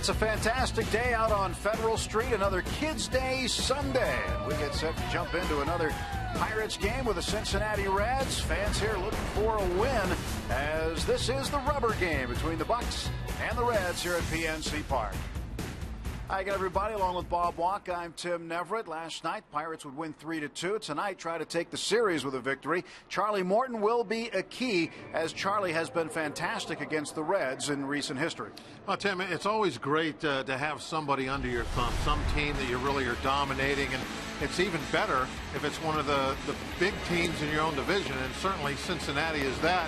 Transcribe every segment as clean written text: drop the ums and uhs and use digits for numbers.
It's a fantastic day out on Federal Street, another Kids Day Sunday. And we get set to jump into another Pirates game with the Cincinnati Reds. Fans here looking for a win, as this is the rubber game between the Bucks and the Reds here at PNC Park. Hi again, everybody. Along with Bob Walk, I'm Tim Neverett. Last night, Pirates would win 3-2. Tonight, try to take the series with a victory. Charlie Morton will be a key, as Charlie has been fantastic against the Reds in recent history. Well, Tim, it's always great to have somebody under your thumb, some team that you really are dominating, and it's even better if it's one of the big teams in your own division, and certainly Cincinnati is that.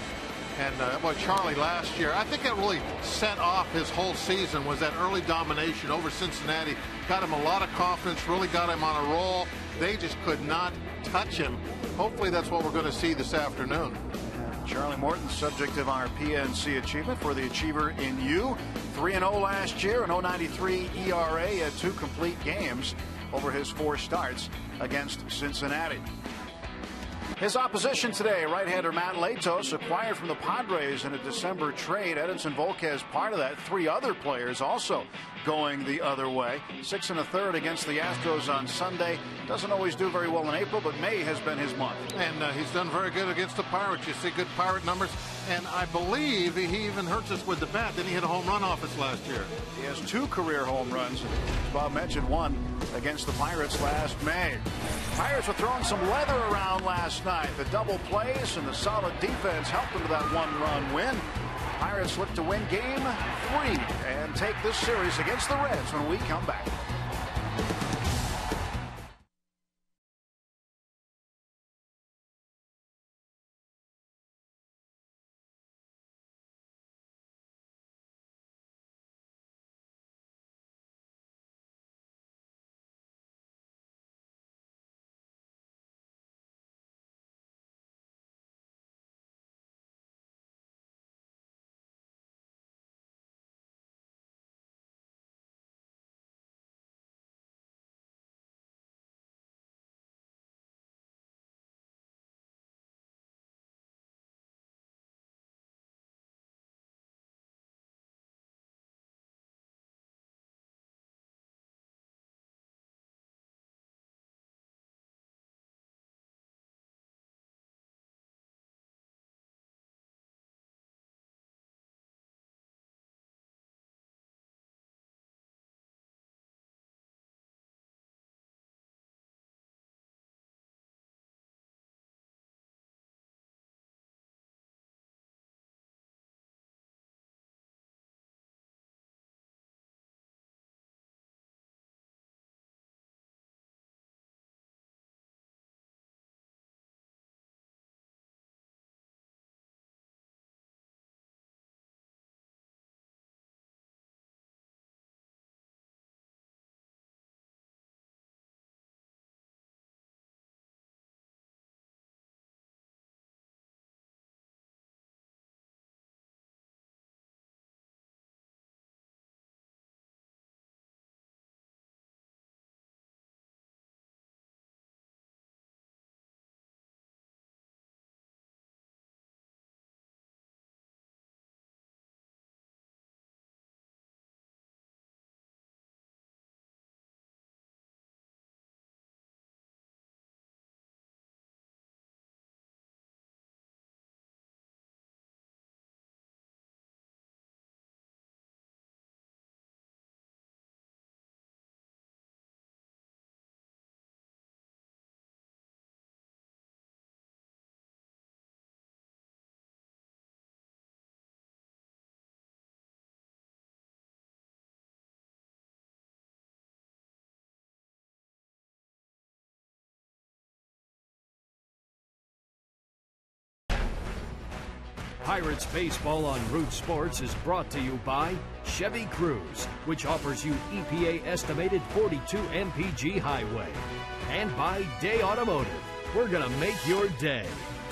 And Charlie last year, I think that really set off his whole season, was that early domination over Cincinnati. Got him a lot of confidence, really got him on a roll. They just could not touch him. Hopefully that's what we're going to see this afternoon. Charlie Morton, subject of our PNC achievement for the Achiever in You. 3-0 last year, an 0.93 ERA, had 2 complete games over his 4 starts against Cincinnati. His opposition today, right-hander Matt Latos, acquired from the Padres in a December trade. Edinson Volquez part of that. 3 other players also going the other way. 6 1/3 against the Astros on Sunday. Doesn't always do very well in April, but May has been his month. And he's done very good against the Pirates. You see good Pirate numbers. And I believe he even hurts us with the bat. Then he hit a home run off us last year. He has 2 career home runs. As Bob mentioned, 1 against the Pirates last May. Pirates were throwing some leather around last night. The double plays and the solid defense helped them to that 1-run win. Pirates look to win game 3 and take this series against the Reds when we come back. Pirates Baseball on Root Sports is brought to you by Chevy Cruze, which offers you EPA estimated 42 mpg highway. And by Day Automotive. We're going to make your day.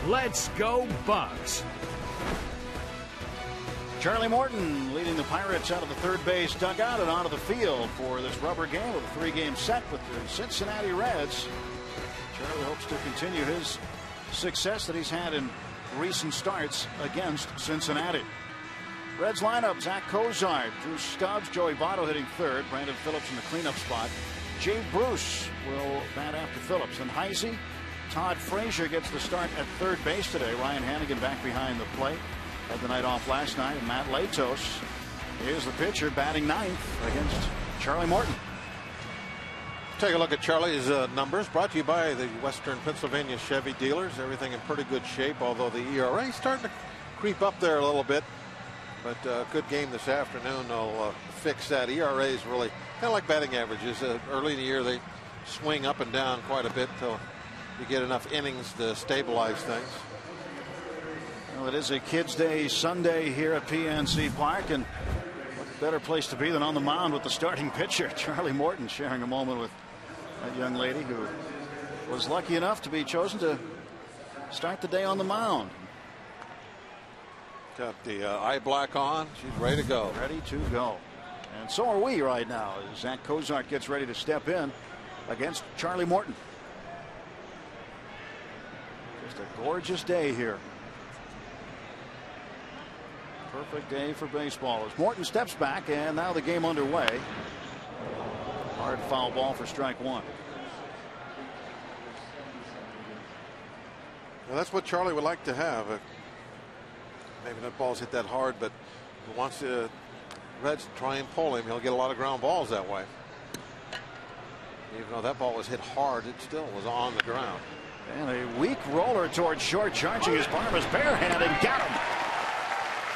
Let's go Bucks! Charlie Morton leading the Pirates out of the third base dugout and onto the field for this rubber game with a 3-game set with the Cincinnati Reds. Charlie hopes to continue his success that he's had in recent starts against Cincinnati. Reds lineup: Zach Cozart, Drew Stubbs, Joey Votto hitting third, Brandon Phillips in the cleanup spot. Jay Bruce will bat after Phillips. And Heisey, Todd Frazier gets the start at third base today. Ryan Hannigan back behind the plate. Had the night off last night. And Matt Latos is the pitcher, batting ninth against Charlie Morton. Take a look at Charlie's numbers, brought to you by the Western Pennsylvania Chevy dealers. Everything in pretty good shape, although the ERA is starting to creep up there a little bit. But good game this afternoon will fix that. ERA is really kind of like batting averages. Early in the year, they swing up and down quite a bit until you get enough innings to stabilize things. Well, it is a Kids Day Sunday here at PNC Park, and what better place to be than on the mound with the starting pitcher, Charlie Morton, sharing a moment with that young lady who was lucky enough to be chosen to start the day on the mound. Got the eye black on. She's ready to go. Ready to go. And so are we right now as Zach Cozart gets ready to step in against Charlie Morton. Just a gorgeous day here. Perfect day for baseball as Morton steps back, and now the game underway. Hard foul ball for strike one. Well, that's what Charlie would like to have. Maybe that ball's hit that hard, but he wants the Reds to try and pull him. He'll get a lot of ground balls that way. Even though that ball was hit hard, it still was on the ground. And a weak roller towards short, charging his Barmas barehanded, got him.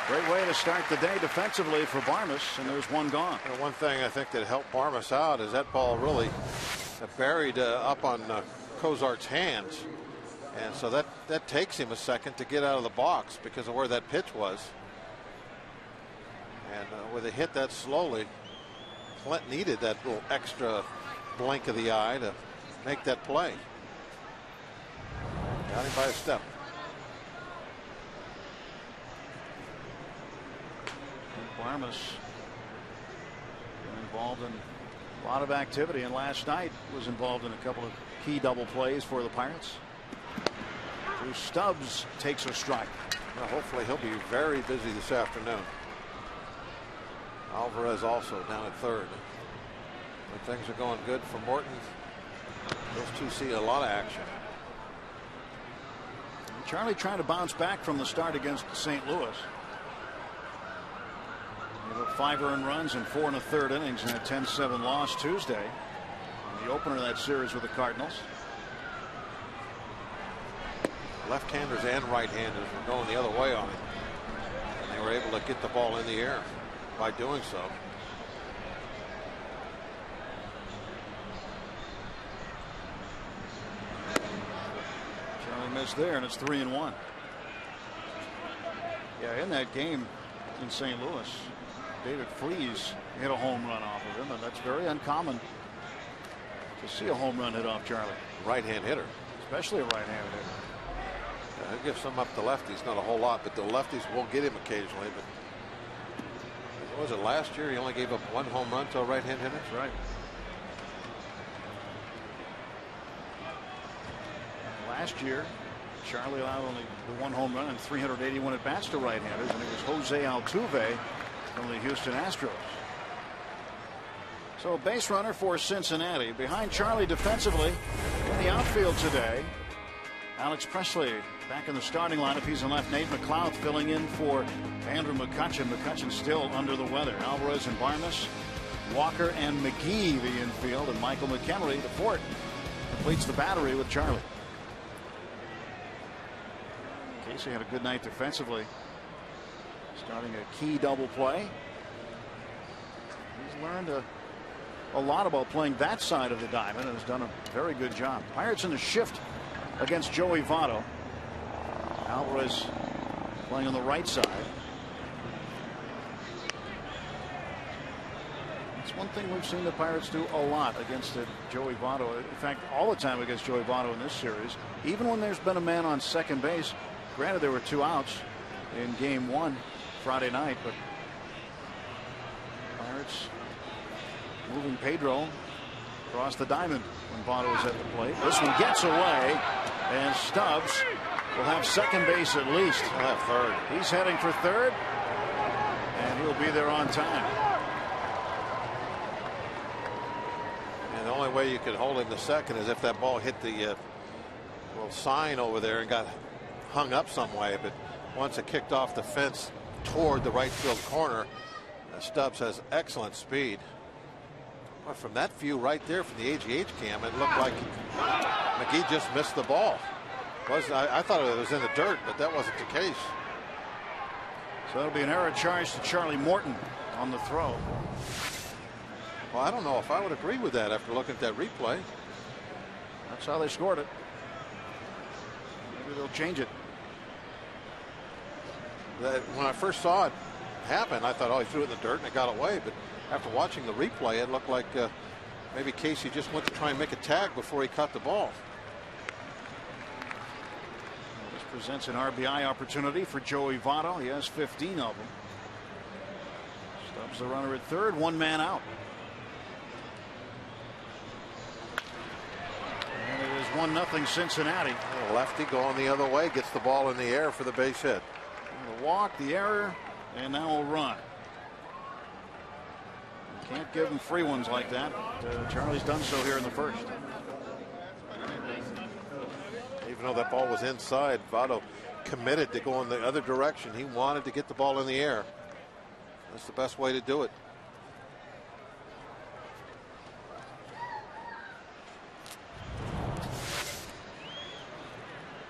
Great way to start the day defensively for Barmas, and there's one gone. And one thing I think that helped Barmas out is that ball really buried up on Cozart's hands. And so that takes him a second to get out of the box because of where that pitch was. And with a hit that slowly, Clint needed that little extra blink of the eye to make that play. Got him by a step. Barmas involved in a lot of activity, and last night was involved in a couple of key double plays for the Pirates. Drew Stubbs takes a strike. Well, hopefully he'll be very busy this afternoon. Alvarez also down at third. When things are going good for Morton, those two see a lot of action. And Charlie trying to bounce back from the start against St. Louis. 5 earned runs in 4 1/3 innings in a 10-7 loss Tuesday. In the opener of that series with the Cardinals. Left-handers and right-handers were going the other way on him, and they were able to get the ball in the air by doing so. Charlie missed there, and it's 3-1. Yeah, in that game in St. Louis, David Freese hit a home run off of him, and that's very uncommon to see a home run hit off Charlie. Right-hand hitter, especially a right-handed hitter. He gives some up to lefties, not a whole lot, but the lefties will get him occasionally. But what was it, last year he only gave up 1 home run to a right-hand hitter? That's right. Last year, Charlie allowed only the 1 home run and 381 at bats to right-handers, and it was Jose Altuve from the Houston Astros. So a base runner for Cincinnati. Behind Charlie defensively in the outfield today, Alex Presley back in the starting lineup. He's in left. Nate McLeod filling in for Andrew McCutchen. McCutchen still under the weather. Alvarez and Barmas, Walker and McGee the infield, and Michael McHenry, the fourth, completes the battery with Charlie. Casey had a good night defensively, starting a key double play. He's learned a lot about playing that side of the diamond and has done a very good job. Pirates in the shift against Joey Votto. Alvarez playing on the right side. It's one thing we've seen the Pirates do a lot against Joey Votto. In fact, all the time against Joey Votto in this series. Even when there's been a man on second base. Granted, there were 2 outs in game 1 Friday night, but Pirates moving Pedro across the diamond when Votto was at the plate. This one gets away, and Stubbs will have second base at least. He'll have third. He's heading for third. And he'll be there on time. And the only way you could hold him the second is if that ball hit the little sign over there and got hung up some way. But once it kicked off the fence toward the right field corner, Stubbs has excellent speed. But from that view right there from the AGH cam, it looked like McGee just missed the ball. I thought it was in the dirt, but that wasn't the case. So that'll be an error charge to Charlie Morton on the throw. Well, I don't know if I would agree with that after looking at that replay. That's how they scored it. Maybe they'll change it. When I first saw it happen, I thought, oh, he threw it in the dirt and it got away. But after watching the replay, it looked like maybe Casey just went to try and make a tag before he caught the ball. Well, this presents an RBI opportunity for Joey Votto. He has 15 of them. Stubbs the runner at third, one man out. And it is 1-0 Cincinnati. And lefty going the other way, gets the ball in the air for the base hit. The walk, the error, and now a run. Can't give him free ones like that. Charlie's done so here in the first. Even though that ball was inside, Votto committed to go in the other direction. He wanted to get the ball in the air. That's the best way to do it.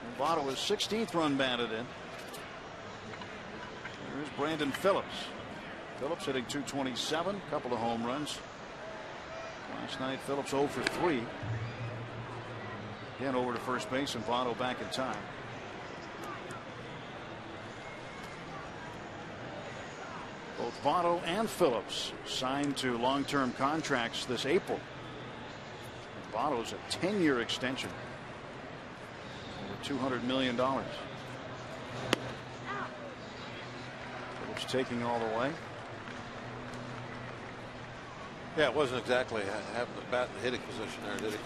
And Votto is 16th run batted in. Here's Brandon Phillips. Phillips hitting .227, a couple of home runs. Last night, Phillips 0 for 3. Again, over to first base, and Votto back in time. Both Votto and Phillips signed to long-term contracts this April. Votto's a 10-year extension. Over $200 million. Phillips taking all the way. Yeah, it wasn't exactly having the bat in the hitting position there, did he?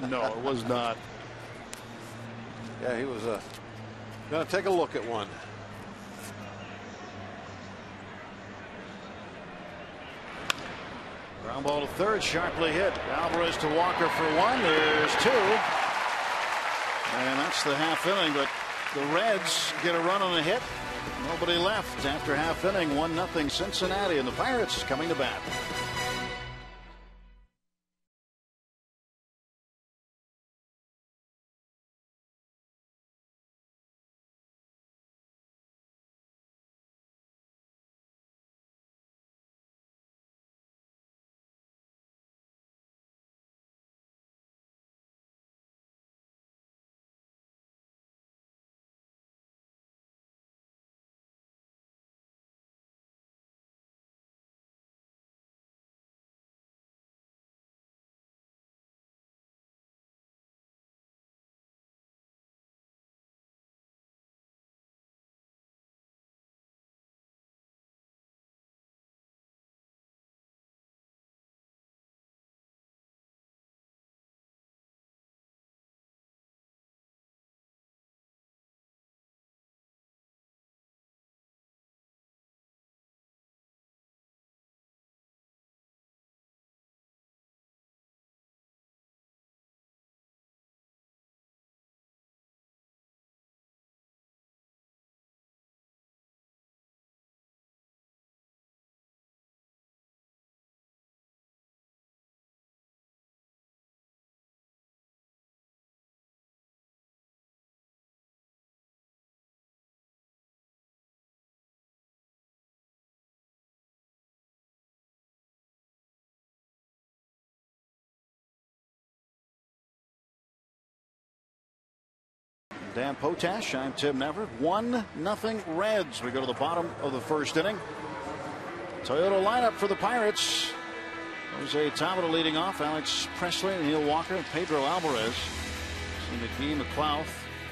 No, it was not. Yeah, he was going to take a look at one. Ground ball to third, sharply hit. Alvarez to Walker for one. There's two. And that's the half inning, but the Reds get a run on a hit. Nobody left after half inning. 1-0 Cincinnati, and the Pirates coming to bat. Dan Potash, I'm Tim Neverett. 1-0 Reds. We go to the bottom of the first inning. Toyota lineup for the Pirates. Jose Tabata leading off. Alex Presley, Neil Walker, and Pedro Alvarez. McGee, McLeod,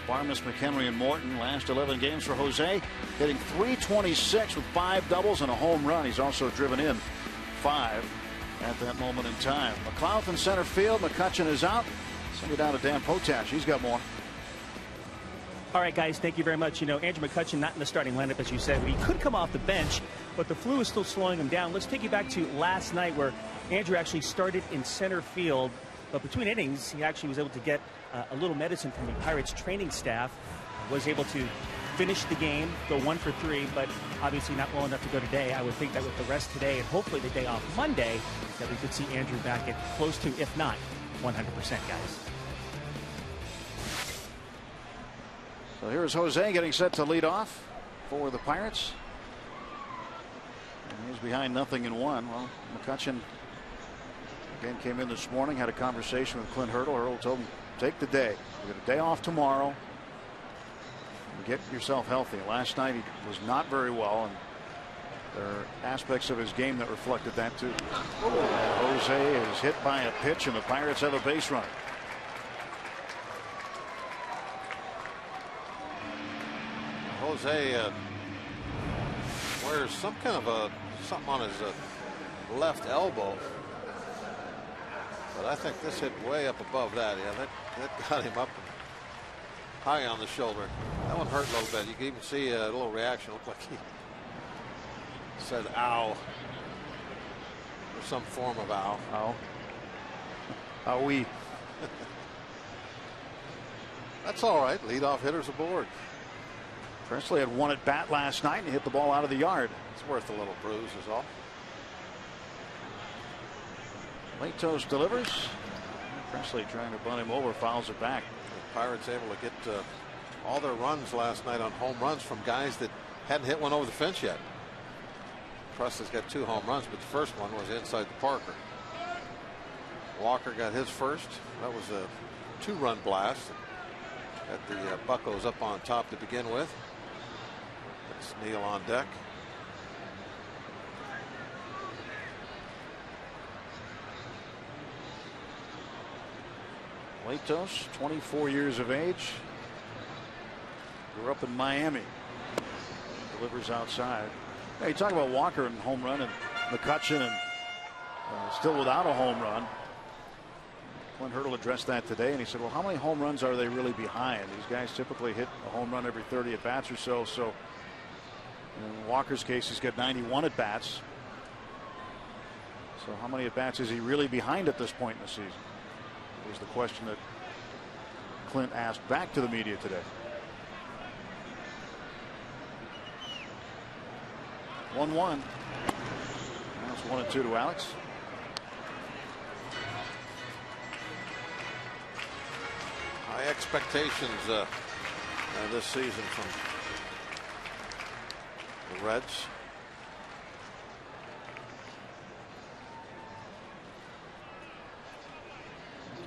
Barmas, McHenry, and Morton. Last 11 games for Jose. Hitting .326 with 5 doubles and a home run. He's also driven in 5 at that moment in time. McLeod in center field. McCutchen is out. Send it down to Dan Potash. He's got more. All right, guys, thank you very much. You know, Andrew McCutchen not in the starting lineup, as you said, but he could come off the bench, but the flu is still slowing him down. Let's take you back to last night where Andrew actually started in center field, but between innings, he actually was able to get a little medicine from the Pirates training staff, was able to finish the game, go 1 for 3, but obviously not well enough to go today. I would think that with the rest today and hopefully the day off Monday, that we could see Andrew back at close to, if not 100%, guys. So here's Jose getting set to lead off for the Pirates. And he's behind 0-1. Well, McCutchen again came in this morning, had a conversation with Clint Hurdle. Hurdle told him, take the day. You get a day off tomorrow. Get yourself healthy. Last night he was not very well, and there are aspects of his game that reflected that too. And Jose is hit by a pitch, and the Pirates have a base runner. Jose wears some kind of something on his left elbow, but I think this hit way up above that. Yeah, that got him up high on the shoulder. That one hurt a little bit. You can even see a little reaction. Looked like he said "ow" or some form of "ow." Ow. Owie. That's all right. Leadoff hitters aboard. Presley had one at bat last night and he hit the ball out of the yard. It's worth a little bruise is all. Latos delivers. Presley trying to bunt him over, fouls it back. The Pirates able to get all their runs last night on home runs from guys that hadn't hit one over the fence yet. Presley's got 2 home runs, but the first one was inside the Parker. Walker got his first. That was a 2-run blast. Got the Buccos up on top to begin with. That's Neal on deck. Latos, 24 years of age. Grew up in Miami. Delivers outside. Hey, you talk about Walker and home run and McCutchen and still without a home run. Clint Hurdle addressed that today, and he said, well, how many home runs are they really behind? These guys typically hit a home run every 30 at bats or so. So in Walker's case, he's got 91 at bats. So how many at bats is he really behind at this point in the season? Was the question that Clint asked back to the media today. 1-1. Now it's 1-2 to Alex. High expectations this season from the Reds.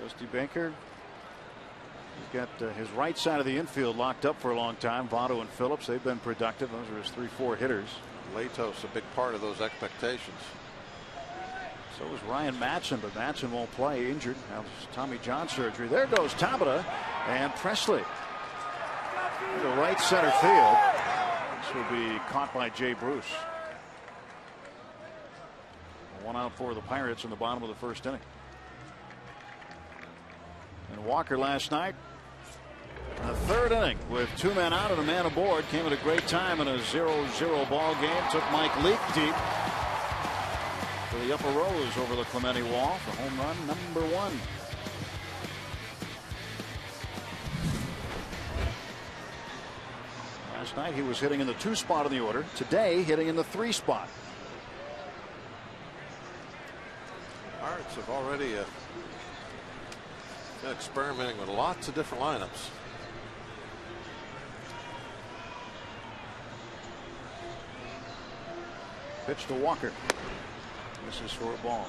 Dusty Baker. He's got his right side of the infield locked up for a long time. Votto and Phillips, they've been productive. Those are his 3-4 hitters. Latos a big part of those expectations. So was Ryan Matson, but Matson won't play, injured. Now Tommy John surgery. There goes Tabata and Presley to right center field. This will be caught by Jay Bruce. 1 out for the Pirates in the bottom of the first inning. And Walker last night, in the 3rd inning, with 2 men out and a man aboard, came at a great time in a 0-0 ball game. Took Mike Leake deep to the upper rows over the Clemente wall for home run number 1. Last night he was hitting in the 2 spot in the order. Today hitting in the 3 spot. Pirates have already been experimenting with lots of different lineups. Pitch to Walker. This is for a ball.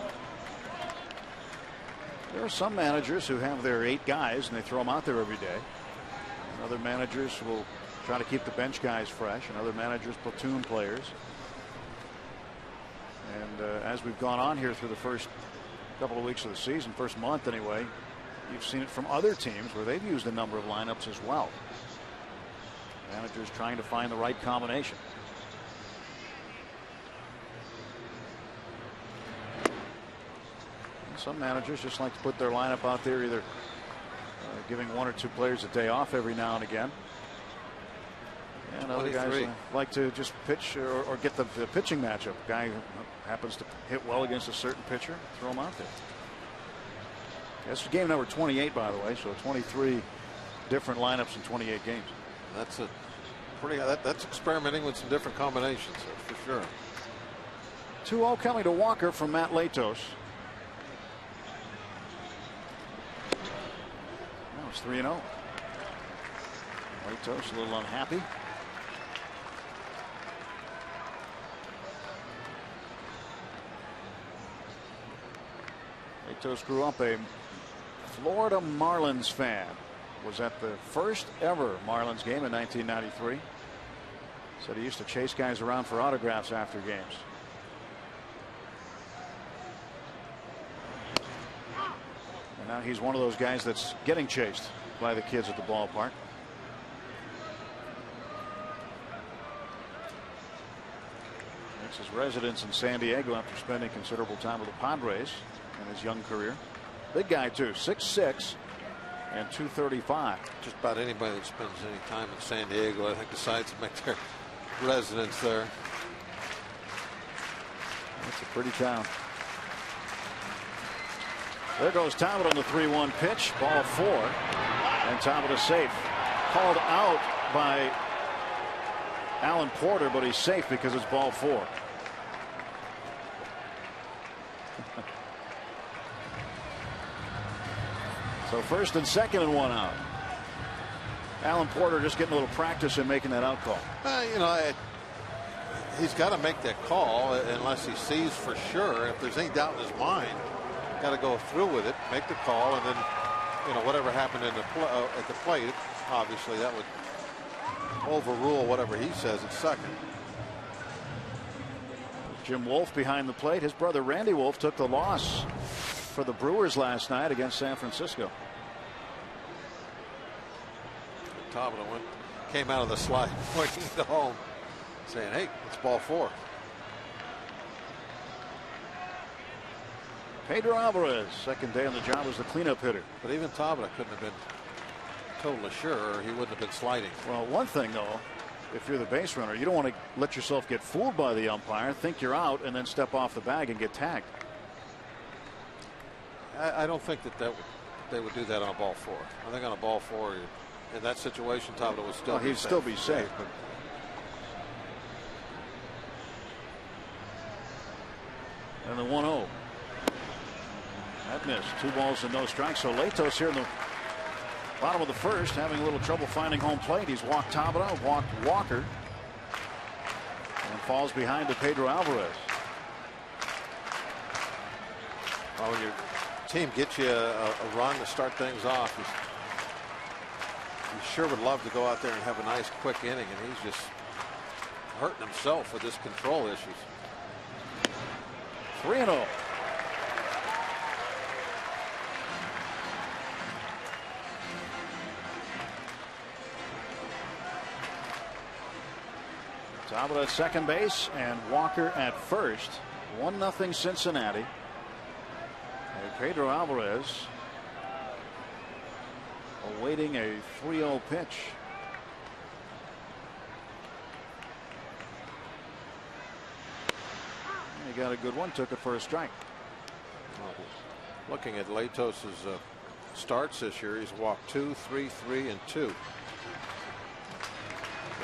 There are some managers who have their 8 guys and they throw them out there every day. And other managers will try to keep the bench guys fresh, and other managers platoon players. And as we've gone on here through the first couple of weeks of the season, first month anyway, you've seen it from other teams where they've used a number of lineups as well. Managers trying to find the right combination. And some managers just like to put their lineup out there, either giving 1 or 2 players a day off every now and again. And other guys like to just pitch or get the pitching matchup. Guy who happens to hit well against a certain pitcher, throw him out there. That's game number 28, by the way, so 23 different lineups in 28 games. That's a pretty. That's experimenting with some different combinations, for sure. 2-0 coming to Walker from Matt Latos. Now it's 3-0. Latos a little unhappy. Latos grew up a Florida Marlins fan. Was at the first ever Marlins game in 1993. Said he used to chase guys around for autographs after games. And now he's one of those guys that's getting chased by the kids at the ballpark. Makes his residence in San Diego after spending considerable time with the Padres in his young career. Big guy too, 6'6". And 235. Just about anybody that spends any time in San Diego, I think, decides to make their residence there. It's a pretty town. There goes Talbot on the 3-1 pitch. Ball 4. And Talbot is safe. Called out by Alan Porter, but he's safe because it's ball 4. So first and second and 1 out. Alan Porter just getting a little practice in making that out call. You know, he's got to make that call unless he sees for sure. If there's any doubt in his mind, got to go through with it, make the call, and then, you know, whatever happened in the at the plate, obviously that would overrule whatever he says at second. Jim Wolf behind the plate. His brother Randy Wolf took the loss for the Brewers last night against San Francisco. Talbot came out of the slide pointing to home saying, hey, it's ball 4. Pedro Alvarez, second day on the job as the cleanup hitter. But even Talbot couldn't have been totally sure he wouldn't have been sliding. Well, one thing though, if you're the base runner, you don't want to let yourself get fooled by the umpire, think you're out, and then step off the bag and get tagged. I don't think that they would do that on a ball 4. I think on a ball 4, in that situation, Talbot would still he'd still be safe. But and the 1-0. That missed. 2 balls and no strikes. So Latos here in the bottom of the first, having a little trouble finding home plate. He's walked Talbot out, walked Walker, and falls behind to Pedro Alvarez. Well, when your team gets you a run to start things off, you sure would love to go out there and have a nice quick inning, and he's just hurting himself with his control issues. 3-0. Talbot at second base and Walker at first. 1-0 Cincinnati. And Pedro Alvarez awaiting a 3-0 pitch. He got a good one, took it for a strike. Looking at Latos's starts this year, he's walked 2, 3, 3, and 2.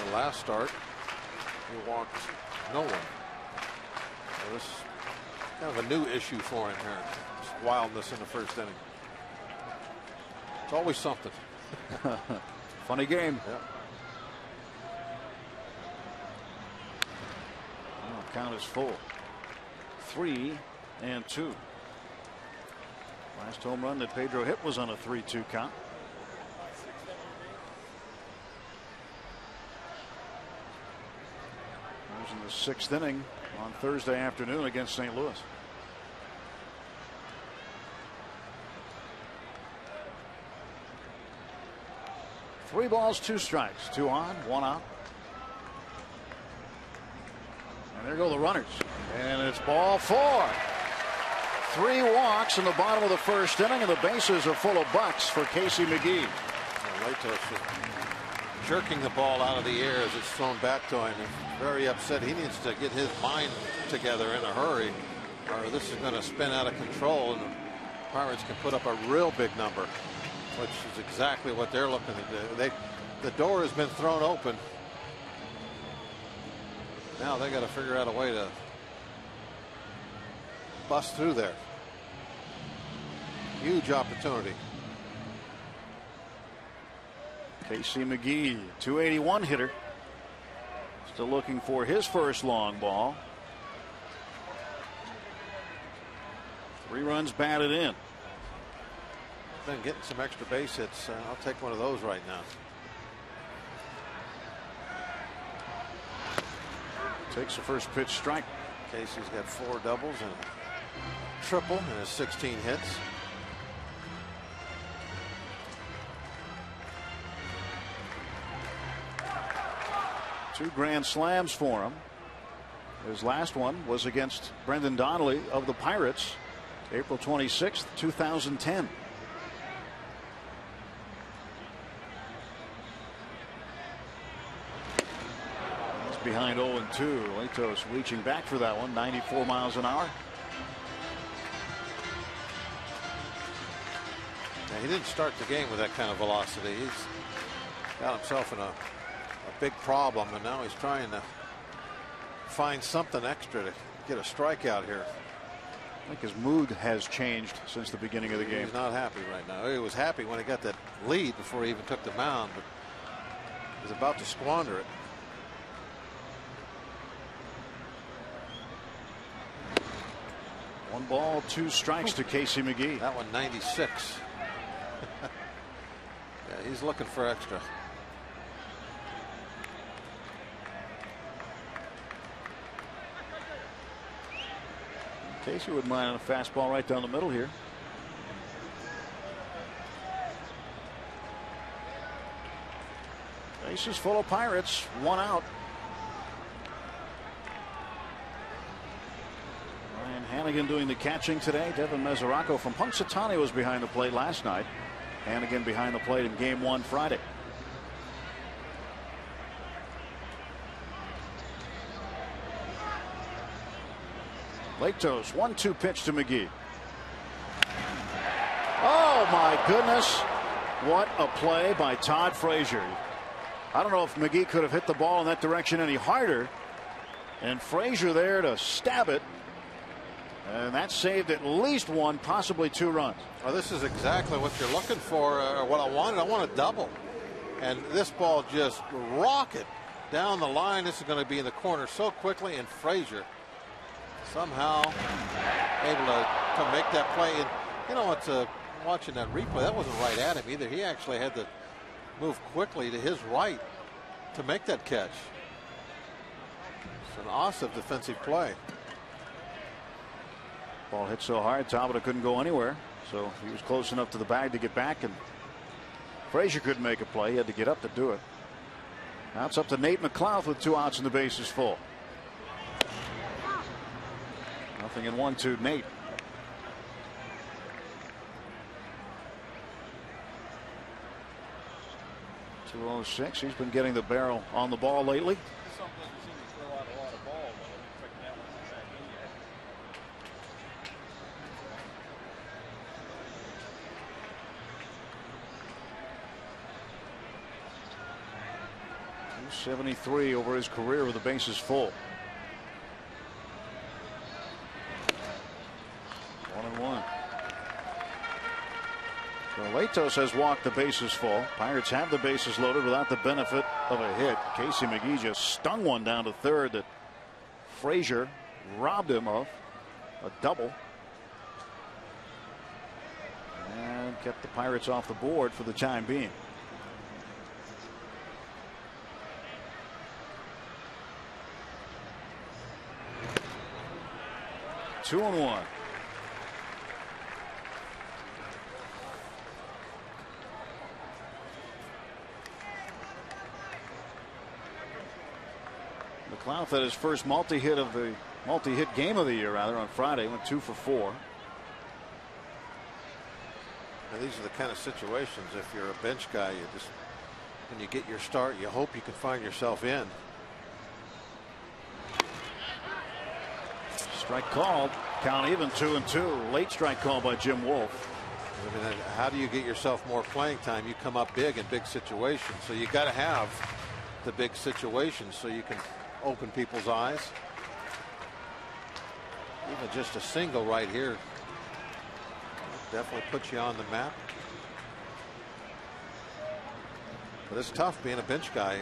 The last start, he walked no one. So this is kind of a new issue for him here. Just wildness in the first inning. It's always something. Funny game. Yeah. Well, count is full. 3-2. Last home run that Pedro hit was on a 3-2 count. It was in the 6th inning on Thursday afternoon against St. Louis. Three balls, 2 strikes, 2 on, 1 out. And there go the runners. And it's ball 4. 3 walks in the bottom of the first inning, and the bases are full of bucks for Casey McGee. Latos jerking the ball out of the air as it's thrown back to him. He's very upset. He needs to get his mind together in a hurry, or this is going to spin out of control, and the Pirates can put up a real big number, which is exactly what they're looking to do. The door has been thrown open. Now they got to figure out a way to bust through there. Huge opportunity. Casey McGee, 281 hitter. Still looking for his first long ball. 3 runs batted in. Been getting some extra base hits. I'll take one of those right now. Takes the first pitch strike. Casey's got 4 doubles and a triple in his 16 hits. Two grand slams for him. His last one was against Brendan Donnelly of the Pirates, April 26th, 2010. He's behind 0-2. Latos reaching back for that one, 94 miles an hour. Now, he didn't start the game with that kind of velocity. He's got himself in a big problem, and now he's trying to find something extra to get a strikeout here. I think his mood has changed since the beginning of the game. He's not happy right now. He was happy when he got that lead before he even took the mound, but he's about to squander it. One ball, 2 strikes to Casey McGee. That one 96. Yeah, he's looking for extra. Casey wouldn't mind on a fastball right down the middle here. Bases full of Pirates, 1 out. Ryan Hannigan doing the catching today. Devin Mesoraco from Punxsutawney was behind the plate last night. Hannigan behind the plate in Game 1 Friday. Latos, 1-2 pitch to McGee. Oh my goodness. What a play by Todd Frazier. I don't know if McGee could have hit the ball in that direction any harder. And Frazier there to stab it. And that saved at least 1, possibly 2 runs. Well, this is exactly what you're looking for, or what I wanted. I want a double. And this ball just rocket down the line. This is going to be in the corner so quickly, and Frazier somehow able to make that play. And you know what's watching that replay, that wasn't right at him either. He actually had to move quickly to his right to make that catch. It's an awesome defensive play. Ball hit so hard, Tabata couldn't go anywhere, so he was close enough to the bag to get back, and Frazier couldn't make a play. He had to get up to do it. Now it's up to Nate McLouth with 2 outs and the bases full. Nothing in 1-2, Nate. .206. He's been getting the barrel on the ball lately. .273 over his career with the bases full. 1-1. So Latos has walked the bases full. Pirates have the bases loaded without the benefit of a hit. Casey McGee just stung one down to third that Frazier robbed him of. A double. And kept the Pirates off the board for the time being. Two and 1. McLouth had his first multi-hit game of the year, rather, on Friday. Went 2 for 4. Now, these are the kind of situations, if you're a bench guy, you just when you get your start, you hope you can find yourself in. Strike called. Count even 2-2. Late strike call by Jim Wolf. I mean, how do you get yourself more playing time? You come up big in big situations, so you got to have the big situations so you can open people's eyes. Even just a single right here definitely puts you on the map. But it's tough being a bench guy.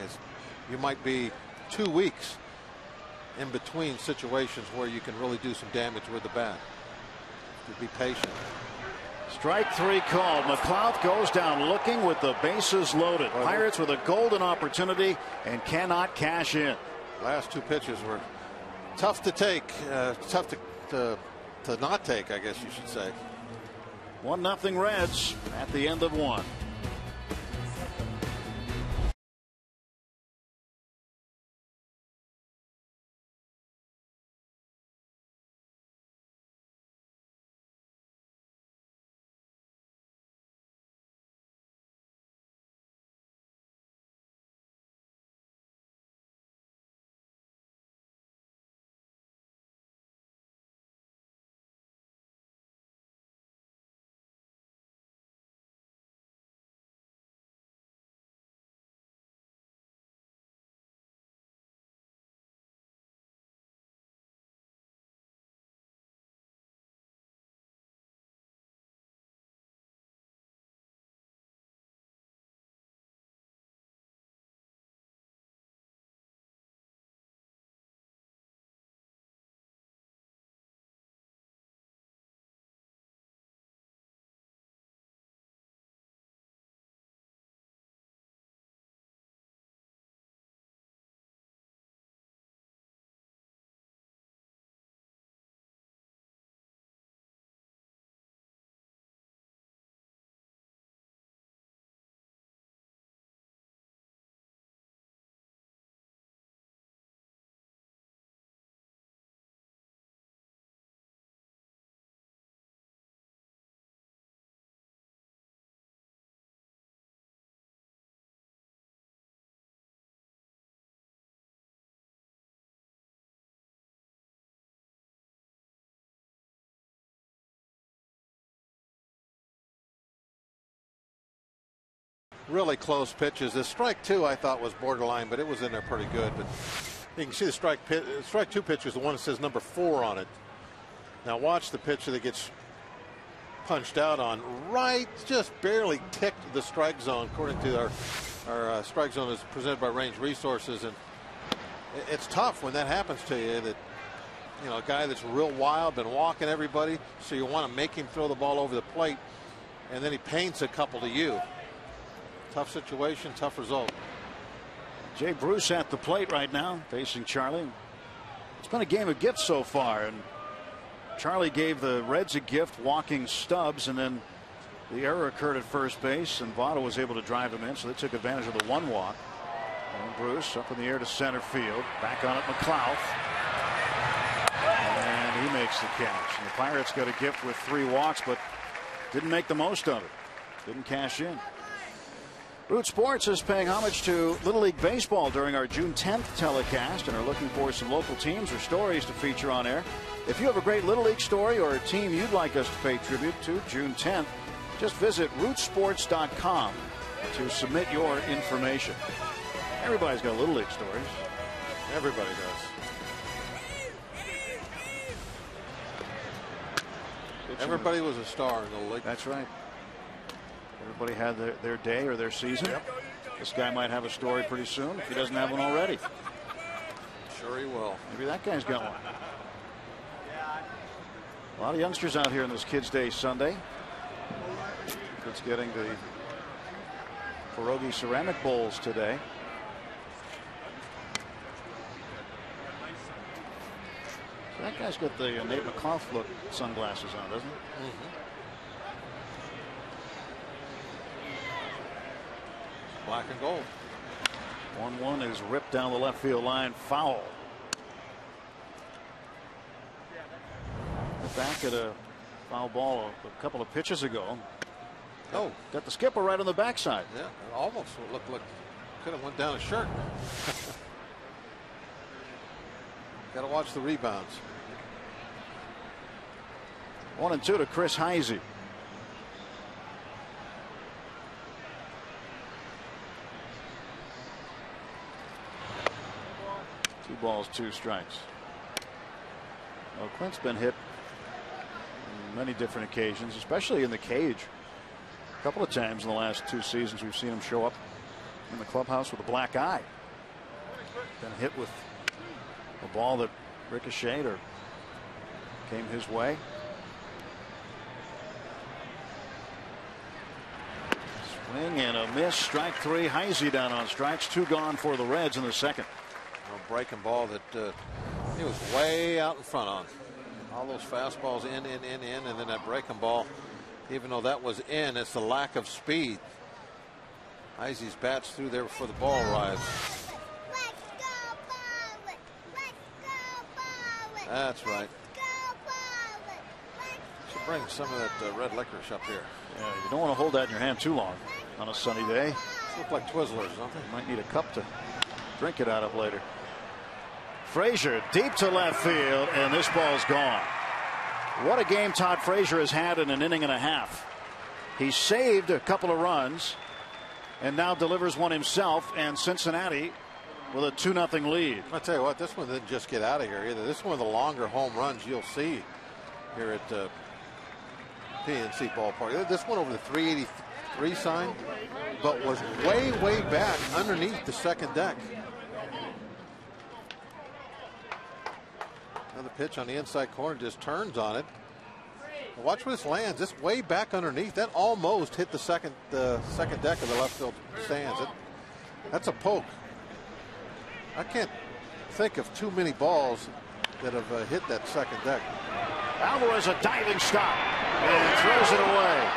You might be 2 weeks in between situations where you can really do some damage with the bat. To be patient. Strike 3 called. McLeod goes down looking with the bases loaded. Pirates with a golden opportunity and cannot cash in. Last 2 pitches were tough to take, tough to not take, I guess you should say. 1-0 Reds at the end of 1. Really close pitches. The strike 2 I thought was borderline, but it was in there pretty good. But you can see the strike 2 pitch is the one that says number 4 on it. Now watch the pitch that gets punched out on. Right, just barely ticked the strike zone, according to our strike zone is presented by Range Resources. And it's tough when that happens to you. That, you know, a guy that's real wild, been walking everybody, so you want to make him throw the ball over the plate, and then he paints a couple to you. Tough situation, tough result. Jay Bruce at the plate right now, facing Charlie. It's been a game of gifts so far, and Charlie gave the Reds a gift, walking Stubbs, and then the error occurred at first base, and Votto was able to drive him in, so they took advantage of the 1 walk. And Bruce up in the air to center field, back on it, McLeod, and he makes the catch. And the Pirates got a gift with 3 walks, but didn't make the most of it. Didn't cash in. Root Sports is paying homage to Little League Baseball during our June 10th telecast and are looking for some local teams or stories to feature on air. If you have a great Little League story or a team you'd like us to pay tribute to June 10th, just visit rootsports.com to submit your information. Everybody's got Little League stories. Everybody does. Everybody was a star in Little League. That's right. Everybody had their day or their season. Yep. This guy might have a story pretty soon if he doesn't have one already. Sure he will. Maybe that guy's got one. A lot of youngsters out here on this Kids Day Sunday. It's getting the pierogi ceramic bowls today. So that guy's got the Nate McLeod look sunglasses on, doesn't he? Mm-hmm. Black and gold. 1-1 is ripped down the left field line, foul. Back at a foul ball a couple of pitches ago. Oh, got the skipper right on the backside. Yeah, it almost looked like could have went down a shirt. Got to watch the rebounds. 1-2 to Chris Heisey. Two balls, two strikes. Well, Clint's been hit on many different occasions, especially in the cage. A couple of times in the last 2 seasons we've seen him show up in the clubhouse with a black eye. Been hit with a ball that ricocheted or came his way. Swing and a miss. Strike three. Heisey down on strikes. 2 gone for the Reds in the second. A breaking ball that he was way out in front on. All those fastballs in, and then that breaking ball, even though that was in, it's the lack of speed. Heisey's bats through there before the ball arrives. That's right. Should bring some of that red licorice up here. Yeah, you don't want to hold that in your hand too long on a sunny day. Look like Twizzlers, don't they? You might need a cup to drink it out of later. Frazier deep to left field, and this ball's gone. What a game Todd Frazier has had in an inning and a half. He saved a couple of runs and now delivers one himself, and Cincinnati with a 2-0 lead. I'll tell you what, this one didn't just get out of here either. This is one of the longer home runs you'll see here at PNC Ballpark. This one over the 383 sign, but was way back underneath the second deck. Another pitch on the inside corner, just turns on it. Watch where this lands. It's way back underneath. That almost hit the second deck of the left field stands. That's a poke. I can't think of too many balls that have hit that second deck. Alvarez a diving stop and throws it away.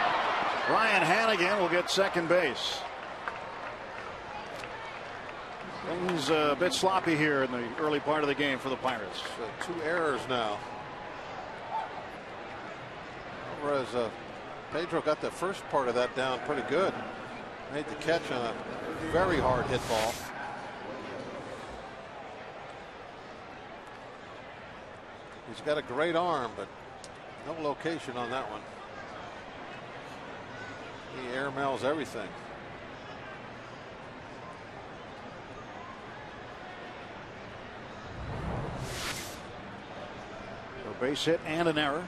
Ryan Hannigan will get second base. Things a bit sloppy here in the early part of the game for the Pirates. So 2 errors now. Whereas Pedro got the first part of that down pretty good. Made the catch on a very hard hit ball. He's got a great arm, but no location on that one. He airmails everything. A base hit and an error.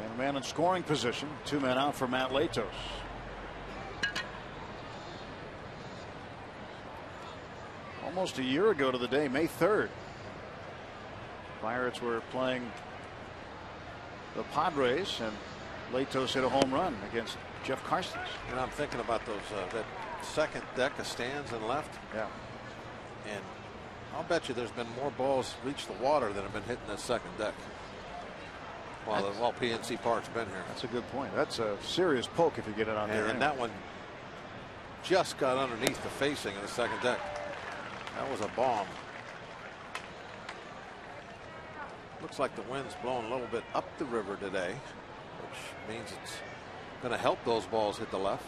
And a man in scoring position. 2 men out for Matt Latos. Almost a year ago to the day, May 3rd. Pirates were playing the Padres, and Latos hit a home run against Jeff Karstens. And I'm thinking about those that second deck of stands and left. Yeah. And I'll bet you there's been more balls reach the water than have been hitting that second deck while PNC Park's been here. That's a good point. That's a serious poke if you get it on there. And that one just got underneath the facing of the second deck. That was a bomb. Looks like the wind's blowing a little bit up the river today, which means it's going to help those balls hit the left.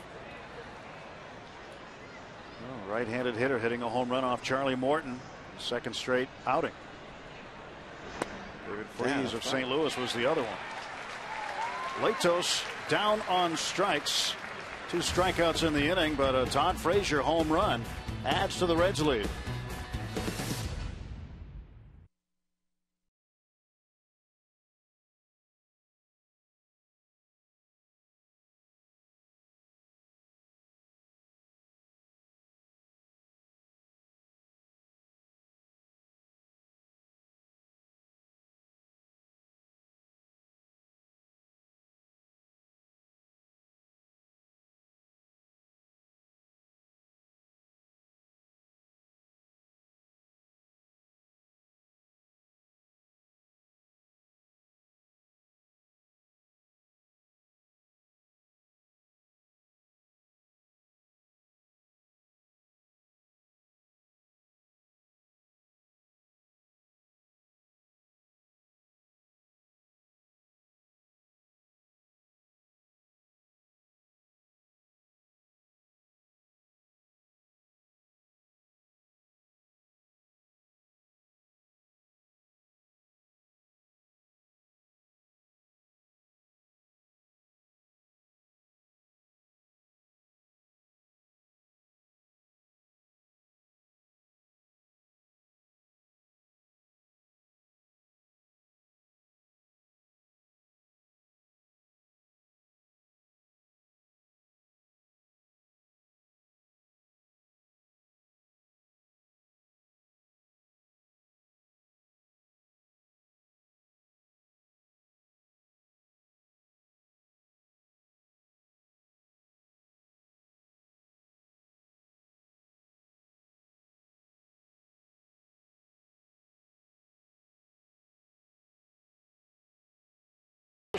Oh, right-handed hitter hitting a home run off Charlie Morton. Second straight outing. David Freese of St. Louis was the other one. Latos down on strikes. 2 strikeouts in the inning, but a Todd Frazier home run adds to the Reds' lead.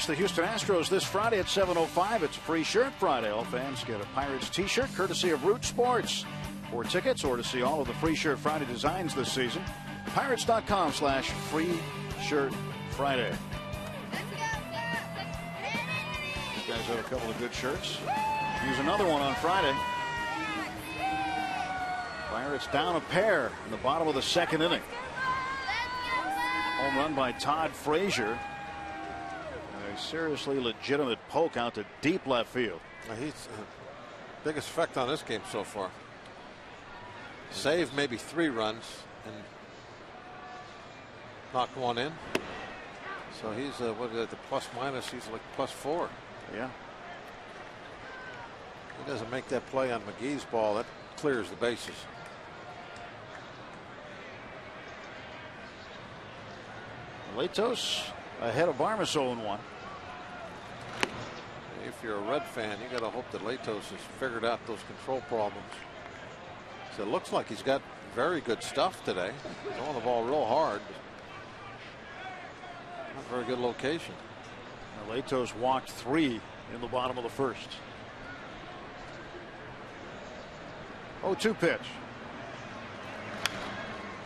host the Houston Astros this Friday at 7:05. It's a free shirt Friday. All fans get a Pirates t-shirt courtesy of Root Sports. For tickets or to see all of the free shirt Friday designs this season, pirates.com/free shirt Friday. These guys have a couple of good shirts. Use another one on Friday. Pirates down a pair in the bottom of the second inning. Home run by Todd Frazier. A seriously legitimate poke out to deep left field. He's biggest effect on this game so far. Save maybe 3 runs and knock one in. So he's what is it, the plus minus? He's like +4. Yeah. He doesn't make that play on McGee's ball. That clears the bases. Latos ahead of Barmes 0-1. If you're a Red fan, you got to hope that Latos has figured out those control problems. So it looks like he's got very good stuff today. Throwing the ball real hard. Not very good location. Now, Latos walked 3 in the bottom of the first. 0-2 pitch.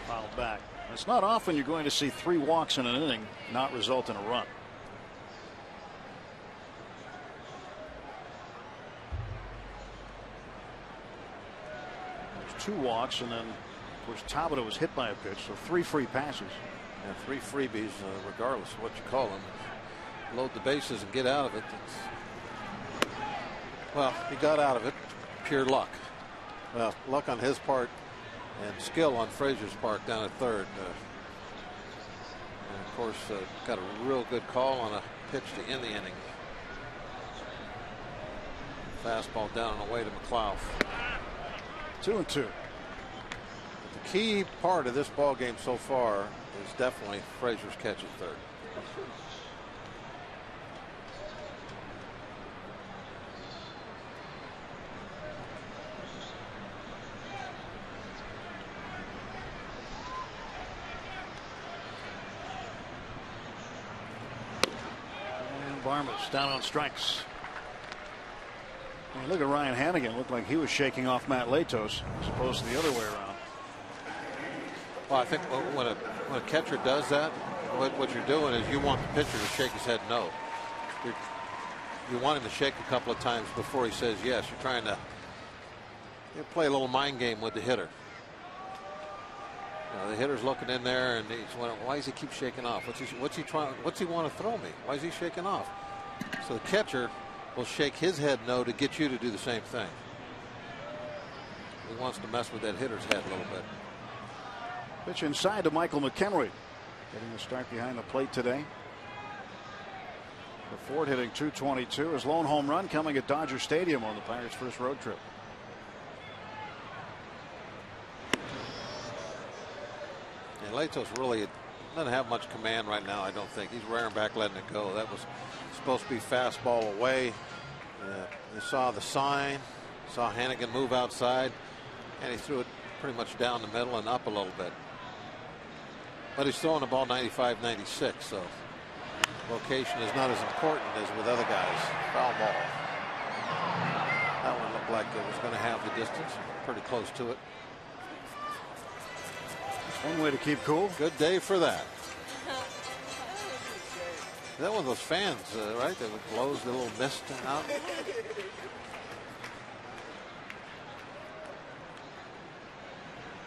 Fouled back. It's not often you're going to see 3 walks in an inning not result in a run. There's 2 walks, and then of course Tabata was hit by a pitch, so 3 free passes. And 3 freebies, regardless of what you call them. Load the bases and get out of it. Well, he got out of it. Pure luck. Well, luck on his part and skill on Frazier's part down at third. And of course, got a real good call on a pitch to end the inning. Fastball down and away to McLeod. 2-2. The key part of this ball game so far is definitely Frazier's catch at third. Barmes down on strikes. Look at Ryan Hannigan. Looked like he was shaking off Matt Latos as opposed to the other way around. Well, I think when a catcher does that, what you're doing is you want the pitcher to shake his head no. You want him to shake a couple of times before he says yes. You're trying to play a little mind game with the hitter. The hitter's looking in there and he's wondering, why does he keep shaking off? What's he trying? What's he want to throw me? Why is he shaking off? So the catcher will shake his head no to get you to do the same thing. He wants to mess with that hitter's head a little bit. Pitch inside to Michael McHenry. Getting the start behind the plate today. The Ford hitting .222. His lone home run coming at Dodger Stadium on the Pirates' first road trip. And Latos really doesn't have much command right now, I don't think. He's rearing back, letting it go. That was supposed to be fastball away. You saw the sign, saw Hannigan move outside, and he threw it pretty much down the middle and up a little bit. But he's throwing the ball 95, 96, so location is not as important as with other guys. Foul ball. That one looked like it was going to have the distance, pretty close to it. One way to keep cool. Good day for that. Is that one of those fans, right? That blows the little mist out.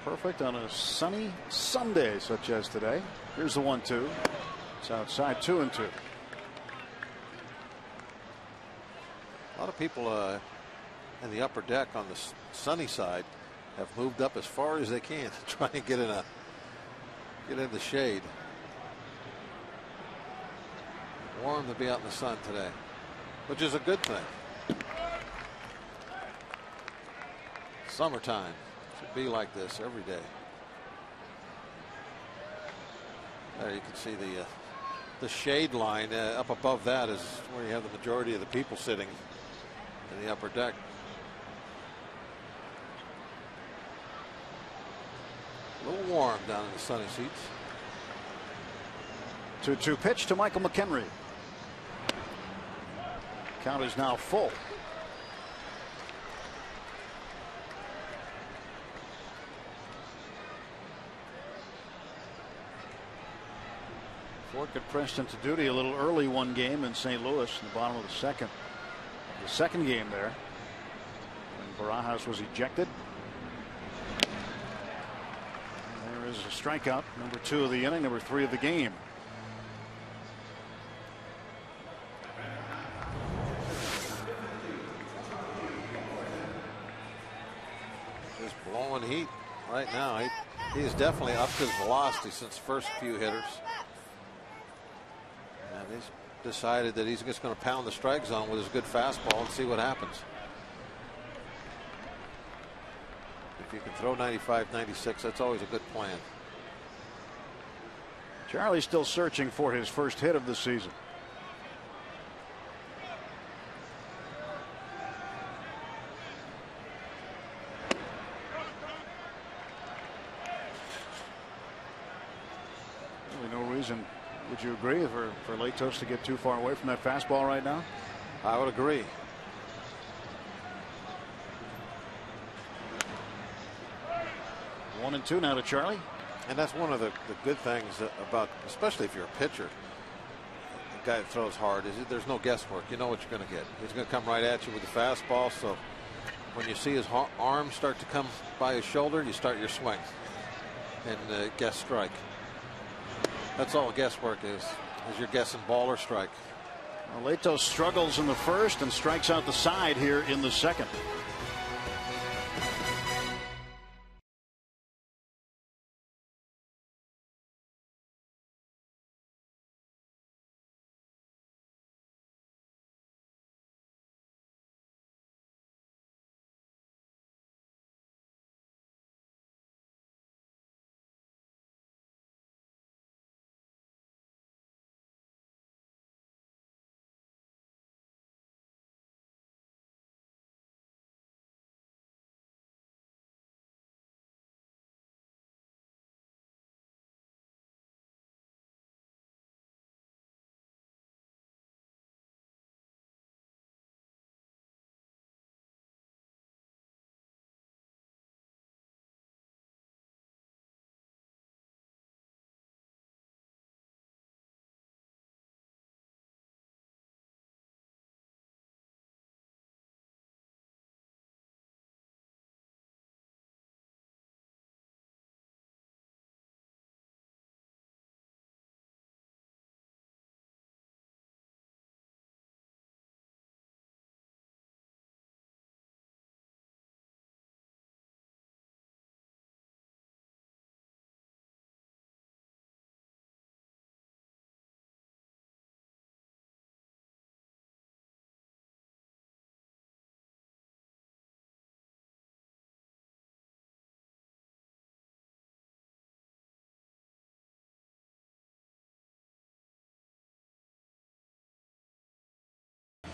Perfect on a sunny Sunday such as today. Here's the 1-2. It's outside 2-2. A lot of people in the upper deck on the sunny side have moved up as far as they can to try and get in the shade. Warm to be out in the sun today, which is a good thing. Summertime should be like this every day. There you can see the shade line up above that is where you have the majority of the people sitting in the upper deck. A little warm down in the sunny seats. 2-2 pitch to Michael McHenry. Count is now full. Ford got pressed into duty a little early one game in St. Louis in the bottom of the second. The second game there, when Barajas was ejected. And there is a strikeout, number 2 of the inning, number 3 of the game. Just blowing heat right now. He has definitely upped his velocity since the first few hitters. And he's decided that he's just going to pound the strike zone with his good fastball and see what happens. If you can throw 95, 96, that's always a good plan. Charlie's still searching for his first hit of the season. Really no reason. Would you agree for Latos to get too far away from that fastball right now? I would agree. One and two now to Charlie. And that's one of the good things about, especially if you're a pitcher, a guy that throws hard, is there's no guesswork. You know what you're going to get. He's going to come right at you with the fastball. So when you see his arm start to come by his shoulder, you start your swing and guess strike. That's all guesswork is you're guessing ball or strike. Well, Latos struggles in the first and strikes out the side here in the second.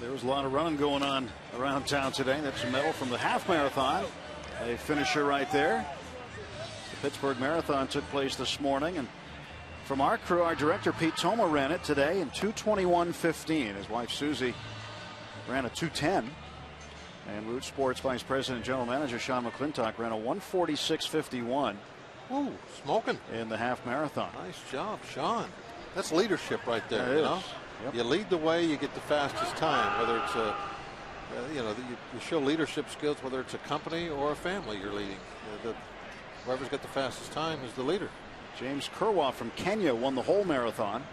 There was a lot of running going on around town today. That's a medal from the half marathon. A finisher right there. The Pittsburgh Marathon took place this morning, and from our crew, our director Pete Toma ran it today in 2:21:15. His wife Susie ran a 2:10, and Root Sports Vice President and General Manager Sean McClintock ran a 1:46:51. Ooh, smoking in the half marathon. Nice job, Sean. That's leadership right there. That you know, Yep. You lead the way, you get the fastest time. Whether it's a, you show leadership skills, whether it's a company or a family you're leading. Whoever's got the fastest time is the leader. James Kerwa from Kenya won the whole marathon,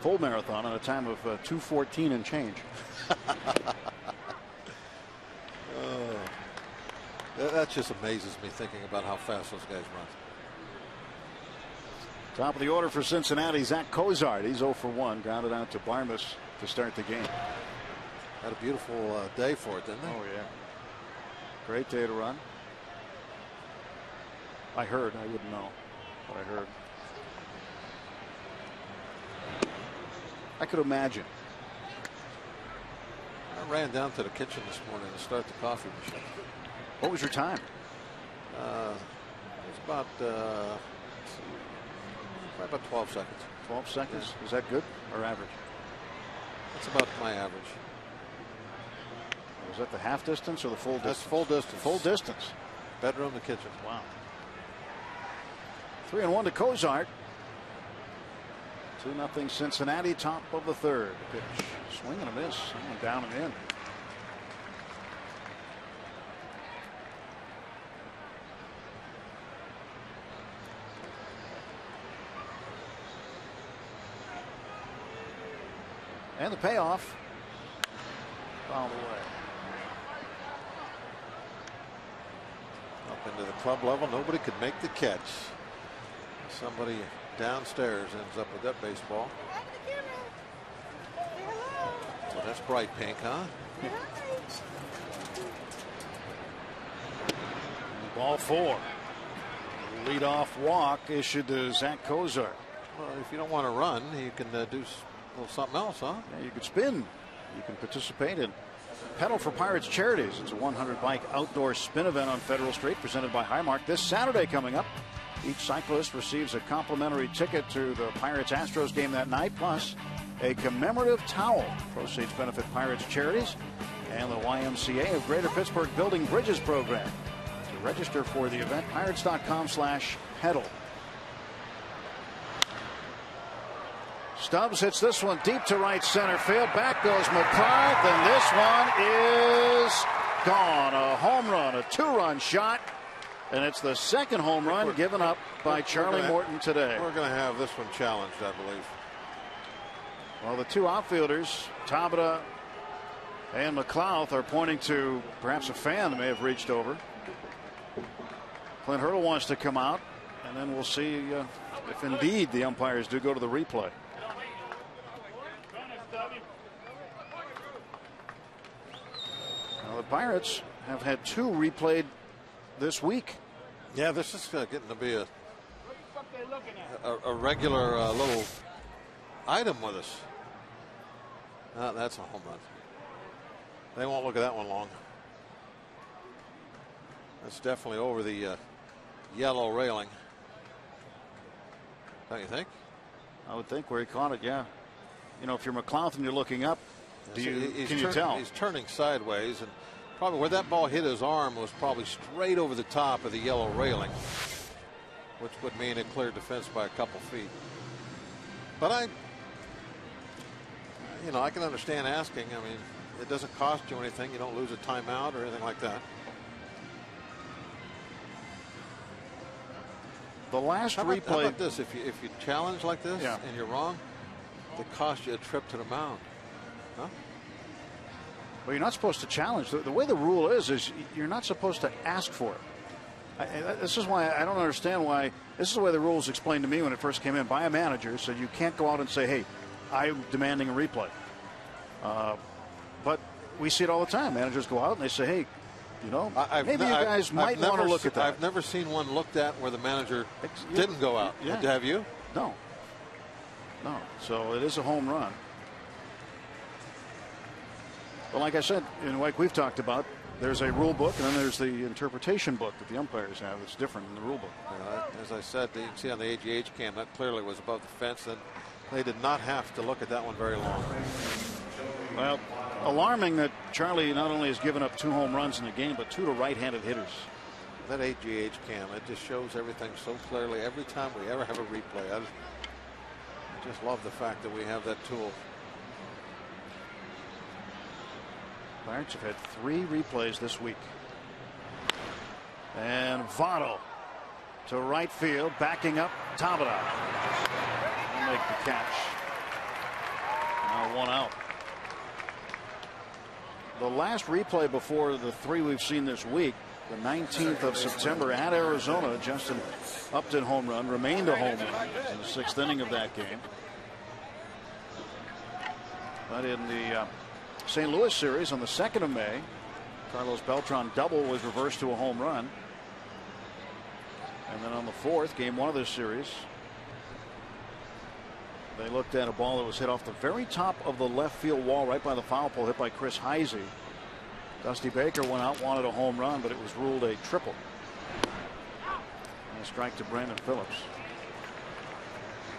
full marathon, on a time of 2:14 and change. That just amazes me thinking about how fast those guys run. Top of the order for Cincinnati, Zach Cozart. He's 0 for 1, grounded out to Barmas to start the game. Had a beautiful day for it, didn't they? Oh, yeah. Great day to run. I heard. I wouldn't know, but I heard. I could imagine. I ran down to the kitchen this morning to start the coffee machine. What was your time? It was about 12 seconds. 12 seconds? Yeah. Is that good or average? That's about my average. Was that the half distance or the full distance? That's full distance. Full distance. Bedroom to kitchen. Wow. 3-1 to Cozart. 2-0 Cincinnati, top of the third. Pitch. Swing and a miss. Down and in. And the payoff. Fouled away. Up into the club level. Nobody could make the catch. Somebody downstairs ends up with that baseball. So that's bright pink, huh? Ball 4. Leadoff walk issued to Zach Cozart. Well, if you don't want to run, you can do a little something else, huh? Yeah, you could spin. You can participate in Pedal for Pirates Charities. It's a 100-bike outdoor spin event on Federal Street presented by Highmark this Saturday coming up. Each cyclist receives a complimentary ticket to the Pirates-Astros game that night, plus a commemorative towel. Proceeds benefit Pirates Charities and the YMCA of Greater Pittsburgh Building Bridges program. To register for the event, pirates.com/pedal. Stubbs hits this one deep to right center field. Back goes McCarth, and this one is gone. A home run, a 2-run shot. And it's the second home run given up by Charlie Morton today. We're going to have this one challenged, I believe. Well, the two outfielders, Tabata and McLeod, are pointing to perhaps a fan that may have reached over. Clint Hurdle wants to come out, and then we'll see if indeed the umpires do go to the replay. Now, the Pirates have had 2 replayed this week. Yeah, this is getting to be a regular little item with us. That's a home run. They won't look at that one long. That's definitely over the yellow railing. Don't you think? I would think where he caught it, yeah. You know, if you're McLeod and you're looking up, can you tell? He's turning sideways, and probably where that ball hit his arm was probably straight over the top of the yellow railing, which would mean it cleared the fence by a couple feet. But I can understand asking. I mean, it doesn't cost you anything. You don't lose a timeout or anything like that. The last replay. How about this? If you challenge like this and you're wrong, it costs you a trip to the mound. Huh? Well, you're not supposed to challenge. The way the rule is you're not supposed to ask for it. This is why I don't understand why. This is the way the rules explained to me when it first came in by a manager. So you can't go out and say, hey, I'm demanding a replay. But we see it all the time. Managers go out and they say, hey, maybe you guys might want to look at that. I've never seen one looked at where the manager didn't go out. Yeah. Have you? No. So it is a home run. Well, like I said, and like we've talked about, there's a rule book and then there's the interpretation book that the umpires have. It's different than the rule book. As I said, you can see on the AGH cam that clearly was above the fence, and they did not have to look at that one very long. Well, alarming that Charlie not only has given up 2 home runs in the game, but 2 to right-handed hitters. That AGH cam, it just shows everything so clearly every time we ever have a replay. I just love the fact that we have that tool. Pirates have had 3 replays this week. And Votto to right field, backing up Tabata. He'll make the catch. Now 1 out. The last replay before the 3 we've seen this week, the 19th of September at Arizona, Justin Upton home run, remained a home run in the 6th inning of that game. But in the St. Louis series on the 2nd of May, Carlos Beltran double was reversed to a home run. And then on the 4th, game 1 of this series, they looked at a ball that was hit off the very top of the left field wall right by the foul pole, hit by Chris Heisey. Dusty Baker went out, wanted a home run, but it was ruled a triple. And a strike to Brandon Phillips.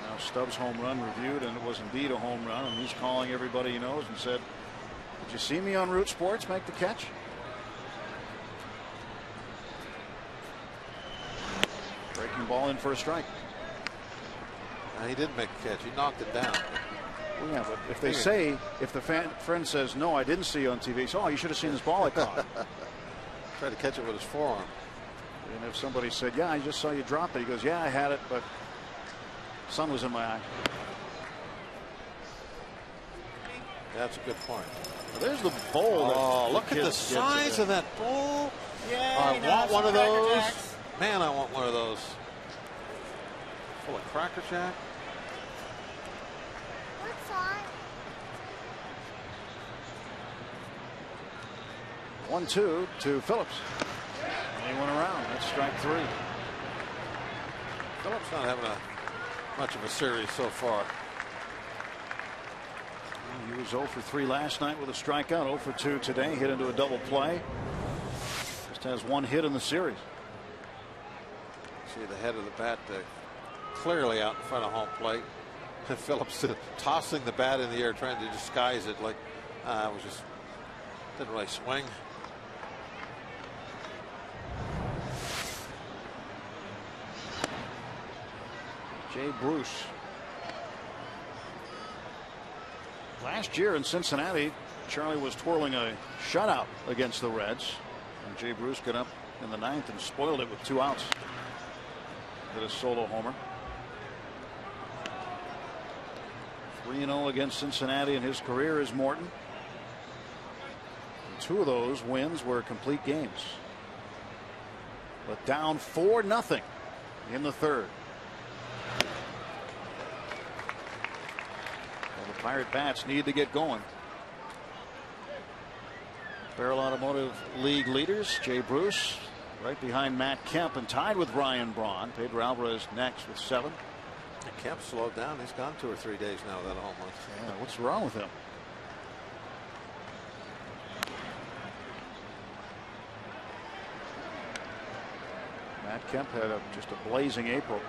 Now Stubbs' home run reviewed, and it was indeed a home run, and he's calling everybody he knows and said, Did you see me on Root Sports make the catch? Breaking ball in for a strike. He didn't make the catch. He knocked it down. Well, yeah, but if they say, if the friend says, no, I didn't see you on TV, so, oh, you should have seen this ball I caught. Tried to catch it with his forearm. And if somebody said, yeah, I just saw you drop it, he goes, yeah, I had it, but sun was in my eye. That's a good point. Well, there's the bowl. Oh, look at the size of that bowl. Yeah, I want one of those. Man, I want one of those. Full of Cracker Jack. What's on? 1-2 to Phillips. He went around. That's strike 3. Phillips not having much of a series so far. He was 0 for 3 last night with a strikeout. 0 for 2 today. Hit into a double play. Just has 1 hit in the series. See the head of the bat clearly out in front of home plate. Phillips tossing the bat in the air, trying to disguise it, like it was just didn't really swing. Jay Bruce. Last year in Cincinnati, Charlie was twirling a shutout against the Reds. And Jay Bruce got up in the 9th and spoiled it with 2 outs. Hit a solo homer. 3-0 against Cincinnati in his career is Morton. And 2 of those wins were complete games. But down 4-0 in the 3rd. Well, the Pirate bats need to get going. Barrel Automotive League leaders, Jay Bruce right behind Matt Kemp and tied with Ryan Braun. Pedro Alvarez next with 7. Kemp slowed down. He's gone 2 or 3 days now without a home run. Yeah, what's wrong with him? Matt Kemp had just a blazing April.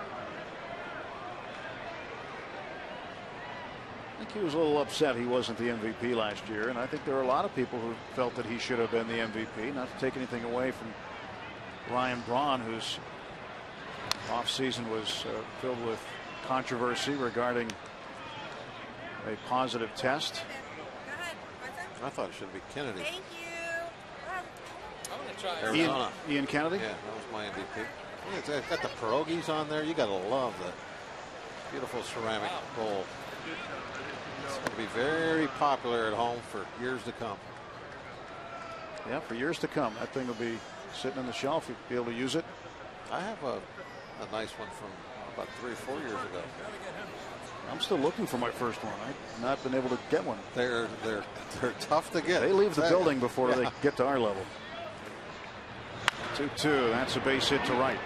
I think he was a little upset he wasn't the MVP last year, and I think there were a lot of people who felt that he should have been the MVP. Not to take anything away from Ryan Braun, whose offseason was filled with controversy regarding a positive test. I thought it should be Kennedy. Thank you. I'm going to try Arizona. Ian Kennedy? Yeah, that was my MVP. It's got the pierogies on there. You got to love the beautiful ceramic bowl. It's going to be very popular at home for years to come. Yeah, for years to come. That thing will be sitting on the shelf. You'll be able to use it. I have a nice one from about 3 or 4 years ago. I'm still looking for my first one. I've not been able to get one. They're tough to get. They leave the building before they get to our level. 2-2. That's a base hit to right.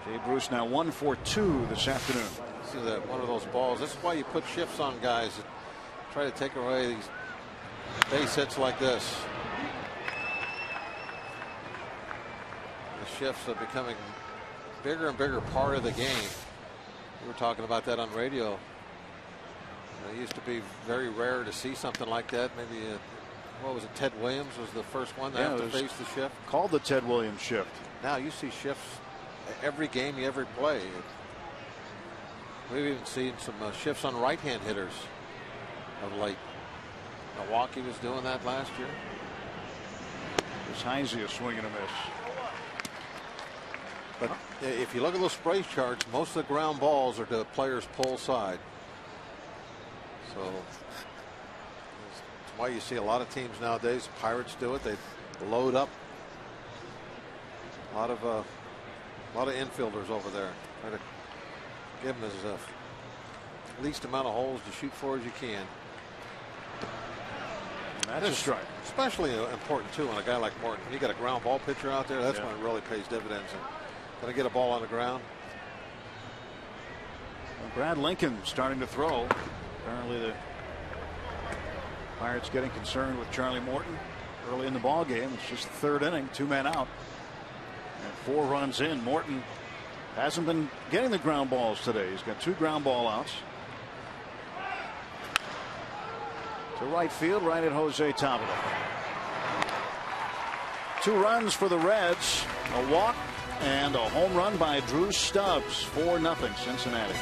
Jay Bruce now 1 for 2 this afternoon. See that one of those balls. This is why you put shifts on guys that try to take away these base hits like this. The shifts are becoming bigger and bigger part of the game. We were talking about that on radio. It used to be very rare to see something like that. Maybe what was it? Ted Williams was the first one to have to face the shift. Called the Ted Williams shift. Now you see shifts every game you ever play. We've even seen some shifts on right-hand hitters of late. Milwaukee was doing that last year. This Heisey is swinging a miss. But if you look at those spray charts, most of the ground balls are to the player's pull side. So that's why you see a lot of teams nowadays. Pirates do it. They load up a lot of infielders over there. Try to give them as least amount of holes to shoot for as you can. And that's a strike. Especially important too on a guy like Morton. When you got a ground ball pitcher out there, that's when it really pays dividends. Going to get a ball on the ground. Well, Brad Lincoln starting to throw. Apparently the Pirates getting concerned with Charlie Morton early in the ball game. It's just the 3rd inning, 2 men out, and 4 runs in. Morton Hasn't been getting the ground balls today. He's got 2 ground ball outs. To right field, right at Jose Tabata. 2 runs for the Reds, a walk and a home run by Drew Stubbs. 4-0 Cincinnati.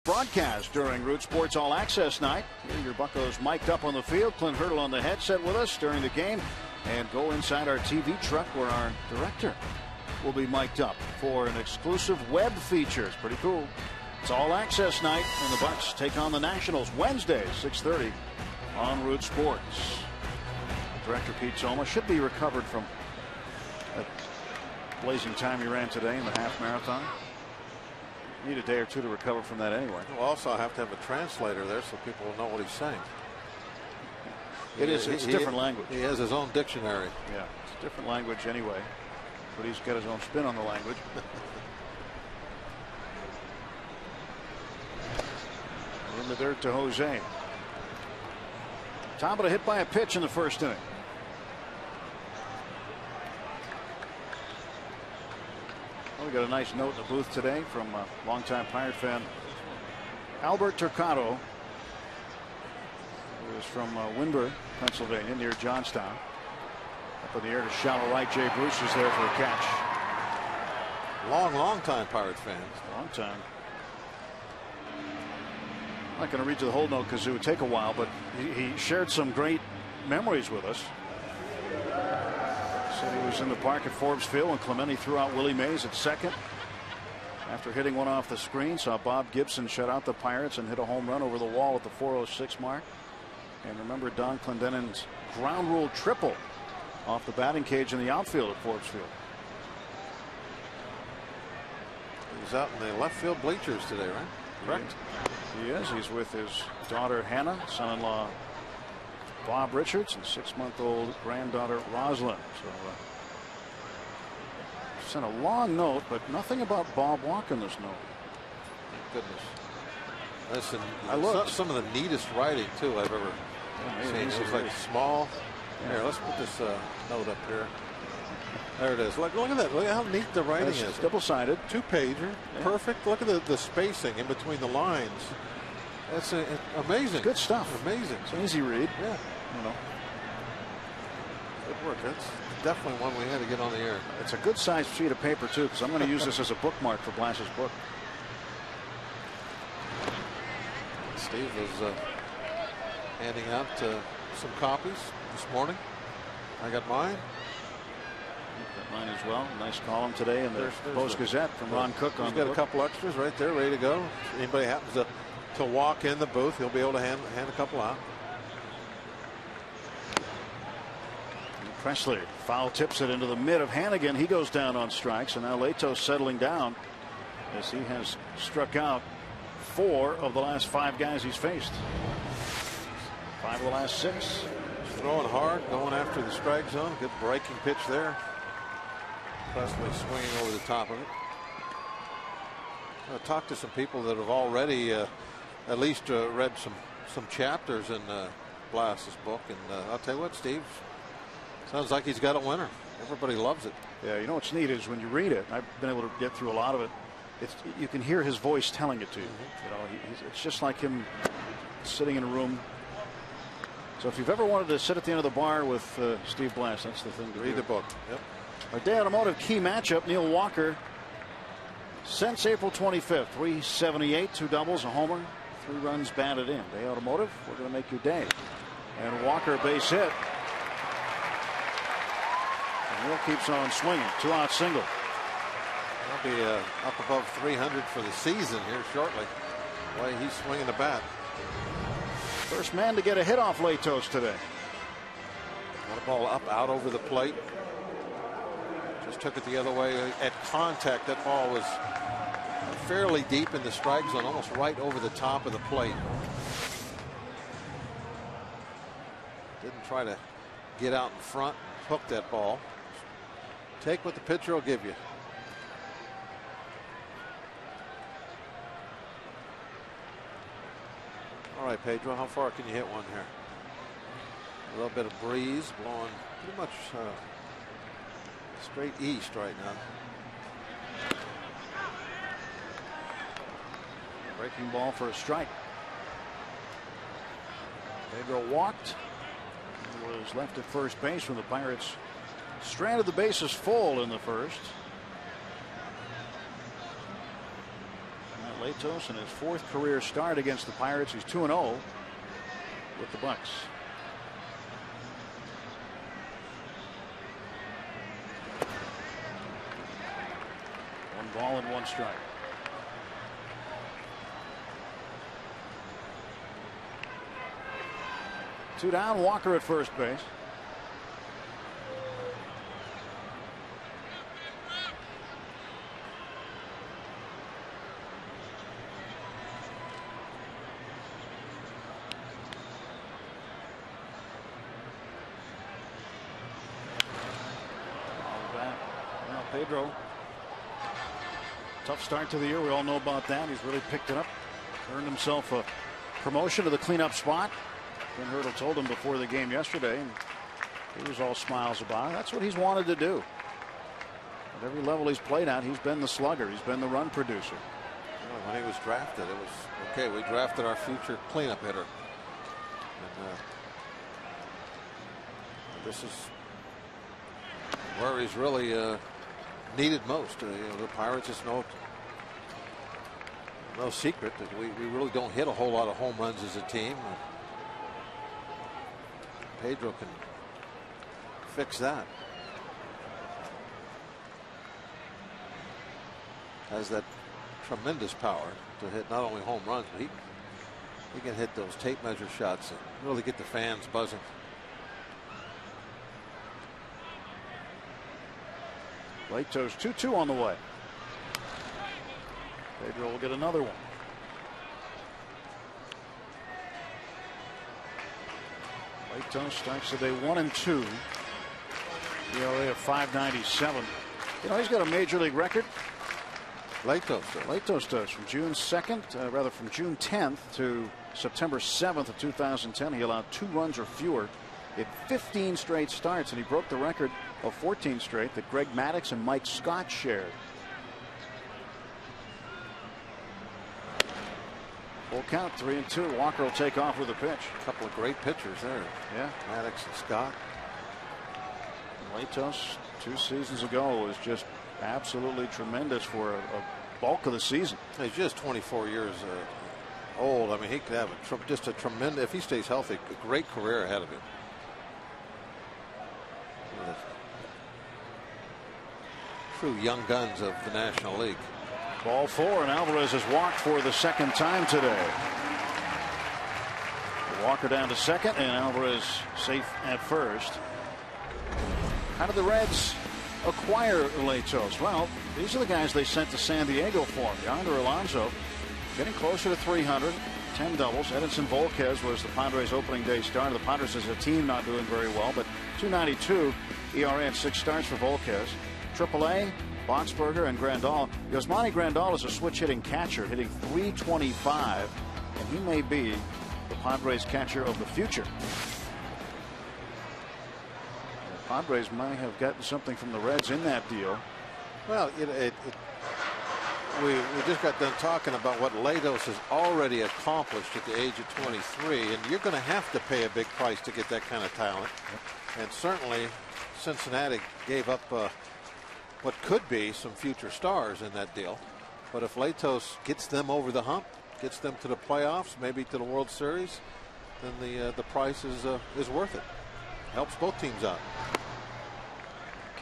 Broadcast during Root Sports All Access Night. Here your Buccos mic'd up on the field. Clint Hurdle on the headset with us during the game. And go inside our TV truck where our director will be mic'd up for an exclusive web feature. It's pretty cool. It's All Access Night, and the Bucs take on the Nationals Wednesday, 6:30 on Root Sports. Director Pete Soma should be recovered from that blazing time he ran today in the half marathon. Need a day or 2 to recover from that anyway. We'll also have to have a translator there so people will know what he's saying. It's a different language. He has his own dictionary. Yeah, it's a different language anyway, but he's got his own spin on the language. In the dirt to Jose. Tabata hit by a pitch in the first inning. Well, we got a nice note in the booth today from a longtime Pirate fan, Albert Turcato, who is from Windber, Pennsylvania, near Johnstown. Up in the air to shallow right. Jay Bruce is there for a catch. Long time Pirate fan. Long time. I'm not going to read you the whole note because it would take a while, but he shared some great memories with us. Said he was in the park at Forbes Field when Clemente threw out Willie Mays at second. After hitting one off the screen, saw Bob Gibson shut out the Pirates and hit a home run over the wall at the 406 mark. And remember Don Clendenin's ground rule triple off the batting cage in the outfield at Forbes Field. He's out in the left field bleachers today, right? Correct. He is. He's with his daughter Hannah, son-in-law Bob Richards, and 6-month-old granddaughter Rosalind. So sent a long note, but nothing about Bob Walk in this note. Thank goodness. Listen, I looked. Some of the neatest writing too I've ever seen. It was like small. Yeah. Here, let's put this note up here. There it is. Look at that. Look at how neat the writing is. Double-sided. 2-pager. Yeah. Perfect. Look at the spacing in between the lines. That's amazing. It's good stuff. Amazing. It's an easy read. Yeah. You know. Good work. That's definitely one we had to get on the air. It's a good sized sheet of paper too, because I'm going to use this as a bookmark for Blash's book. Steve was handing out some copies this morning. I got mine. Got mine as well. Nice column today in the Post-Gazette from Ron Cook on He's got a couple extras right there ready to go. If anybody happens to walk in the booth, he'll be able to hand a couple out. Presley foul tips it into the mid of Hannigan. He goes down on strikes, and now Latos settling down as he has struck out 4 of the last 5 guys he's faced. 5 of the last 6. Throwing hard, going after the strike zone. Good breaking pitch there. Presley swinging over the top of it. I've talked to some people that have already at least read some chapters in Blas's book, and I'll tell you what, Steve, sounds like he's got a winner. Everybody loves it. Yeah, you know what's neat is when you read it, I've been able to get through a lot of it. You can hear his voice telling it to you. You know, it's just like him sitting in a room. So if you've ever wanted to sit at the end of the bar with Steve Blass, that's the thing to read do. the book. Yep. Our Day Automotive key matchup, Neil Walker. Since April 25th, 378, 2 doubles, a homer, 3 runs batted in. Day Automotive, we're going to make your day. And Walker base hit. And Neil keeps on swinging. 2-out single. He'll be up above 300 for the season here shortly. The way he's swinging the bat. First man to get a hit off Latos today. Got a ball up out over the plate. Just took it the other way at contact. That ball was fairly deep in the strike zone, almost right over the top of the plate. Didn't try to get out in front, hook that ball. Take what the pitcher will give you. All right, Pedro, how far can you hit one here? A little bit of breeze blowing pretty much straight east right now. Breaking ball for a strike. Pedro walked. He was left at first base when the Pirates stranded the bases full in the first. Latos in his 4th career start against the Pirates. He's 2-0 with the Bucks. One ball and 1 strike. Two down. Walker at first base. Pedro, tough start to the year. We all know about that. He's really picked it up, earned himself a promotion to the cleanup spot. Ben Hurdle told him before the game yesterday, and he was all smiles about it. That's what he's wanted to do. At every level he's played at, he's been the slugger. He's been the run producer. When he was drafted, it was okay. We drafted our future cleanup hitter. And, this is where he's really needed most. The Pirates, is no secret that we really don't hit a whole lot of home runs as a team. Pedro can fix that. Has that tremendous power to hit not only home runs, but he can hit those tape measure shots and really get the fans buzzing. Latos 2-2 on the way. Pedro will get another one. Latos starts the day 1-2. ERA of 5.97. You know, he's got a major league record. Latos does. From June 2nd, rather from June 10th to September 7th of 2010, he allowed 2 runs or fewer in 15 straight starts, and he broke the record of 14 straight that Greg Maddux and Mike Scott shared. Full count, 3-2. Walker will take off with a pitch. A couple of great pitchers there. Yeah, Maddux and Scott. Latos 2 seasons ago was just absolutely tremendous for a bulk of the season. He's just 24 years old. I mean, he could have just a tremendous, if he stays healthy, a great career ahead of him. True young guns of the National League. Ball 4, and Alvarez has walked for the 2nd time today. Walker down to second, and Alvarez safe at first. How did the Reds acquire Latos? Well, these are the guys they sent to San Diego for him. Yonder Alonso getting closer to 300, 10 doubles. Edinson Volquez was the Padres' opening day starter. The Padres as a team not doing very well, but 2.92 ERA and 6 starts for Volquez. AAA, Boxberger and Grandal. Yasmani Grandal is a switch-hitting catcher, hitting .325, and he may be the Padres catcher of the future. The Padres might have gotten something from the Reds in that deal. Well, we just got done talking about what Latos has already accomplished at the age of 23, and you're going to have to pay a big price to get that kind of talent. And certainly Cincinnati gave up what could be some future stars in that deal. But if Latos gets them over the hump, gets them to the playoffs, maybe to the World Series, then the price is worth it. Helps both teams out.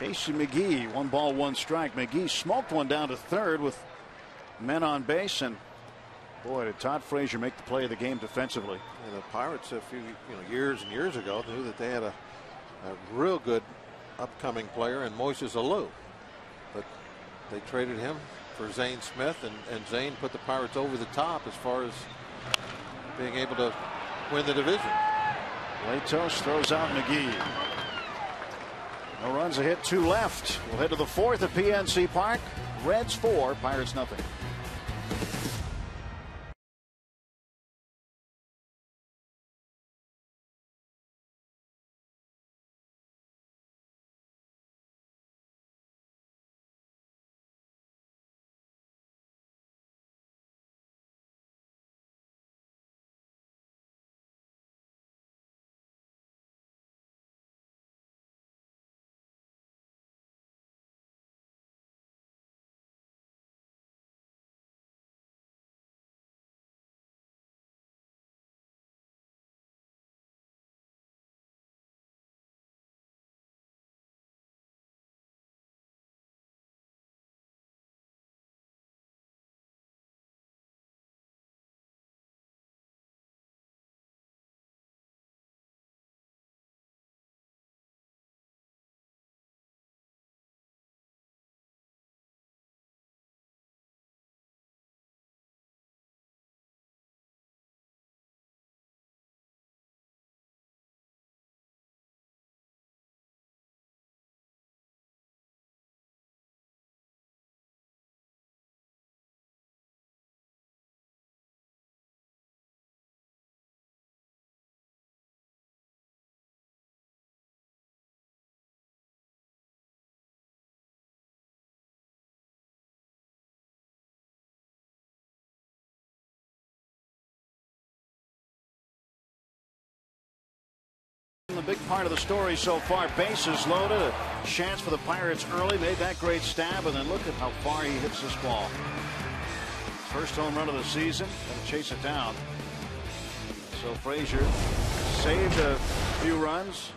Casey McGee, 1 ball, 1 strike. McGee smoked one down to third with men on base, and boy, did Todd Frazier make the play of the game defensively. And the Pirates a few years and years ago knew that they had a real good upcoming player in Moises Alou, but they traded him for Zane Smith, and Zane put the Pirates over the top as far as being able to win the division. Latos throws out McGee. No runs, a hit, 2 left. We'll head to the 4th at PNC Park. Reds 4, Pirates nothing. The big part of the story so far, bases loaded, a chance for the Pirates early, made that great stab, and then look at how far he hits this ball. First home run of the season, going to chase it down. So Frazier saved a few runs.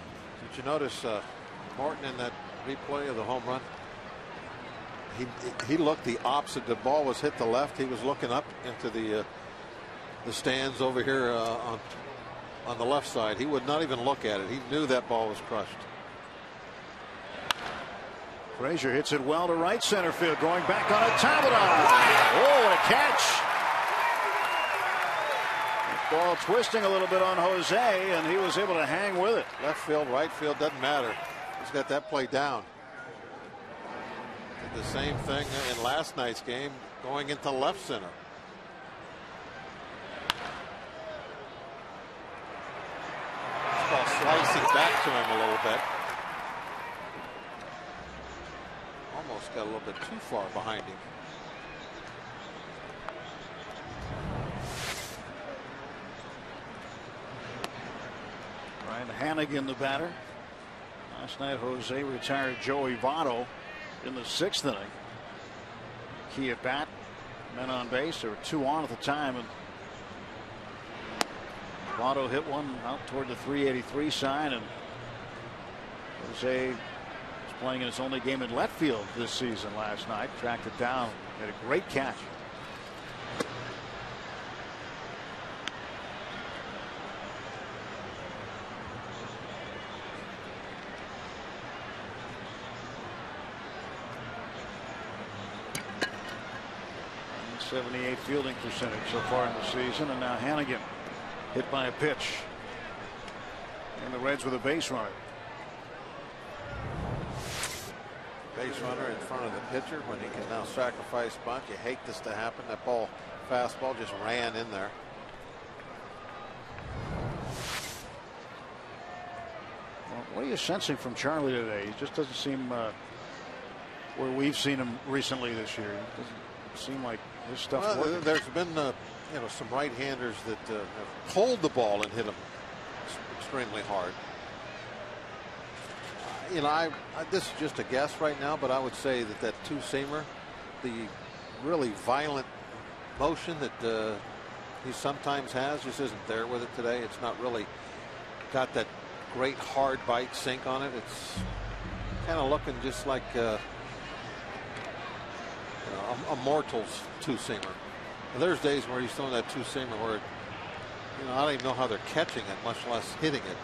Did you notice Martin in that replay of the home run? He looked the opposite. The ball was hit the left. He was looking up into the stands over here on the left side. He would not even look at it. He knew that ball was crushed. Frazier hits it well to right center field, going back on a Tabadon. Oh, what a catch. Ball twisting a little bit on Jose, and he was able to hang with it. Left field, right field, doesn't matter. He's got that play down. Did the same thing in last night's game, going into left center. Ball slicing back to him a little bit. Almost got a little bit too far behind him. Ryan Hannigan, the batter. Last night, Jose retired Joey Votto in the 6th inning. Key at bat, men on base. There were 2 on at the time, and Votto hit one out toward the 383 sign, and Jose was playing in his only game in left field this season last night. Tracked it down, had a great catch. .378 fielding percentage so far in the season. And now Hannigan hit by a pitch. And the Reds with a base runner. Base runner in front of the pitcher when he can now sacrifice bunt. You hate this to happen. That ball, fastball, just ran in there. Well, what are you sensing from Charlie today? He just doesn't seem where we've seen him recently this year. It doesn't seem like his stuff's working. There's been some right-handers that have pulled the ball and hit him extremely hard. This is just a guess right now, but I would say that two-seamer, the really violent motion that he sometimes has, just isn't there with it today. It's not really got that great hard bite sink on it. It's kind of looking just like a mortal's two-seamer. There's days where he's throwing that two-seamer where, I don't even know how they're catching it, much less hitting it.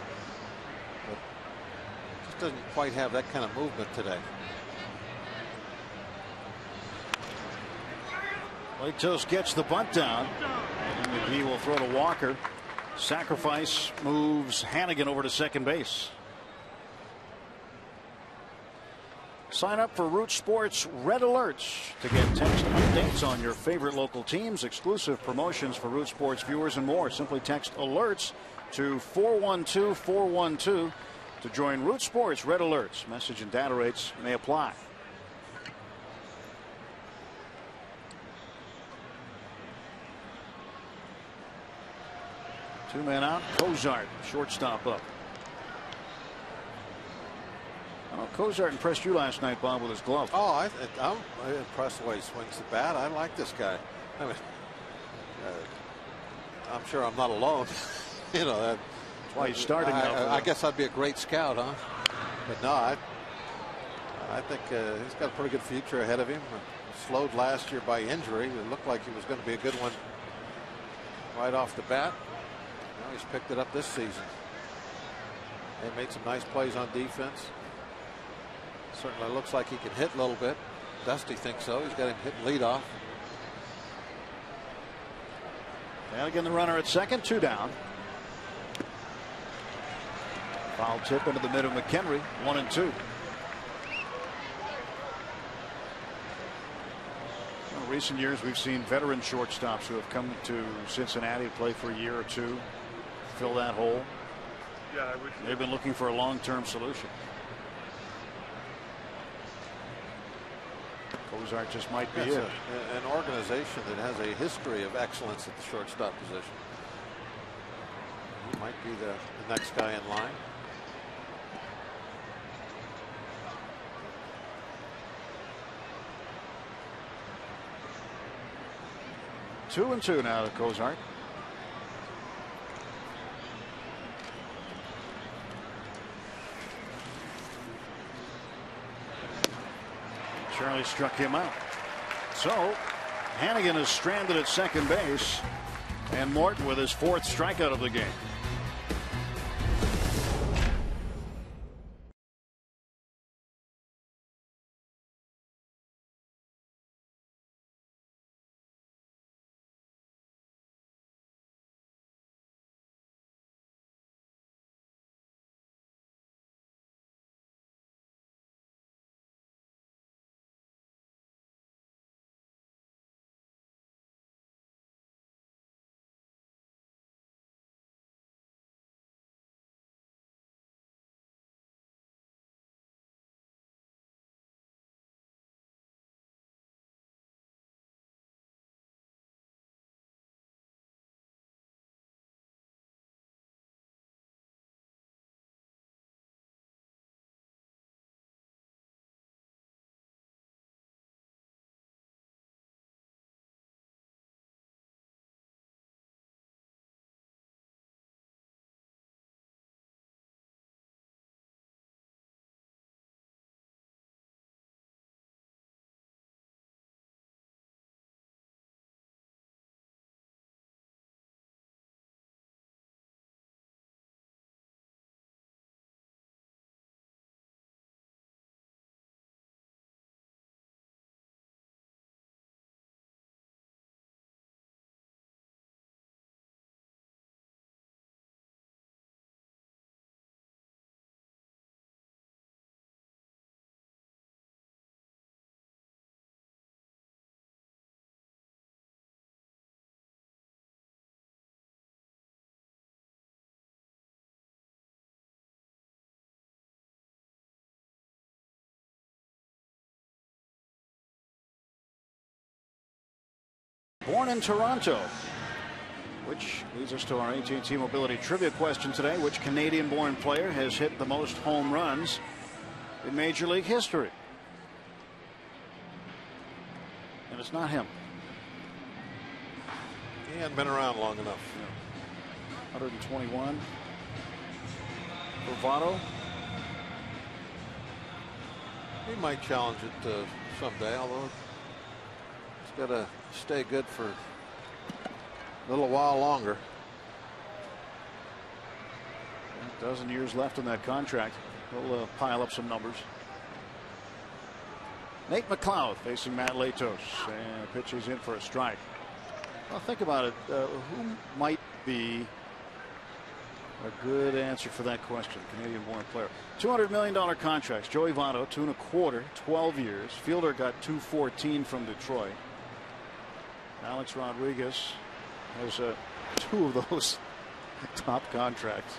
But it just doesn't quite have that kind of movement today. Litos gets the bunt down. And McGee will throw to Walker. Sacrifice moves Hannigan over to second base. Sign up for Root Sports Red Alerts to get text updates on your favorite local teams, exclusive promotions for Root Sports viewers, and more. Simply text alerts to 412-412 to join Root Sports Red Alerts. Message and data rates may apply. Two men out. Cozart, shortstop, up. Cozart impressed you last night, Bob, with his glove. Oh, I'm impressed the way he swings the bat. I like this guy. I mean, I'm sure I'm not alone. That's why he's starting now. I guess I'd be a great scout, huh? But no, I think he's got a pretty good future ahead of him. Slowed last year by injury. It looked like he was going to be a good one right off the bat. Now he's picked it up this season. They made some nice plays on defense. Certainly looks like he can hit a little bit. Dusty thinks so. He's got him hitting leadoff. Hannigan the runner at second, two down. Foul tip into the mid of McHenry, 1-2. In recent years, we've seen veteran shortstops who have come to Cincinnati to play for a year or two, fill that hole. Yeah, they've been looking for a long-term solution. Cozart just might be it. An organization that has a history of excellence at the shortstop position. He might be the next guy in line. Two and two now to Cozart. Charlie struck him out. So Hannigan is stranded at second base, and Morton with his fourth strikeout of the game. born in Toronto. Which leads us to our AT&T Mobility Trivia question today. Which Canadian-born player has hit the most home runs in Major League history? And it's not him. He hadn't been around long enough. 121. Votto. He might challenge it someday, although he's got to stay good for a little while longer. A dozen years left in that contract. He'll pile up some numbers. Nate McLeod facing Matt Latos, and pitches in for a strike. Well, think about it. Who might be a good answer for that question? Canadian-born player. $200 million contracts. Joey Votto, $2.25, 12 years. Fielder got $214 from Detroit. Alex Rodriguez has 2 of those top contracts.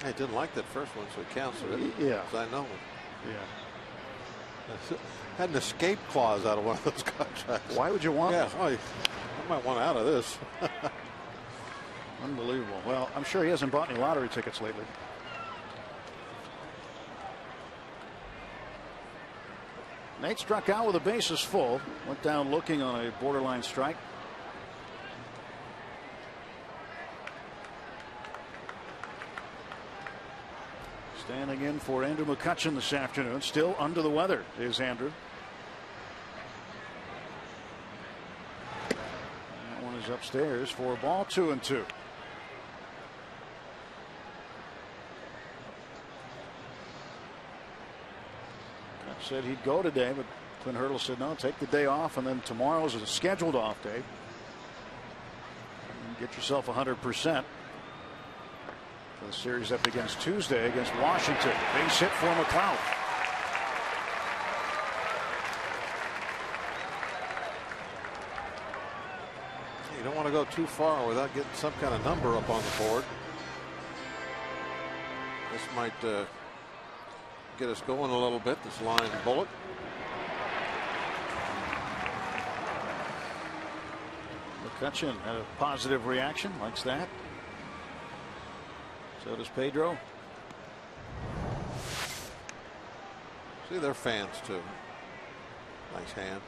I didn't like that first one, so he canceled it. Yeah. I know. Yeah. Had an escape clause out of one of those contracts. Why would you want that? I might want out of this. Unbelievable. Well, I'm sure he hasn't bought any lottery tickets lately. Nate struck out with the bases full. Went down looking on a borderline strike. Standing in for Andrew McCutchen this afternoon. Still under the weather is Andrew. That one is upstairs for ball 2-2. Said he'd go today, but Clint Hurdle said no, take the day off, and then tomorrow's a scheduled off day. And get yourself 100%. The series that begins Tuesday against Washington. Base hit for McLeod. You don't want to go too far without getting some kind of number up on the board. This might get us going a little bit, this line bullet. McCutchen had a positive reaction, likes that. So does Pedro. See, they're fans too. Nice hand.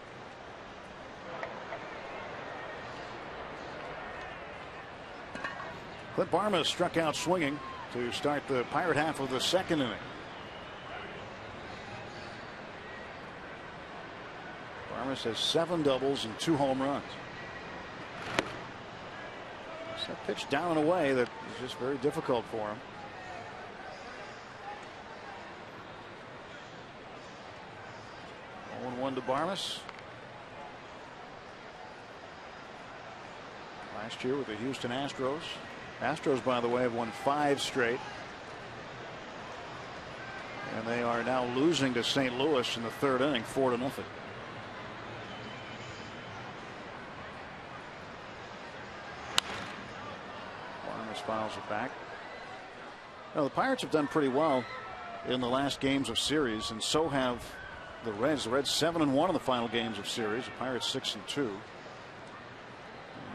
Clint Barma struck out swinging to start the Pirate half of the second inning. Barma has 7 doubles and 2 home runs. That pitch down and away that is just very difficult for him. One to Barmas. Last year with the Houston Astros. Astros, by the way, have won 5 straight. And they are now losing to St. Louis in the 3rd inning, 4-0. Fouls it back. Now, the Pirates have done pretty well in the last games of series, and so have the Reds. The Reds 7-1 in the final games of series. The Pirates 6-2. You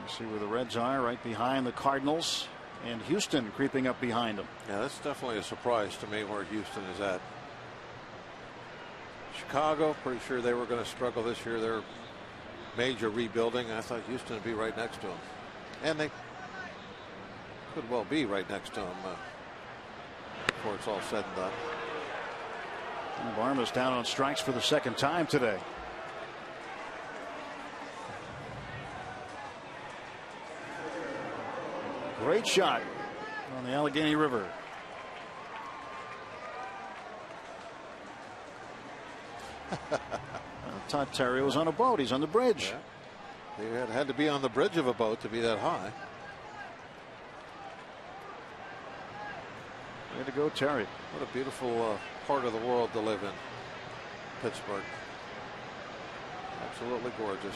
see where the Reds are, right behind the Cardinals, and Houston creeping up behind them. Yeah, that's definitely a surprise to me where Houston is at. Chicago, pretty sure they were going to struggle this year. They're major rebuilding. I thought Houston would be right next to them, and they could well be right next to him before it's all said and done. And Barma's down on strikes for the 2nd time today. Great shot on the Allegheny River. Todd Terry was on a boat. He's on the bridge. Yeah. He had to be on the bridge of a boat to be that high. Way to go, Terry. What a beautiful part of the world to live in. Pittsburgh. Absolutely gorgeous.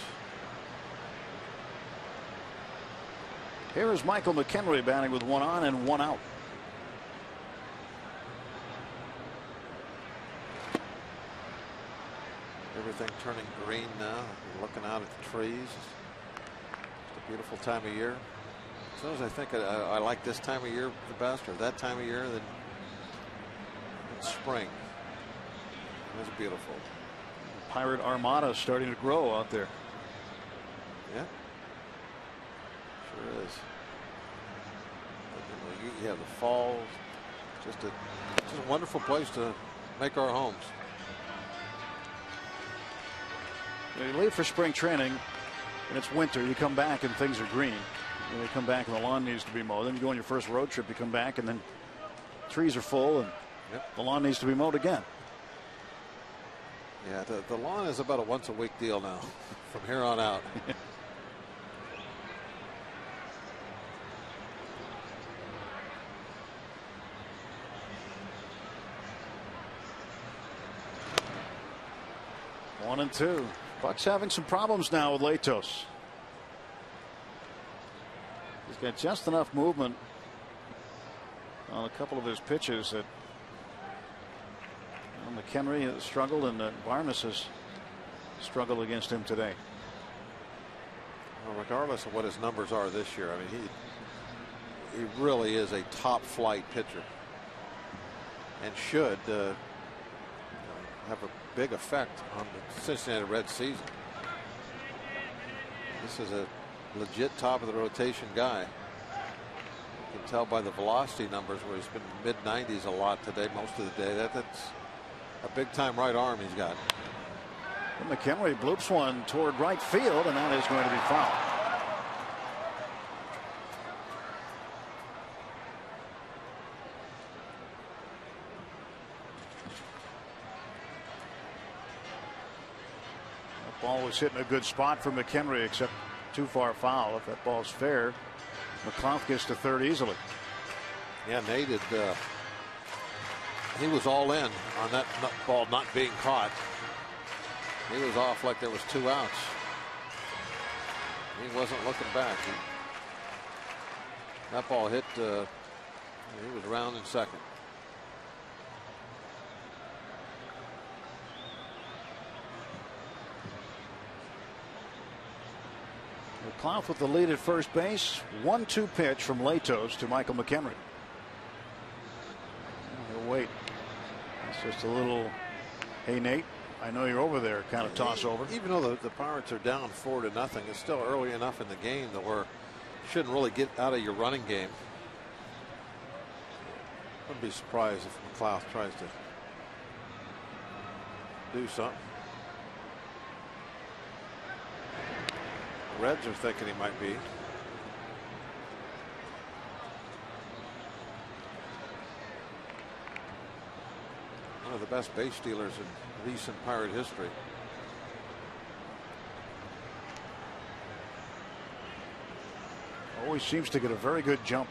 Here is Michael McKenry batting with 1 on and 1 out. Everything turning green now. We're looking out at the trees. It's a beautiful time of year. As soon as I think I like this time of year the best, or that time of year, then it's spring. It's beautiful. Pirate Armada starting to grow out there. Yeah, sure is. You have the falls. Just a wonderful place to make our homes. You leave for spring training and it's winter. You come back and things are green. And you come back and the lawn needs to be mowed. Then you go on your first road trip. You come back and then trees are full and the lawn needs to be mowed again. Yeah, the lawn is about a once a week deal now from here on out. One and two. Buck's having some problems now with Latos. He's got just enough movement on a couple of his pitches that McHenry has struggled, and Barnes has struggled against him today. Well, regardless of what his numbers are this year, I mean, he really is a top flight pitcher and should have a big effect on the Cincinnati Reds season. This is a legit top of the rotation guy. You can tell by the velocity numbers where he's been mid-90s a lot today, most of the day. That's a big time right arm he's got. And McHenry bloops one toward right field, and that is going to be foul. That ball was hitting a good spot for McHenry, except too far foul. If that ball's fair, McClough gets to third easily. Yeah, Nate had, he was all in on that ball not being caught. He was off like there was 2 outs. He wasn't looking back. That ball hit. He was around in second. McClough with the lead at first base. 1-2 pitch from Latos to Michael McHenry. He'll wait. It's just a little, hey Nate, I know you're over there kind of toss over. Even though the Pirates are down 4-0, it's still early enough in the game that you shouldn't really get out of your running game. I'd be surprised if McClough tries to do something. The Reds are thinking he might be. One of the best base stealers in recent Pirate history. Always seems to get a very good jump.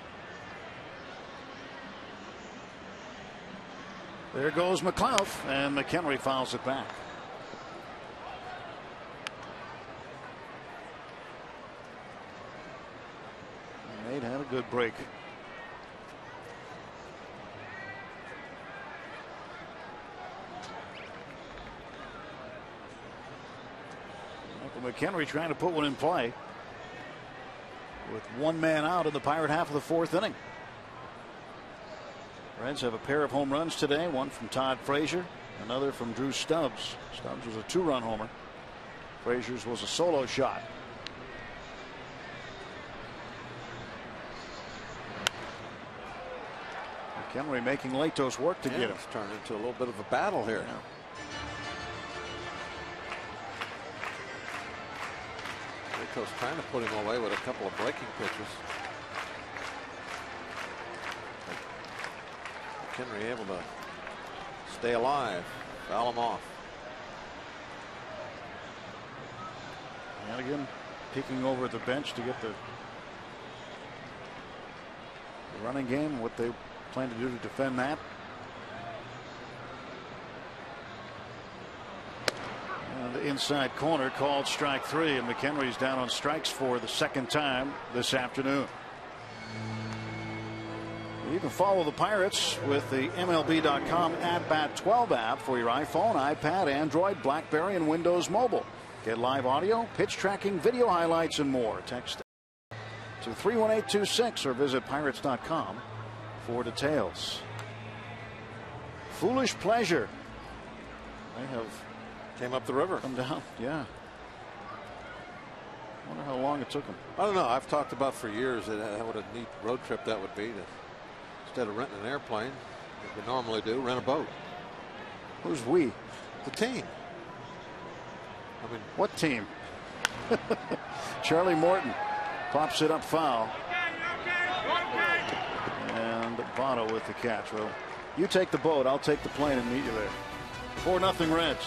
There goes McClough, and McHenry fouls it back. Nate had a good break. McHenry trying to put one in play with one man out in the Pirate half of the fourth inning. Reds have a pair of home runs today, one from Todd Frazier, another from Drew Stubbs. Stubbs was a 2-run homer. Frazier's was a solo shot. McHenry making Latos work to get him. It's turned into a little bit of a battle here. Yeah. Latos trying to put him away with a couple of breaking pitches. McHenry able to stay alive, foul him off. And again, peeking over at the bench to get the running game, what they plan to do to defend that. And the inside corner called strike 3, and McHenry's down on strikes for the second time this afternoon. Even can follow the Pirates with the MLB.com At-Bat 12 app for your iPhone, iPad, Android, BlackBerry, and Windows Mobile. Get live audio, pitch tracking, video highlights, and more. Text to 31826 or visit Pirates.com for details. Foolish Pleasure. They have Came up the river. come down. Yeah. I wonder how long it took them. I don't know. I've talked about for years that what a neat road trip that would be. Instead of renting an airplane, like we normally do, rent a boat. Who's we? The team. I mean, What team? Charlie Morton pops it up foul. And Votto with the catch. Well, you take the boat, I'll take the plane and meet you there. 4-0 Reds.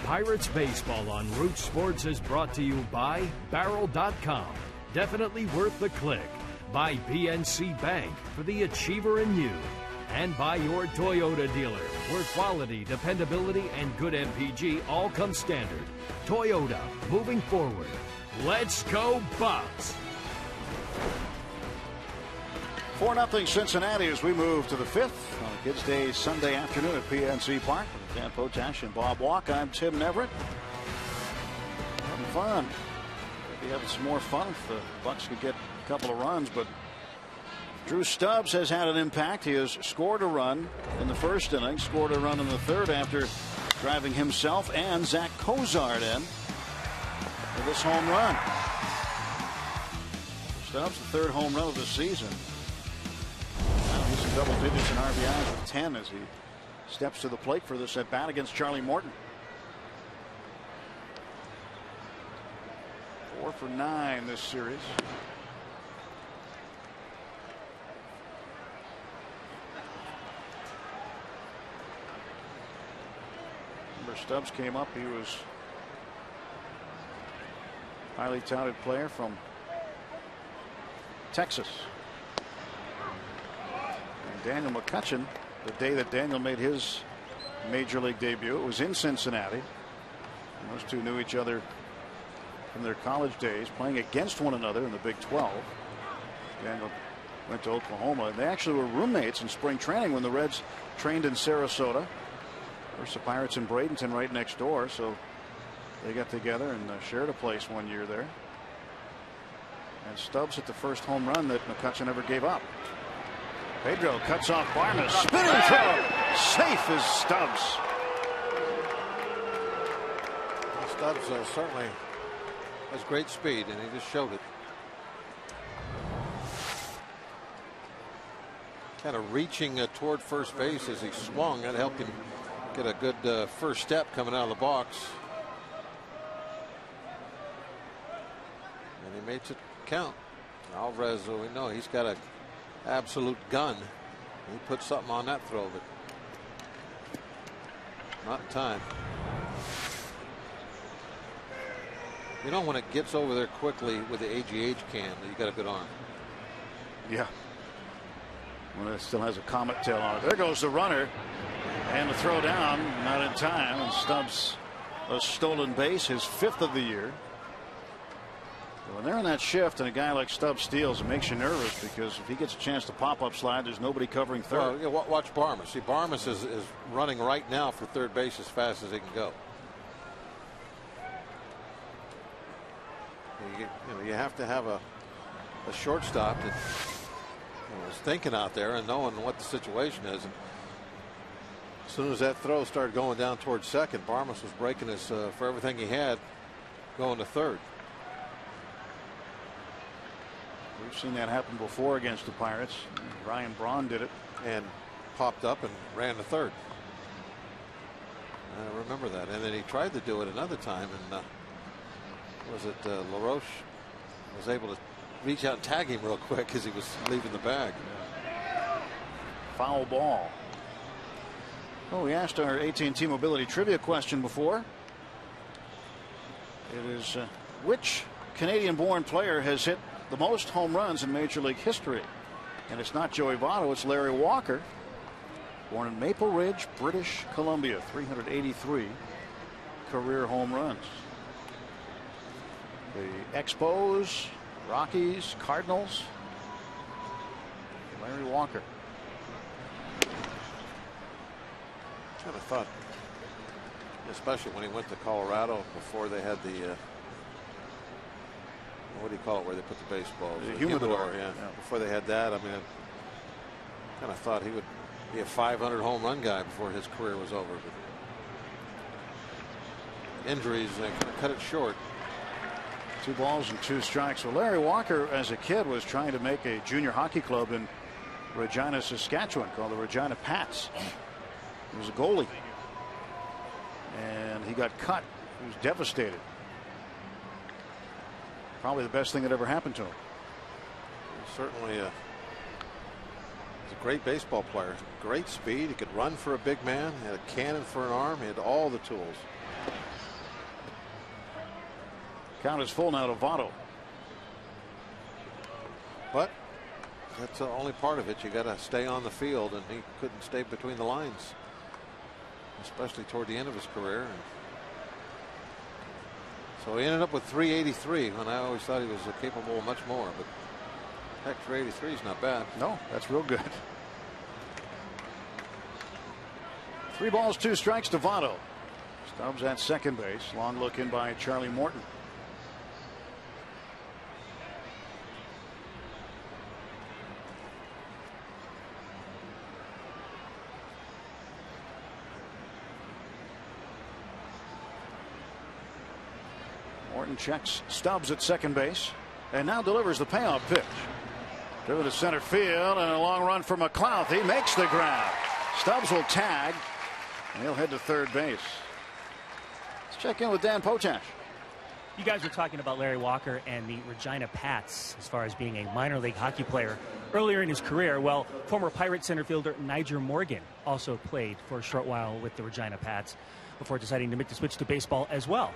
Pirates Baseball on Root Sports is brought to you by Barrel.com. Definitely worth the click. By PNC Bank for the achiever in you. And by your Toyota dealer, where quality, dependability, and good MPG all come standard. Toyota, moving forward. Let's go Bucks! 4-0 Cincinnati as we move to the 5th on a Kids Day Sunday afternoon at PNC Park. With Dan Potash and Bob Walk, I'm Tim Everett. Having fun. Maybe having some more fun if the Bucks could get a couple of runs, but Drew Stubbs has had an impact. He has scored a run in the first inning, scored a run in the third after driving himself and Zach Cozart in for this home run. Stubbs, the third home run of the season. Now he's in double digits in RBIs with 10 as he steps to the plate for this at bat against Charlie Morton. 4 for 9 this series. Remember, Stubbs came up. He was a highly touted player from Texas. And Daniel McCutchen, the day that Daniel made his major league debut, it was in Cincinnati. And those two knew each other from their college days, playing against one another in the Big 12. Daniel went to Oklahoma, and they actually were roommates in spring training when the Reds trained in Sarasota. Of course, the Pirates in Bradenton right next door, so they got together and shared a place one year there. And Stubbs hit the first home run that McCutchen ever gave up. Pedro cuts off Barnes. Spinning throw. Safe is Stubbs. Stubbs certainly has great speed, and he just showed it. Kind of reaching toward first base as he swung. That helped him get a good first step coming out of the box. And he makes it count. Alvarez, we know he's got an absolute gun. He put something on that throw, but Not in time. You know, when it gets over there quickly with the AGH cam, you got a good arm. Yeah. Well, it still has a comet tail on it. There goes the runner. And the throw down, not in time. And Stubbs, a stolen base, his 5th of the year. When they're in that shift and a guy like Stubbs steals, it makes you nervous because if he gets a chance to pop up slide, there's nobody covering third. Well, yeah, watch Barmas. See, Barmas is running right now for third base as fast as he can go. You have to have a shortstop that is thinking out there and knowing what the situation is. And as soon as that throw started going down towards second, Barmas was breaking his for everything he had going to third. We've seen that happen before against the Pirates. Ryan Braun did it and popped up and ran to third. I remember that. And then he tried to do it another time, and was it LaRoche was able to reach out and tag him real quick as he was leaving the bag. Foul ball. Well, we asked our AT&T Mobility trivia question before. It is which Canadian-born player has hit the most home runs in Major League history? And it's not Joey Votto, it's Larry Walker, born in Maple Ridge, British Columbia. 383 career home runs. The Expos, Rockies, Cardinals, Larry Walker. Kind of thought, especially when he went to Colorado before they had the what do you call it where they put the baseballs? The humidor. Yeah. Before they had that, I mean, I kind of thought he would be a 500 home run guy before his career was over. But injuries kind of cut it short. 2 balls and 2 strikes. Well, Larry Walker, as a kid, was trying to make a junior hockey club in Regina, Saskatchewan, called the Regina Pats. He was a goalie, and he got cut. He was devastated. Probably the best thing that ever happened to him. Certainly he's a great baseball player. Great speed. He could run for a big man. He had a cannon for an arm. He had all the tools. Count is full now to Votto. But that's only part of it. You got to stay on the field, and he couldn't stay between the lines, especially toward the end of his career. So he ended up with 383 when I always thought he was capable of much more. But heck, 383 is not bad. No, that's real good. 3 balls, 2 strikes to Votto. Stubbs at second base. Long look in by Charlie Morton. Morton checks Stubbs at second base and now delivers the payoff pitch. Driven to center field and a long run for McLeod. He makes the grab. Stubbs will tag and he'll head to third base. Let's check in with Dan Potash. You guys were talking about Larry Walker and the Regina Pats as far as being a minor league hockey player earlier in his career. Well, former Pirate center fielder Nigel Morgan also played for a short while with the Regina Pats before deciding to make the switch to baseball as well.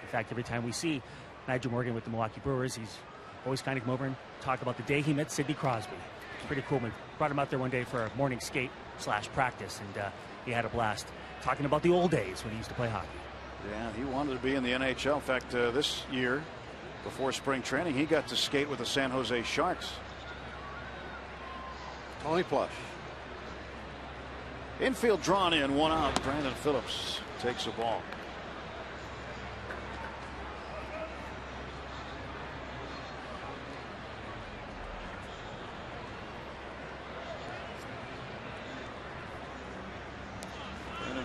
In fact, every time we see Nigel Morgan with the Milwaukee Brewers, he's always kind of come over and talk about the day he met Sidney Crosby. It's pretty cool. We brought him out there one day for a morning skate / practice, and he had a blast talking about the old days when he used to play hockey. Yeah, he wanted to be in the NHL. In fact, this year, before spring training, he got to skate with the San Jose Sharks. Tony Plush. Infield drawn in, 1 out. Brandon Phillips takes the ball.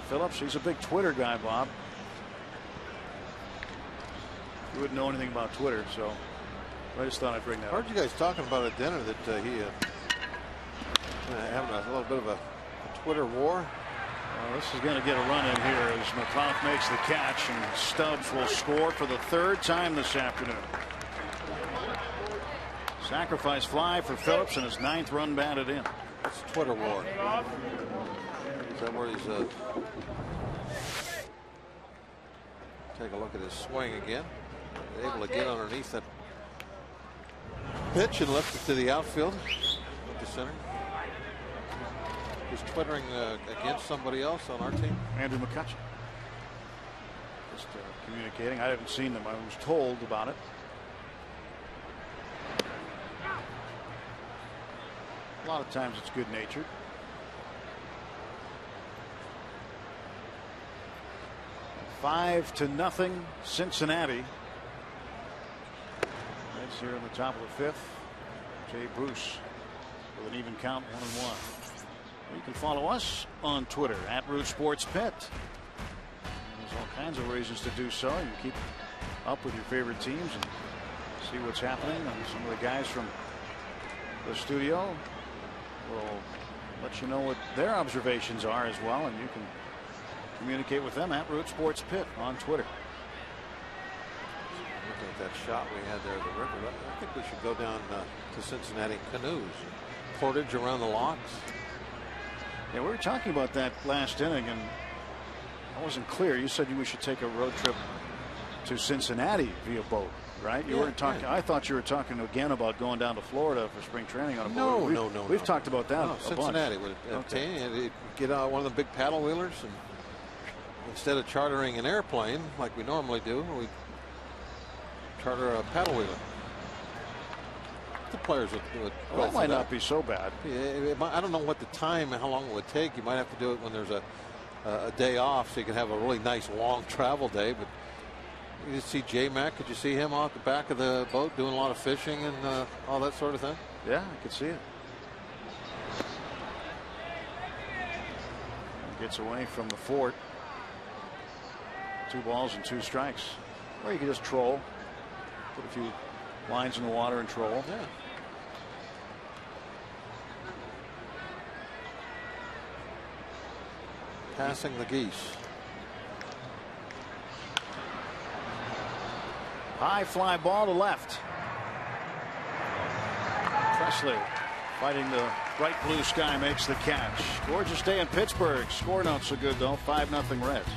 Phillips, he's a big Twitter guy, Bob. You wouldn't know anything about Twitter, so I just thought I'd bring that up. I heard you guys talking about at dinner that he having a little bit of a Twitter war. Well, this is going to get a run in here as McLeod makes the catch, and Stubbs will score for the 3rd time this afternoon. Sacrifice fly for Phillips and his 9th run batted in. It's Twitter war. Is that where he's Take a look at his swing again. Able to get underneath that pitch and left it to the outfield. To center. He's twittering against somebody else on our team. Andrew McCutcheon. Just communicating. I haven't seen them. I was told about it. A lot of times it's good natured. 5-0 Cincinnati. Reds here in the top of the fifth. Jay Bruce with an even count, 1-1. You can follow us on Twitter at Root Sports Pit. There's all kinds of reasons to do so. You can keep up with your favorite teams and see what's happening. And some of the guys from the studio will let you know what their observations are as well, and you can communicate with them at Root Sports Pit on Twitter. Looking at that shot we had there at the river, I think we should go down to Cincinnati canoes. Portage around the locks. Yeah, we were talking about that last inning, and I wasn't clear. You said we should take a road trip to Cincinnati via boat, right? You weren't talking. Yeah. I thought you were talking again about going down to Florida for spring training on a boat. No. We've talked about that. A Cincinnati bunch. would get out one of the big paddle wheelers, and instead of chartering an airplane like we normally do, we charter a paddle wheeler. The players would well, that might not be so bad. I don't know what the time, how long it would take. You might have to do it when there's a day off, so you can have a really nice long travel day. But you just see J-Mac. Could you see him off the back of the boat doing a lot of fishing and all that sort of thing? Yeah, I could see it. Gets away from the fort. 2 balls and 2 strikes. Or you can just troll. Put a few lines in the water and troll. Yeah. Passing the geese. High fly ball to left. Presley fighting the bright blue sky makes the catch. Gorgeous day in Pittsburgh. Score not so good though. 5-0 Reds.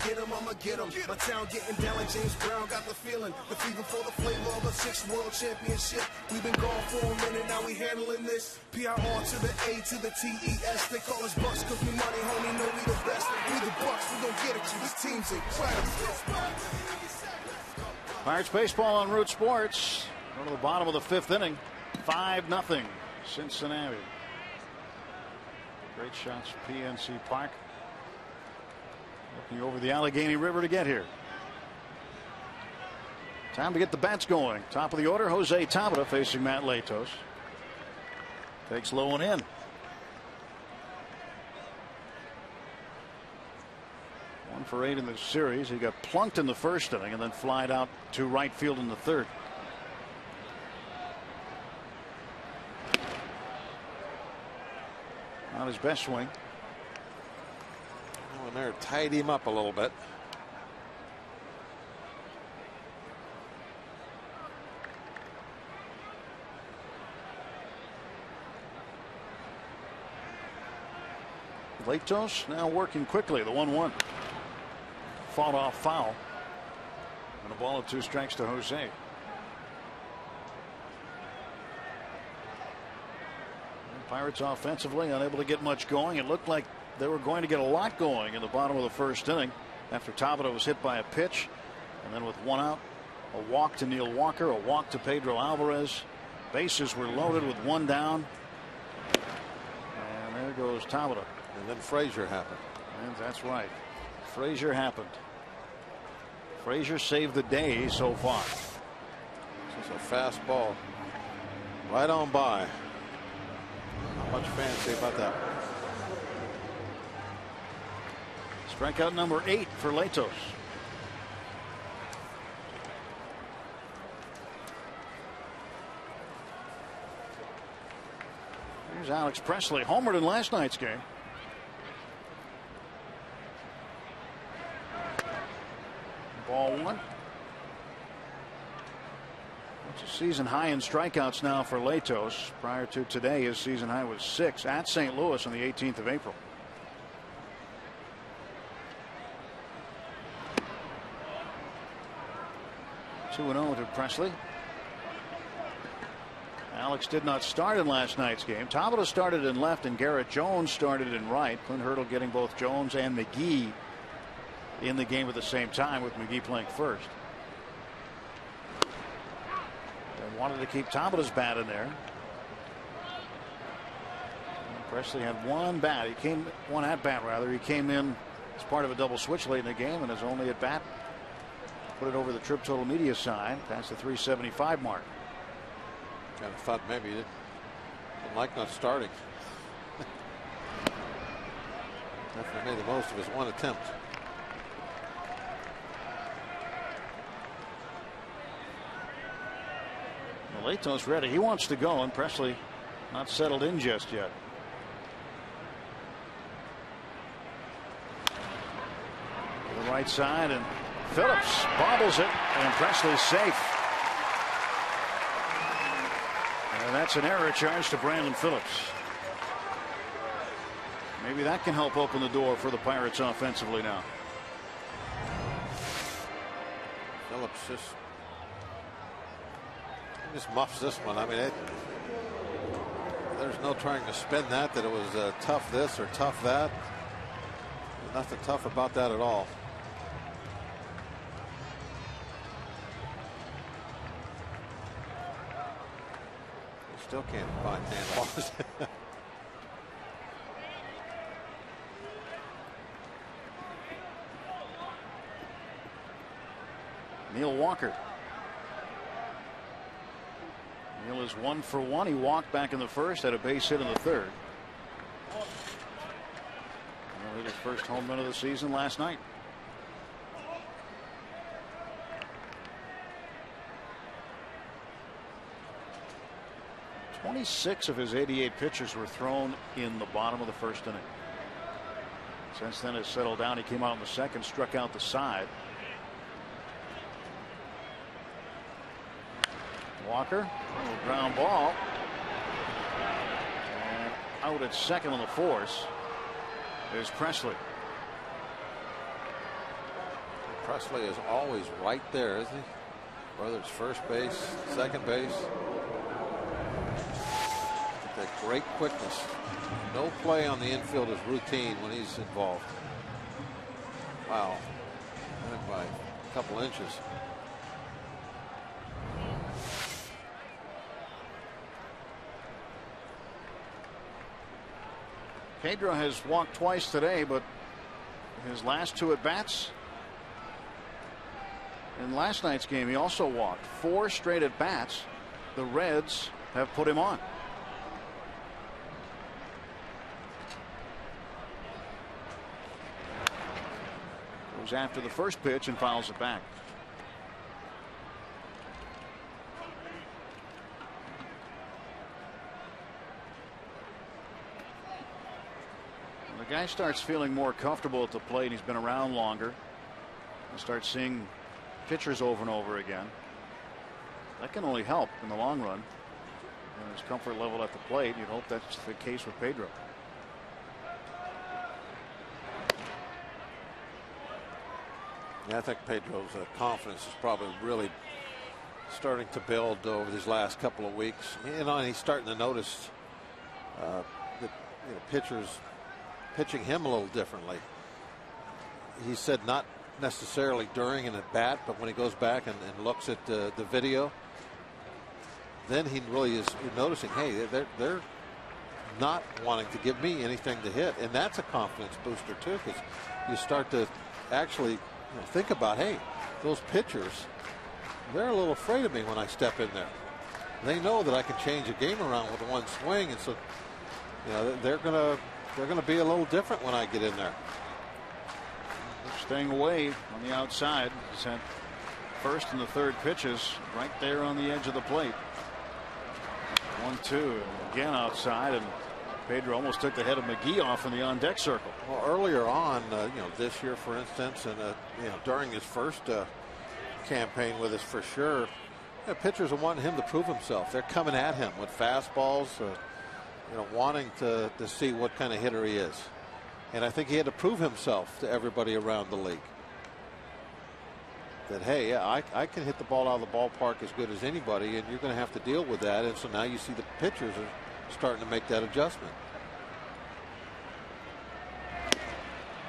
Get him, I'ma get him. My town getting down like James Brown. Got the feeling, the fever for the flavor of a 6th world championship. We've been gone for a minute, now we handling this. PRR to the A to the TES. They call us Bucks cause we money, homie, know we the best. We the Bucks, we gon' get it to this team's incredible. Pirates baseball on Root Sports. Go to the bottom of the 5th inning. 5-0 Cincinnati. Great shots, PNC Park. Looking over the Allegheny River to get here. Time to get the bats going. Top of the order, Jose Tabata facing Matt Latos. Takes low and in. 1 for 8 in the series. He got plunked in the first inning and then flied out to right field in the third. Not his best swing. Oh, and there tied him up a little bit. Latos now working quickly. The 1-1. Fought off foul. And a ball of 2 strikes to Jose. Pirates offensively unable to get much going. It looked like they were going to get a lot going in the bottom of the first inning after Tabata was hit by a pitch. And then with 1 out, a walk to Neil Walker, a walk to Pedro Alvarez. Bases were loaded with 1 down. And there goes Tabata. And then Frazier happened. And that's right. Frazier happened. Frazier saved the day so far. This is a fastball. Right on by. Not much fancy about that. Strikeout number 8 for Latos. Here's Alex Presley, homered in last night's game. Ball 1. It's a season high in strikeouts now for Latos. Prior to today, his season high was 6 at St. Louis on the 18th of April. Two 2-0 to Presley. Alex did not start in last night's game. Tabata started in left and Garrett Jones started in right. Clint Hurdle getting both Jones and McGee in the game at the same time, with McGee playing first. They wanted to keep Tabata's bat in there. And Presley had 1 bat. He came 1 at bat rather. He came in as part of a double switch late in the game, and his only at bat put it over the trip total media sign past the 375 mark. Kind of thought maybe he didn't like not starting. Definitely made the most of his 1 attempt. Latos ready. He wants to go, and Presley not settled in just yet. To the right side, and Phillips bobbles it, and Presley's safe. And that's an error charge to Brandon Phillips. Maybe that can help open the door for the Pirates offensively now. Phillips just muffs this one. I mean, there's no trying to spin that it was tough this or tough that. There's nothing tough about that at all. You still can't find handballs. Neil Walker. Neil is 1 for 1. He walked back in the first, had a base hit in the third. Neil hit his first home run of the season last night. .26 of his 88 pitches were thrown in the bottom of the first inning. Since then has settled down. He came out in the second, struck out the side. Walker, ground ball, and out at second on the force is Presley. Presley is always right there, isn't he? Whether it's first base, second base. That great quickness. No play on the infield is routine when he's involved. Wow. Went by a couple inches. Pedro has walked twice today, but his last 2 at bats in last night's game, he also walked 4 straight at bats. The Reds have put him on. goes after the first pitch and fouls it back. The guy starts feeling more comfortable at the plate. He's been around longer. You start seeing pitchers over and over again. That can only help in the long run. And his comfort level at the plate, you'd hope that's the case with Pedro. Yeah, I think Pedro's confidence is probably really starting to build over these last couple of weeks. You know, and he's starting to notice that pitchers pitching him a little differently. He said not necessarily during an at bat, but when he goes back and looks at the video, then he really is noticing, hey, they're not wanting to give me anything to hit, and that's a confidence booster too, because you start to actually think about, hey, those pitchers, they're a little afraid of me when I step in there. They know that I can change a game around with one swing, and so they're gonna be a little different when I get in there. Staying away on the outside. He's had first and the third pitches right there on the edge of the plate. 1-2 again outside, and Pedro almost took the head of McGee off in the on deck circle. Well, earlier on, this year, for instance, and during his first campaign with us, for sure, pitchers are wanting him to prove himself. They're coming at him with fastballs, wanting to see what kind of hitter he is. And I think he had to prove himself to everybody around the league that, hey, yeah, I can hit the ball out of the ballpark as good as anybody, and you're going to have to deal with that. And so now you see the pitchers are starting to make that adjustment.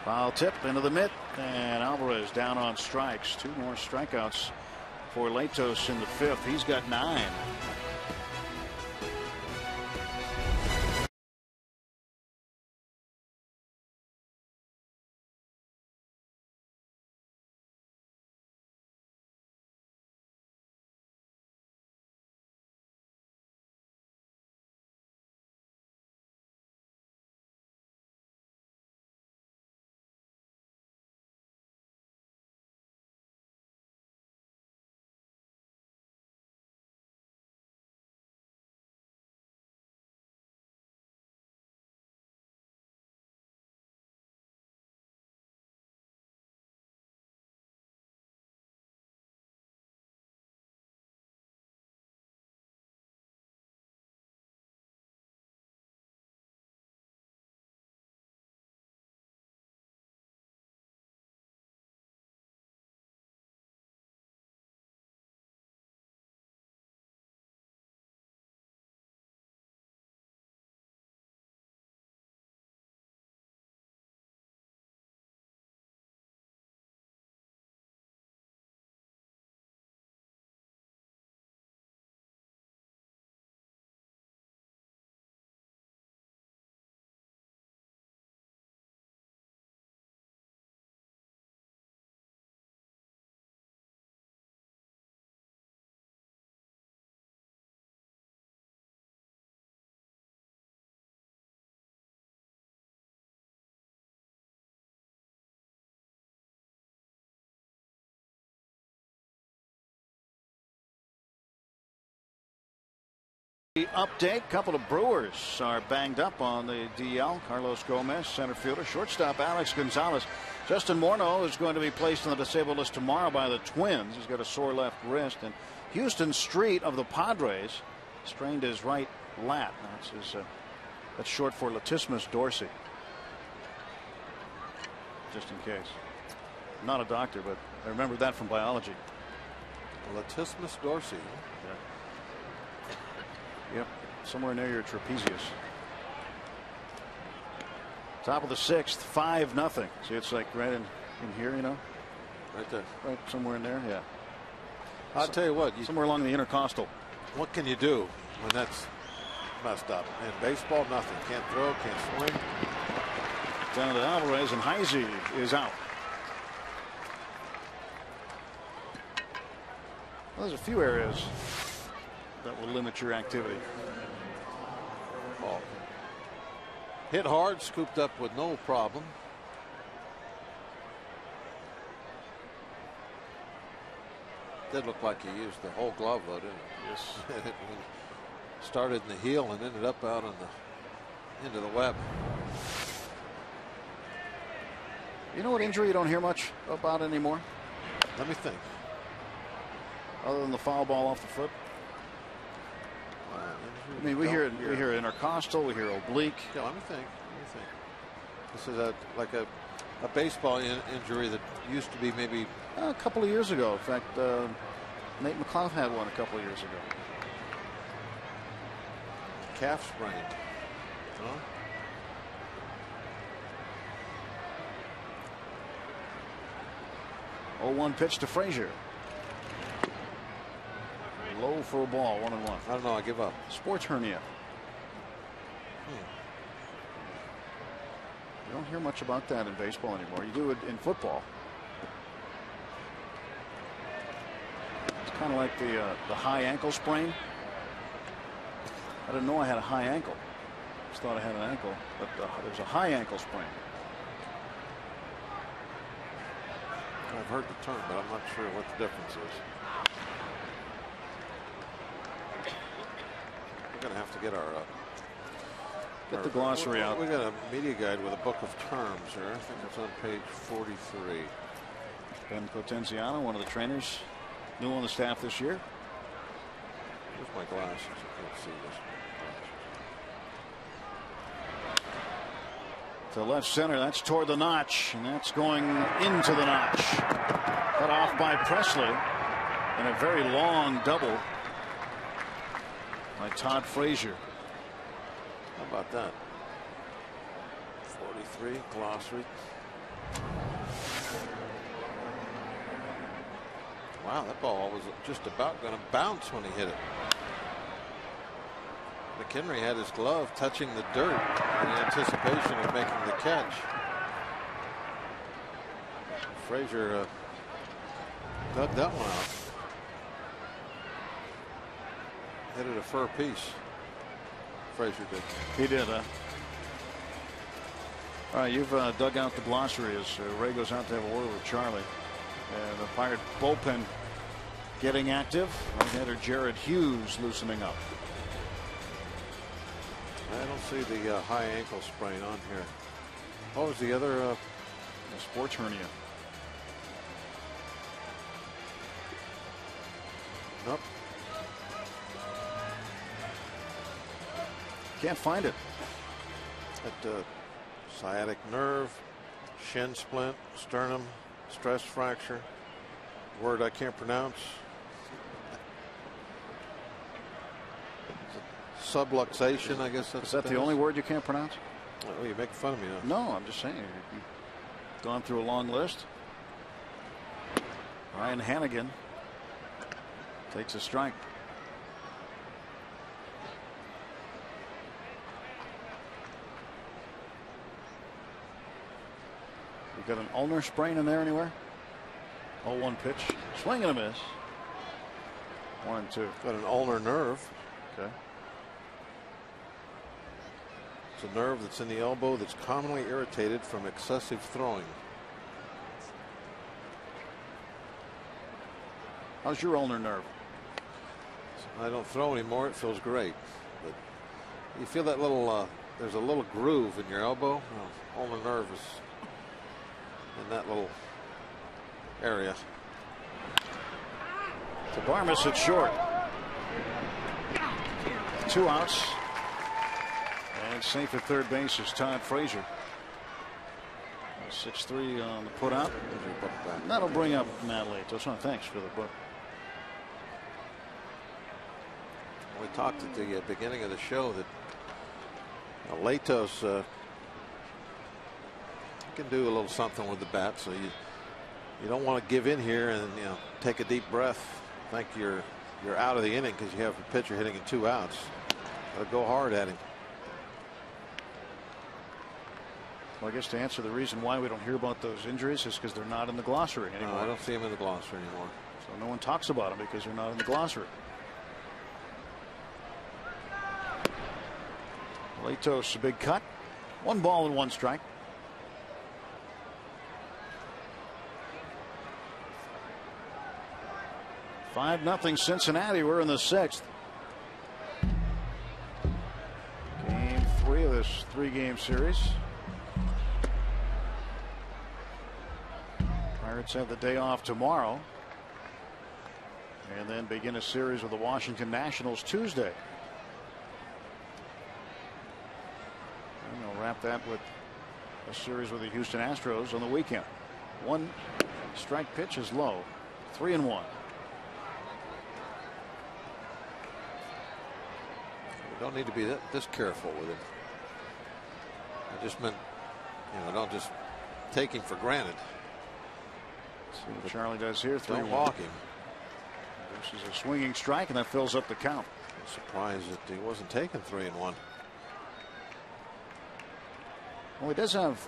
Foul tip into the mitt, and Alvarez down on strikes. 2 more strikeouts for Latos in the 5th. He's got 9. Update. Couple of Brewers are banged up on the DL. Carlos Gomez, center fielder. Shortstop Alex Gonzalez. Justin Morneau is going to be placed on the disabled list tomorrow by the Twins. He's got a sore left wrist. And Houston Street of the Padres strained his right lat. That's short for latissimus dorsi. Just in case. Not a doctor, but I remember that from biology. Latissimus dorsi. Yep, somewhere near your trapezius. Top of the 6th, 5-0. See, it's like right in here, right there, right somewhere in there. Yeah, I'll tell you what, somewhere along the intercostal. What can you do when that's messed up? In baseball, nothing. Can't throw, can't swing. Down to Alvarez, and Heisey is out. Well, there's a few areas that will limit your activity. Ball. Hit hard, scooped up with no problem. did look like he used the whole glove, though, didn't it? Yes. Started in the heel and ended up out on into the web. You know what injury you don't hear much about anymore? Let me think. Other than the foul ball off the foot. I mean, we hear intercostal, we hear oblique. Yeah, let me think. This is like a baseball injury that used to be maybe a couple of years ago. In fact, Nate McLeod had one a couple of years ago. Calf sprain. Huh? Oh, 1 pitch to Frazier. Low for a ball, 1-1. I don't know. I give up. Sports hernia. You don't hear much about that in baseball anymore. You do it in football. It's kind of like the high ankle sprain. I didn't know I had a high ankle. Just thought I had an ankle, but there's a high ankle sprain. I've heard the term, but I'm not sure what the difference is. We're going to have to get get the glossary out. We got a media guide with a book of terms here. I think it's on page 43. Ben Potenziano, one of the trainers, new on the staff this year. Here's my glasses. I can't see this. To left center, that's toward the notch, and that's going into the notch. Cut off by Presley, and a very long double by Todd Frazier. How about that? 43 glossary. Wow, that ball was just about going to bounce when he hit it. McHenry had his glove touching the dirt in anticipation of making the catch. Frazier dug that one out. Hit it a fur piece. Frazier did. He did, huh? All right, you've dug out the glossary as Ray goes out to have a word with Charlie. And the Pirate bullpen getting active. Right-hander Jared Hughes loosening up. I don't see the high ankle sprain on here. What was the other? The sports hernia. Nope. Can't find it. At sciatic nerve, shin splint, sternum, stress fracture. Word I can't pronounce. Subluxation, I guess that's. Is that the only word you can't pronounce? Oh, you're making fun of me now. No, I'm just saying. You've gone through a long list. Ryan Hannigan takes a strike. You got an ulnar sprain in there anywhere? 0-1 pitch. Swing and a miss. 1-2. Got an ulnar nerve. Okay. It's a nerve that's in the elbow that's commonly irritated from excessive throwing. How's your ulnar nerve? I don't throw anymore. It feels great. But you feel that little, there's a little groove in your elbow. Oh, ulnar nerve is in that little area. To Barmas at short. 2 outs. And safe at third base is Todd Frazier. 6-3 on the put out. That'll bring up Matt Latos. Thanks for the book. We talked at the beginning of the show that Latos can do a little something with the bat, so you don't want to give in here and take a deep breath. Think you're out of the inning because you have a pitcher hitting in 2 outs. Go hard at him. Well, I guess to answer the reason why we don't hear about those injuries is because they're not in the glossary anymore. No, I don't see them in the glossary anymore. So no one talks about them because they're not in the glossary. Latos, a big cut. 1 ball and 1 strike. 5-0 Cincinnati. We're in the 6th. Game 3 of this 3-game series. Pirates have the day off tomorrow, and then begin a series with the Washington Nationals Tuesday. And they'll wrap that with a series with the Houston Astros on the weekend. 1 strike pitch is low. 3-1. We don't need to be this careful with him. I just meant, don't just take him for granted. See what Charlie does here. 3-1. Don't walk him. This is a swinging strike, and that fills up the count. I'm surprised that he wasn't taking 3-1. Well, he does have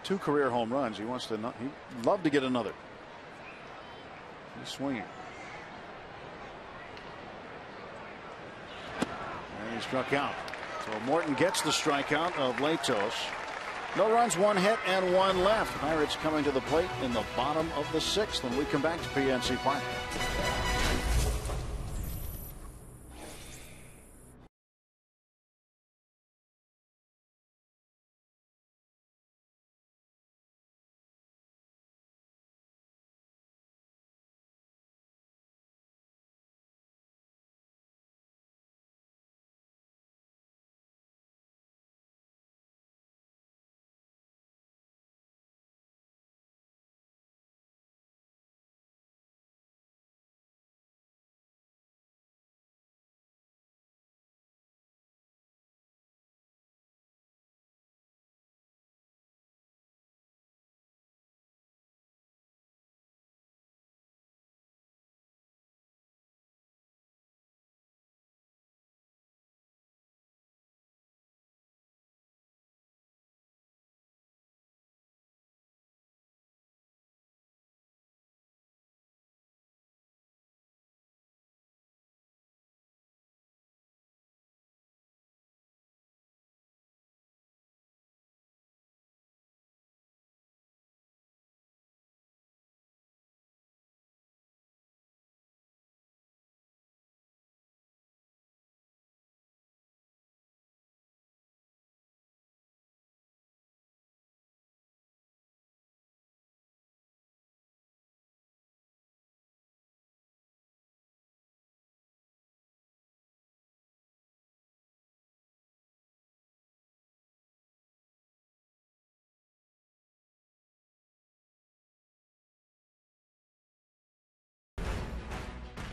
2 career home runs. He wants to. He'd love to get another. He's swinging. And he struck out. So Morton gets the strikeout of Latos. No runs, 1 hit, and 1 left. Pirates coming to the plate in the bottom of the 6th when we come back to PNC Park.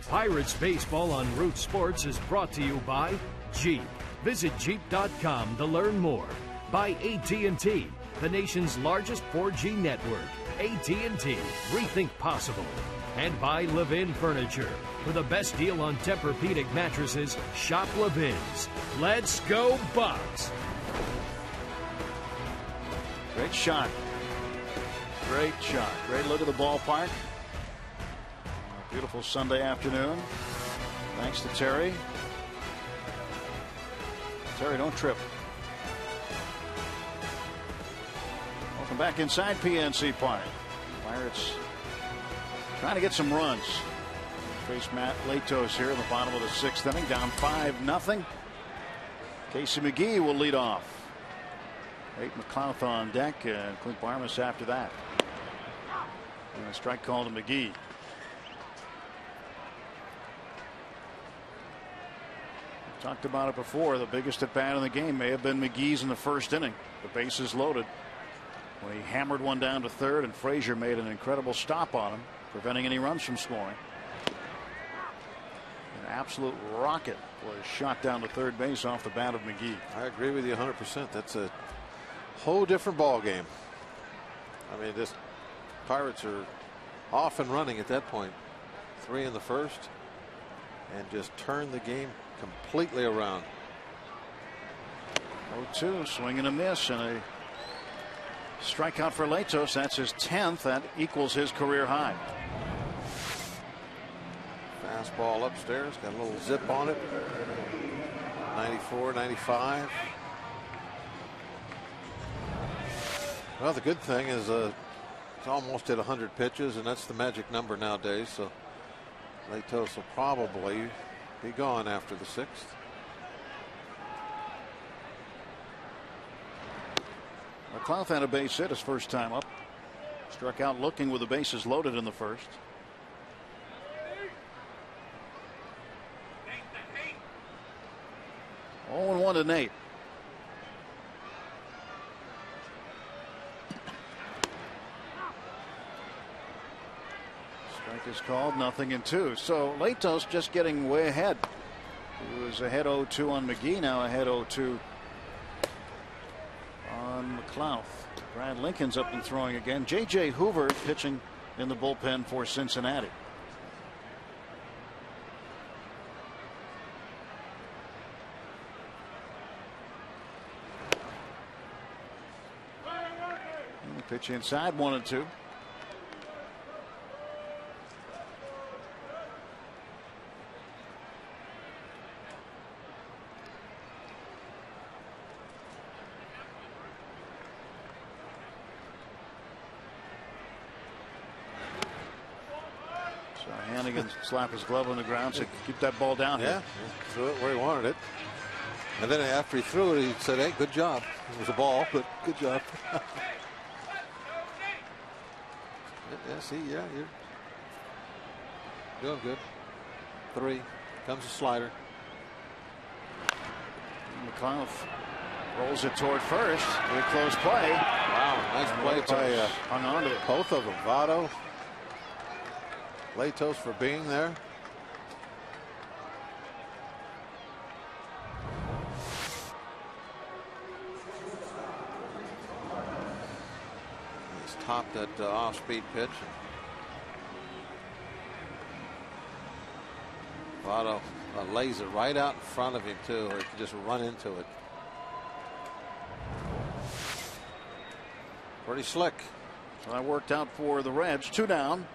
Pirates Baseball on Root Sports is brought to you by Jeep. Visit Jeep.com to learn more. By AT&T, the nation's largest 4G network. AT&T, rethink possible. And by Levin Furniture. For the best deal on Tempur-Pedic mattresses, shop Levin's. Let's go Bucks! Great shot. Great shot. Great look at the ballpark. Beautiful Sunday afternoon. Thanks to Terry. Terry, don't trip. Welcome back inside PNC Park. Pirates trying to get some runs. Face Matt Latos here in the bottom of the 6th inning, down 5-0. Casey McGee will lead off. Nate McLouth on deck, and Clint Barmas after that. And a strike call to McGee. Talked about it before. The biggest at bat in the game may have been McGee's in the 1st inning. The bases loaded when he hammered one down to 3rd, and Frazier made an incredible stop on him, preventing any runs from scoring. An absolute rocket was shot down to 3rd base off the bat of McGee. I agree with you 100%. That's a whole different ball game. I mean, this Pirates are off and running at that point. 3 in the 1st, and just turn the game completely around. 0-2, swing and a miss, and a strikeout for Latos. That's his 10th. That equals his career high. Fastball upstairs, got a little zip on it. 94, 95. Well, the good thing is it's almost at 100 pitches, and that's the magic number nowadays. So Latos will probably be gone after the 6th. McLeod had a base hit his first time up. Struck out looking with the bases loaded in the first. Oh, and 1 to Nate. Strike is called, 0-2. So Latos just getting way ahead. He was ahead 0-2 on McGee, now ahead 0-2 on McLeod. Brad Lincoln's up and throwing again. J.J. Hoover pitching in the bullpen for Cincinnati. Pitch inside, 1-2. So Hannigan slap his glove on the ground, said, keep that ball down here. He threw it where he wanted it. And then after he threw it, he said, hey, good job. It was a ball, but good job. Yeah, see, yeah, you're doing good. 3. Comes a slider. McLeod rolls it toward first. Very close play. Wow, nice play by hung on to it. Both of them. Votto, Latos for being there. He's topped that off-speed pitch. Votto lays it right out in front of him too, or he can just run into it. Pretty slick. So that worked out for the Reds. 2 down.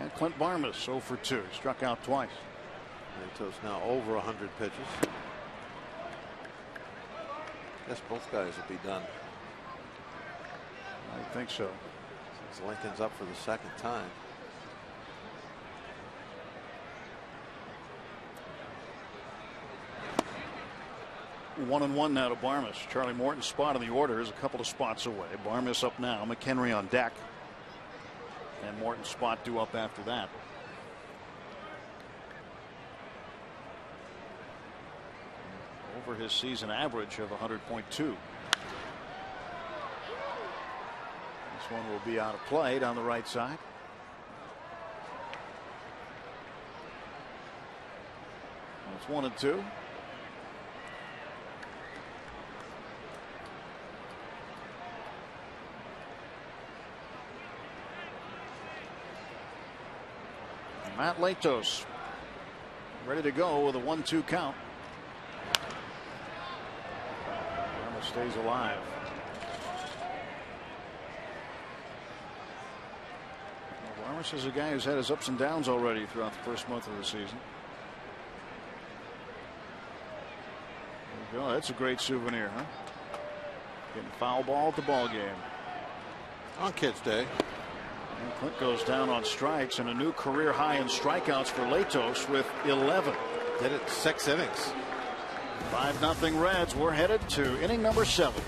And Clint Barmas 0 for 2. Struck out twice. Latos now over 100 pitches. Guess both guys will be done. I think so. Since Lincoln's up for the 2nd time. One and 1 now to Barmas. Charlie Morton's spot in the order is a couple of spots away. Barmas up now. McHenry on deck. And Morton's spot due up after that. Over his season average of 100.2. This one will be out of play down the right side. It's 1-2. Matt Latos ready to go with a 1-2 count. Barmas stays alive. Well, Barmas is a guy who's had his ups and downs already throughout the first month of the season. There you go. That's a great souvenir, huh? Getting foul ball at the ball game. On Kids Day. And Clint goes down on strikes, and a new career high in strikeouts for Latos with 11. Did it 6 innings. 5-0 Reds. We're headed to inning number 7.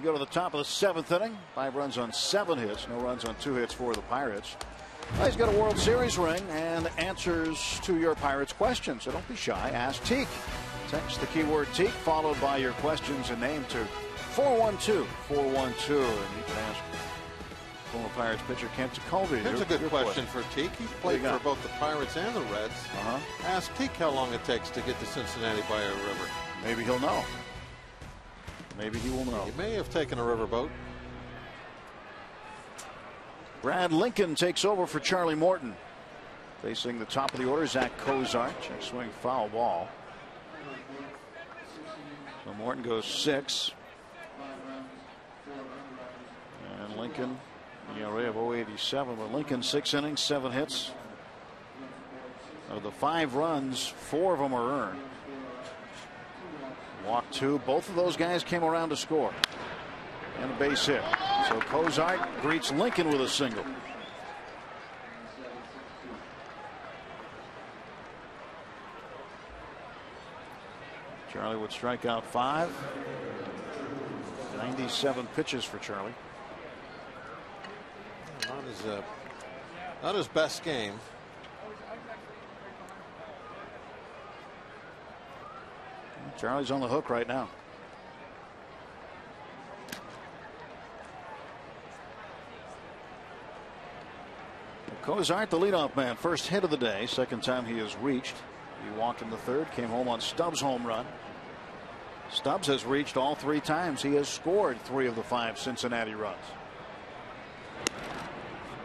go to the top of the 7th inning. 5 runs on 7 hits. No runs on 2 hits for the Pirates. Well, he's got a World Series ring and answers to your Pirates questions. So don't be shy. Ask Teak. Text the keyword Teak followed by your questions and name to 412-412. And you can ask former Pirates pitcher Kent Tekulve. Here's a good question for Teak. He's played for both the Pirates and the Reds. Ask Teak how long it takes to get to Cincinnati by a river. Maybe he'll know. Maybe he will know. He may have taken a riverboat. Brad Lincoln takes over for Charlie Morton. Facing the top of the order, Zach Cozart. Check swing, foul ball. So Morton goes 6. And Lincoln, ERA of 0.87. But Lincoln 6 innings, 7 hits. Of the 5 runs, 4 of them are earned. Walk 2. Both of those guys came around to score. And a base hit. So Cozart greets Lincoln with a single. Charlie would strike out 5. 97 pitches for Charlie. Not his best game. Charlie's on the hook right now. Cozart, the leadoff man, first hit of the day, second time he has reached. He walked in the 3rd, came home on Stubbs' home run. Stubbs has reached all 3 times. He has scored 3 of the 5 Cincinnati runs.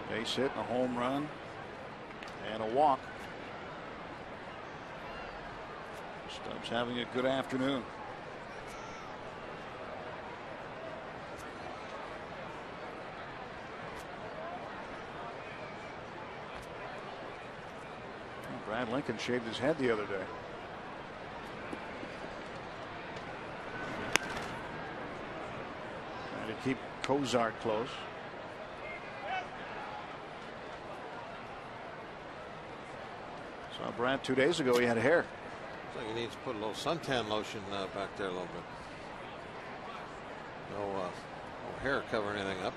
Base hit, a home run, and a walk. Stubbs having a good afternoon. Brad Lincoln shaved his head the other day. Trying to keep Cozart close. Saw Brad 2 days ago. He had hair. Looks like he needs to put a little suntan lotion back there a little bit. No hair covering anything up.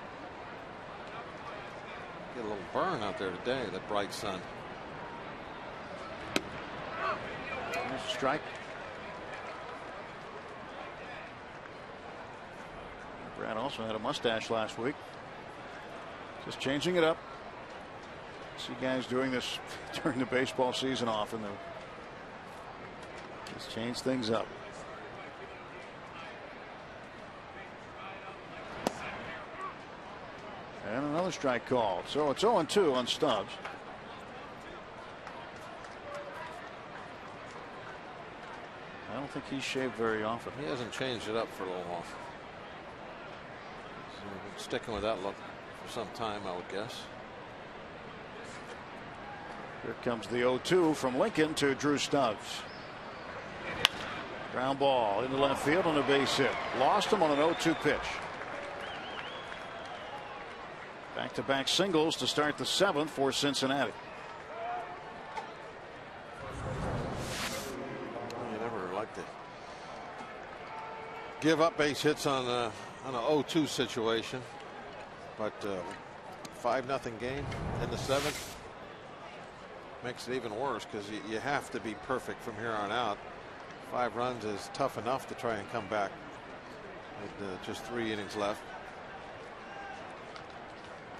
Get a little burn out there today, that bright sun. There's a strike. Brad also had a mustache last week. Just changing it up. See guys doing this during the baseball season often. They'll just change things up. And another strike called. So it's 0-2 on Stubbs. I don't think he's shaved very often. He hasn't changed it up for a little while. So we've been sticking with that look for some time, I would guess. Here comes the 0-2 from Lincoln to Drew Stubbs. Ground ball into left field on a base hit. Lost him on an 0-2 pitch. Back-to-back singles to start the 7th for Cincinnati. You never like to give up base hits on an 0-2 situation, but 5-0 game in the 7th makes it even worse because you have to be perfect from here on out. 5 runs is tough enough to try and come back with just 3 innings left.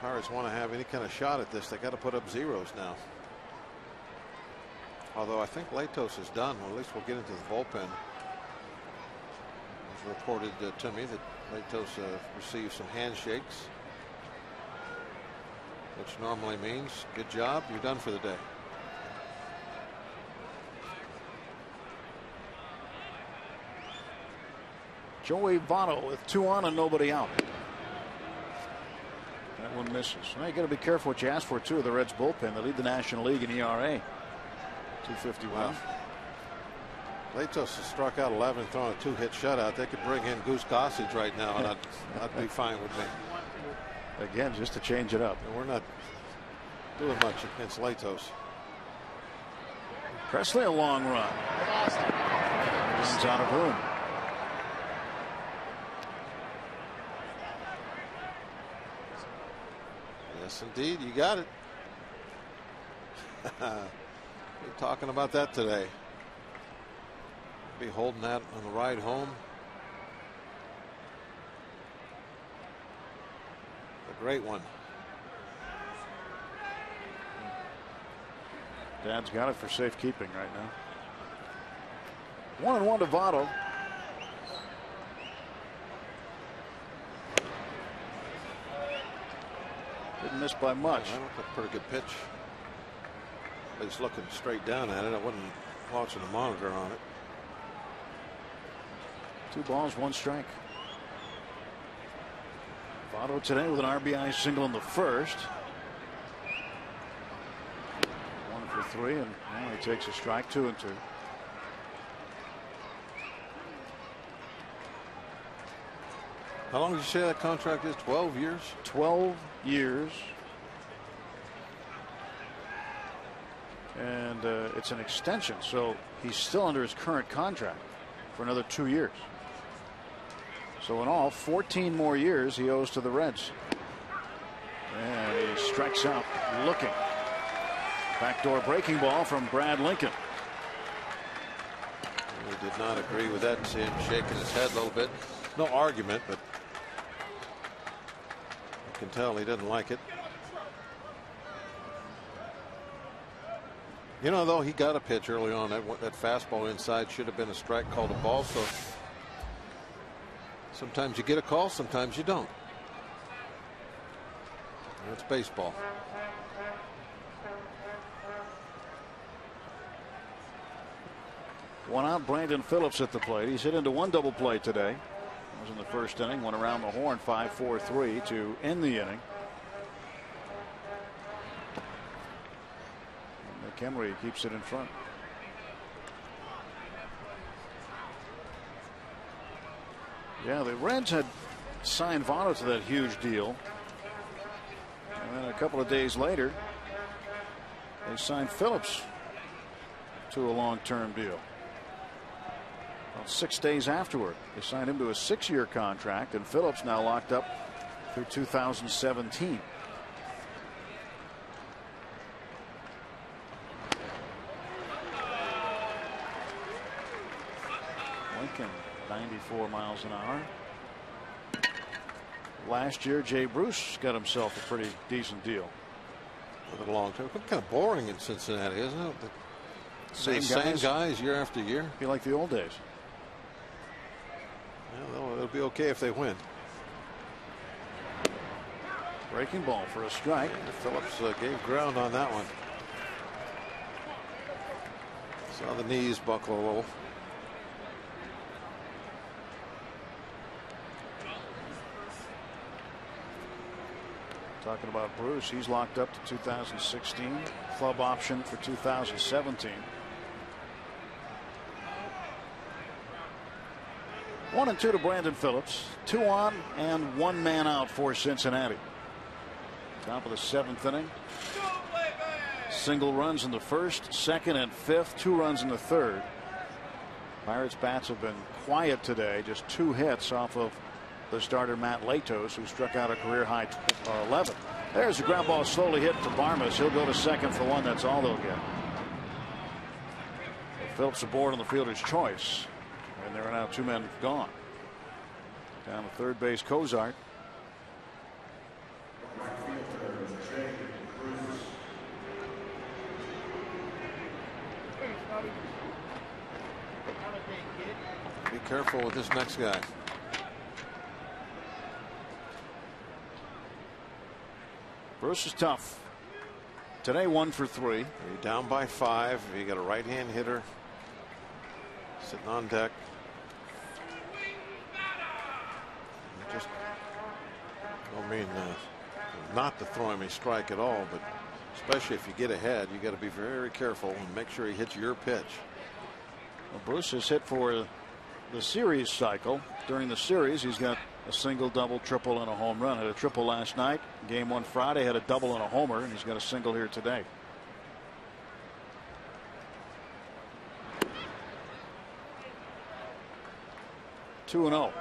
Pirates want to have any kind of shot at this. They got to put up zeros now. Although I think Latos is done. Well, at least we'll get into the bullpen. It was reported to me that Latos received some handshakes, which normally means good job, you're done for the day. Joey Votto with 2 on and nobody out. That one misses. Now you got to be careful what you ask for too. The Reds bullpen. They lead the National League in ERA. 251. Well, Latos has struck out 11, thrown a 2-hit shutout. They could bring in Goose Gossage right now, and I'd be fine with me. Again, just to change it up. And we're not doing much against Latos. Presley a long run. Runs out of room. Yes, indeed. You got it. We're talking about that today. Be holding that on the ride home. A great one. Dad's got it for safekeeping right now. 1-1 to Votto. Didn't miss by much. I don't think a pretty good pitch. He's looking straight down at it. I wasn't watching the monitor on it. 2 balls, 1 strike. Votto today with an RBI single in the first. 1 for 3, and now he takes a strike. 2-2. How long did you say that contract is? 12 years? 12 years. And it's an extension, so he's still under his current contract for another 2 years. So in all, 14 more years he owes to the Reds. And he strikes out looking. Backdoor breaking ball from Brad Lincoln. He did not agree with that. See him shaking his head a little bit. No argument, but you can tell he didn't like it. You know, though, he got a pitch early on. That fastball inside should have been a strike, called a ball. So sometimes you get a call, sometimes you don't. That's baseball. One out, Brandon Phillips at the plate. He's hit into 1 double play today. It was in the first inning. Went around the horn, 5-4-3 to end the inning. And McHenry keeps it in front. Yeah, the Reds had signed Votto to that huge deal. And then a couple of days later, they signed Phillips to a long-term deal. Well, 6 days afterward, they signed him to a 6-year contract, and Phillips now locked up through 2017. Lincoln, 94 miles an hour. Last year, Jay Bruce got himself a pretty decent deal. For the long term. Kind of boring in Cincinnati, isn't it? The same guys year after year. Be like the old days. Well, it'll be okay if they win. Breaking ball for a strike. Phillips gave ground on that one. Saw the knees buckle a little. Talking about Bruce, he's locked up to 2016. Club option for 2017. 1-2 to Brandon Phillips. 2 on and 1 man out for Cincinnati. Top of the 7th inning. Single runs in the first, second, and fifth. 2 runs in the third. Pirates bats have been quiet today. Just 2 hits off of the starter Matt Latos, who struck out a career high 11. There's a ground ball slowly hit to Barmas. He'll go to second for 1. That's all they'll get. Phillips aboard on the fielder's choice. And there are now 2 men gone. Down to third base, Cozart. Be careful with this next guy. Bruce is tough. Today 1 for 3. You're down by 5. You got a right-hand hitter sitting on deck. I just don't mean not to throw him a strike at all, but especially if you get ahead, you got to be very careful and make sure he hits your pitch. Well, Bruce has hit for the series cycle. During the series, he's got a single, double, triple, and a home run. Had a triple last night. Game 1 Friday, had a double and a homer, and he's got a single here today. Two and 0.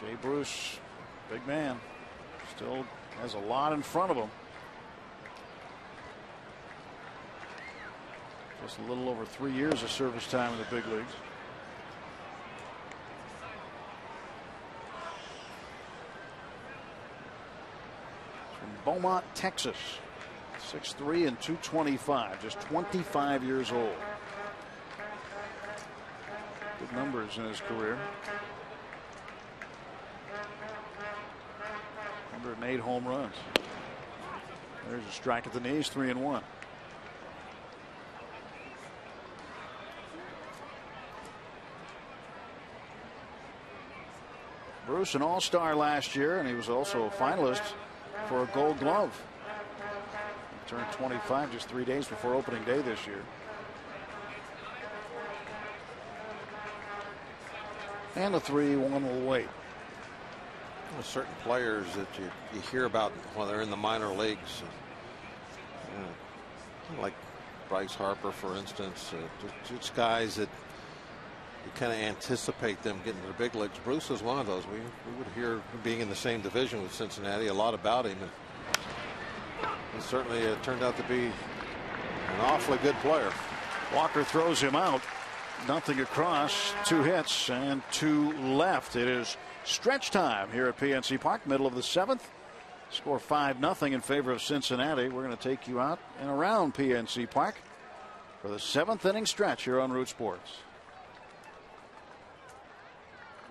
Jay Bruce, big man, still has a lot in front of him. Just a little over 3 years of service time in the big leagues. From Beaumont, Texas. 6'3" and 225, just 25 years old. Good numbers in his career. 108 home runs. There's a strike at the knees, 3-1. Bruce, an all-star last year, and he was also a finalist for a Gold Glove. He turned 25 just 3 days before opening day this year. And the 3-1 will wait. There's certain players that you hear about when they're in the minor leagues, like Bryce Harper, for instance. Just guys that you kind of anticipate them getting to the big leagues. Bruce is one of those. We would hear, being in the same division with Cincinnati, a lot about him, and he certainly turned out to be an awfully good player. Walker throws him out. Nothing across, 2 hits and 2 left. It is stretch time here at PNC Park, middle of the 7th. Score 5-0 in favor of Cincinnati. We're going to take you out and around PNC Park for the 7th inning stretch here on Root Sports.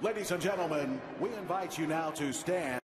Ladies and gentlemen, we invite you now to stand.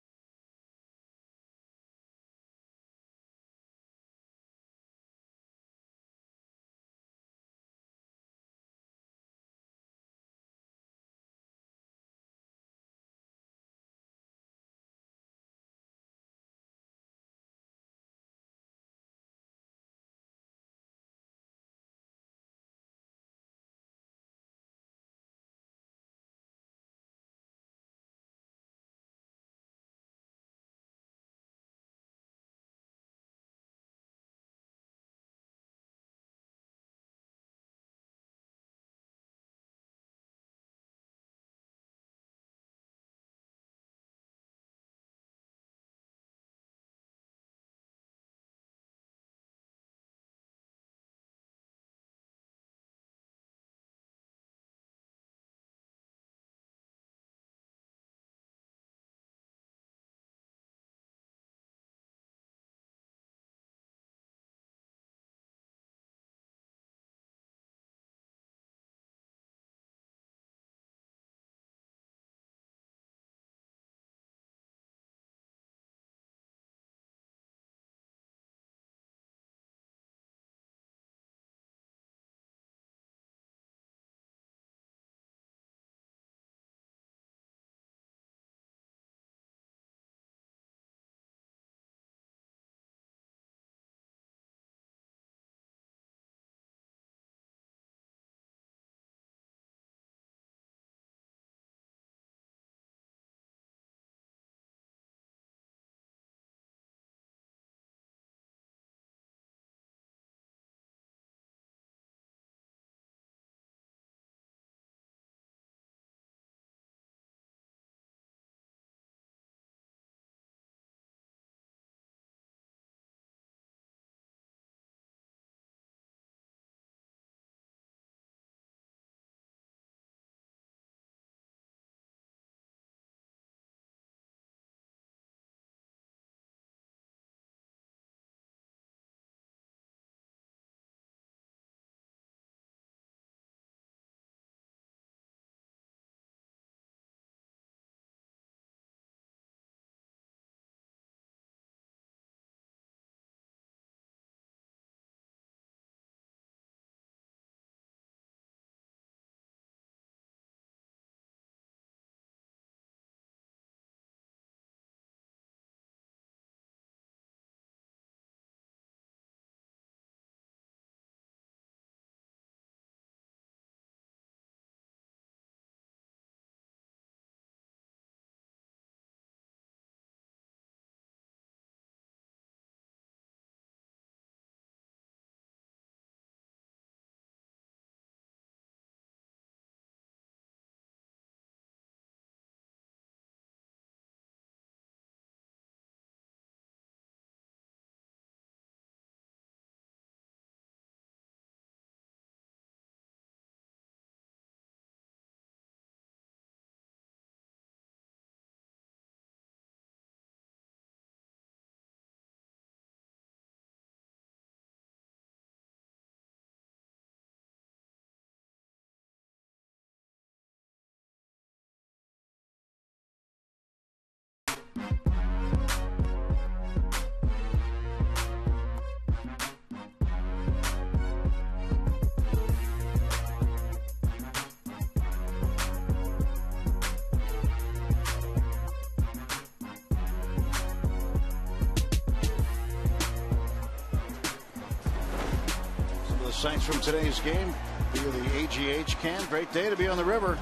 Sights from today's game via the AGH can. Great day to be on the river.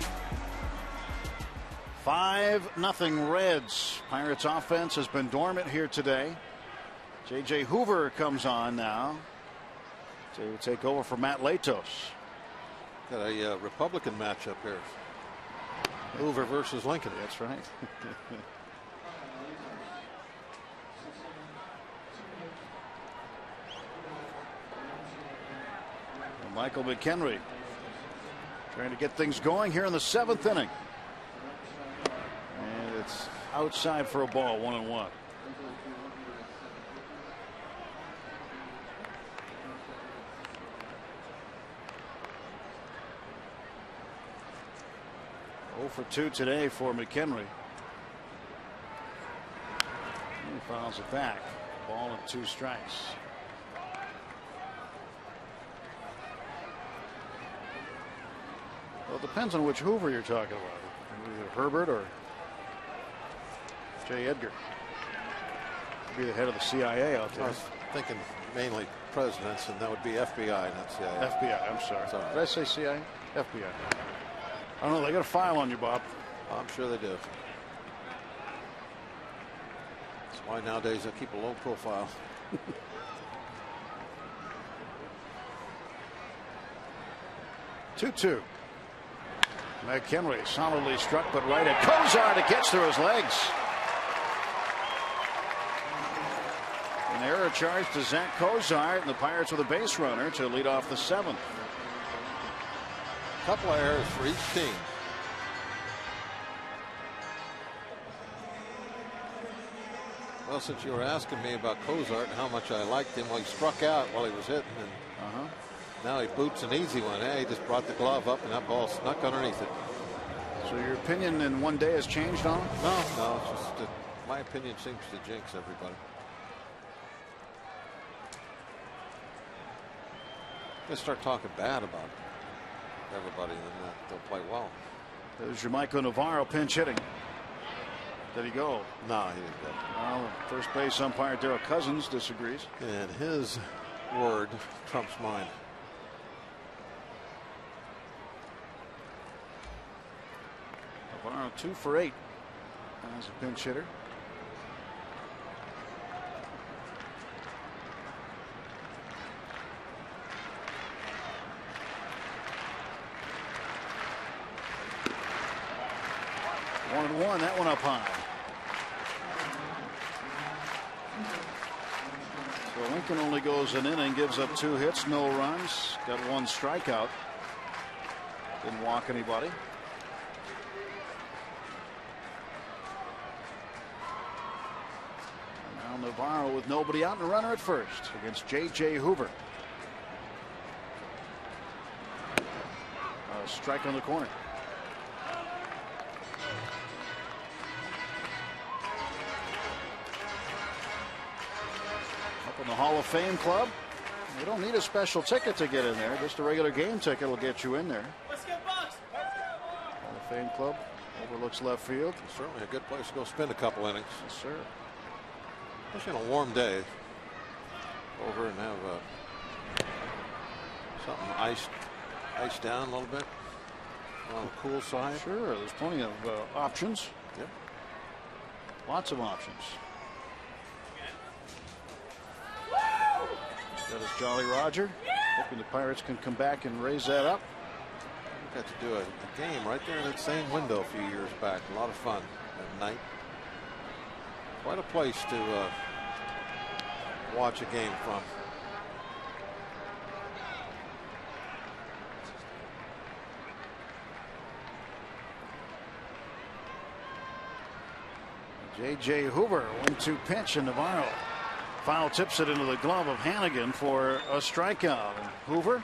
5-0 Reds. Pirates offense has been dormant here today. J.J. Hoover comes on now to take over for Matt Latos. Got a Republican matchup here. Hoover versus Lincoln. That's right. Michael McHenry trying to get things going here in the 7th inning. And it's outside for a ball, 1-1. For 2 today for McHenry. He fouls it back. Ball and 2 strikes. Well, it depends on which Hoover you're talking about. Either Herbert or J. Edgar. Be the head of the CIA out there. I was thinking mainly presidents, and that would be FBI, not CIA. FBI, I'm sorry. Did I say CIA? FBI. I don't know. They got a file on you, Bob. I'm sure they do. That's why nowadays I keep a low profile. 2-2. McHenry solidly struck, but right at Cozart. It gets through his legs. An error charge to Zach Cozart, and the Pirates with a base runner to lead off the 7th. A couple of errors for each team. Well, since you were asking me about Cozart and how much I liked him, well, he struck out while he was hitting, and now he boots an easy one. Hey, he just brought the glove up, and that ball snuck underneath it. So your opinion in one day has changed on him? No, it's just that my opinion seems to jinx everybody. They start talking bad about everybody, and then they'll play well. There's Jermichael Navarro pinch hitting. Did he go? No, he didn't go. Well, first base umpire Darrell Cousins disagrees. And his word trumps mine. Navarro 2 for 8 as a pinch hitter. One, that one up high. So Lincoln only goes an inning, gives up 2 hits, no runs, got 1 strikeout. Didn't walk anybody. And now Navarro with nobody out and a runner at first against J.J. Hoover. A strike on the corner. In the Hall of Fame club. You don't need a special ticket to get in there. Just a regular game ticket will get you in there. Hall of Fame club overlooks left field. It's certainly a good place to go spend a couple innings. Yes, sir. Especially on a warm day. Over and have something iced down a little bit on the cool side. Sure, there's plenty of options. Yep. Lots of options. That is Jolly Roger. Hoping the Pirates can come back and raise that up. We got to do a game right there in that same window a few years back. A lot of fun at night. Quite a place to watch a game from. J.J. Hoover, 1-2 pitch, and Navarro foul tips it into the glove of Hannigan for a strikeout. And Hoover,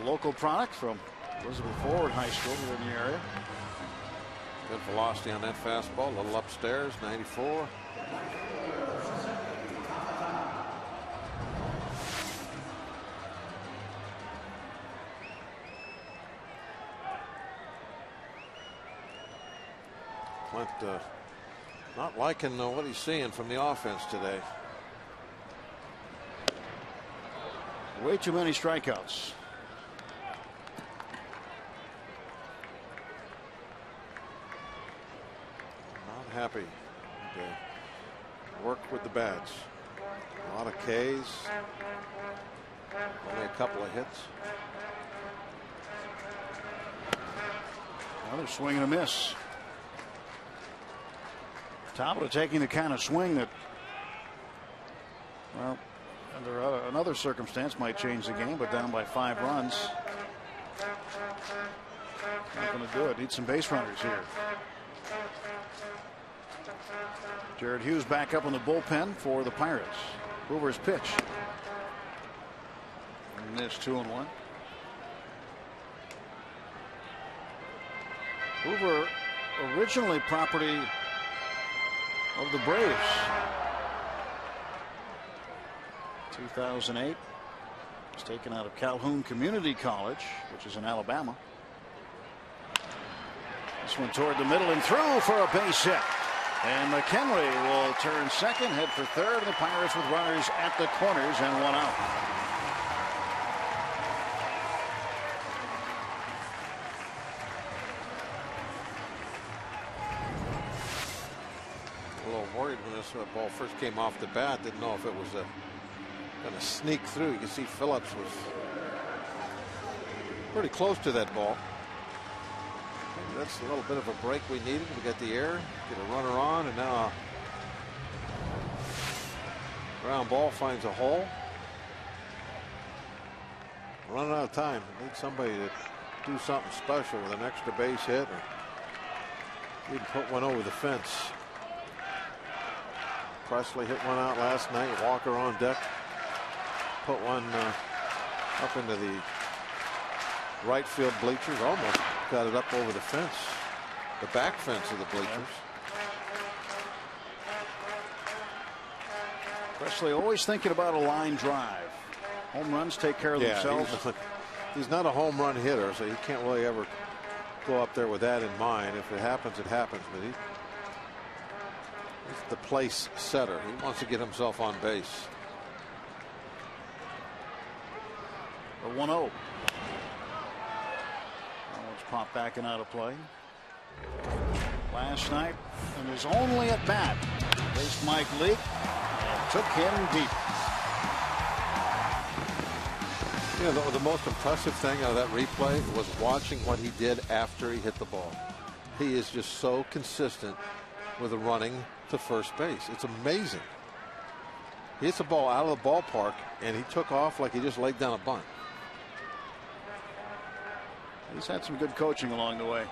a local product from Elizabeth Forward High School here in the area. Good velocity on that fastball. A little upstairs. 94. Clint not liking what he's seeing from the offense today. Way too many strikeouts. Not happy. Work with the bats. A lot of Ks. Only a couple of hits. Another swing and a miss. Tabata taking the kind of swing that, well, under another circumstance might change the game, but down by 5 runs. Not going to do it. Need some base runners here. Jared Hughes back up in the bullpen for the Pirates. Hoover's pitch. Missed 2-1. Hoover originally property of the Braves. 2008. Was taken out of Calhoun Community College, which is in Alabama. This one toward the middle and through for a base hit. And McHenry will turn second, head for third, and the Pirates with runners at the corners and 1 out. A little worried when this ball first came off the bat. Didn't know if it was going to sneak through. You can see Phillips was pretty close to that ball. Maybe that's a little bit of a break we needed. We got the air, get a runner on, and now a ground ball finds a hole. Running out of time. Need somebody to do something special with an extra base hit, or even put one over the fence. Presley hit one out last night. Walker on deck. Put one up into the right field bleachers. Almost got it up over the fence. The back fence of the bleachers. Presley always thinking about a line drive. Home runs take care of themselves. He's not a home run hitter, so he can't really ever go up there with that in mind. If it happens, it happens. But he's the place setter. He wants to get himself on base. A 1-0. That one's popped back and out of play. Last night, and his only at bat, faced Mike Leake and took him deep. You know, the most impressive thing out of that replay was watching what he did after he hit the ball. He is just so consistent with the running to first base. It's amazing. He hits the ball out of the ballpark and he took off like he just laid down a bunt. He's had some good coaching along the way.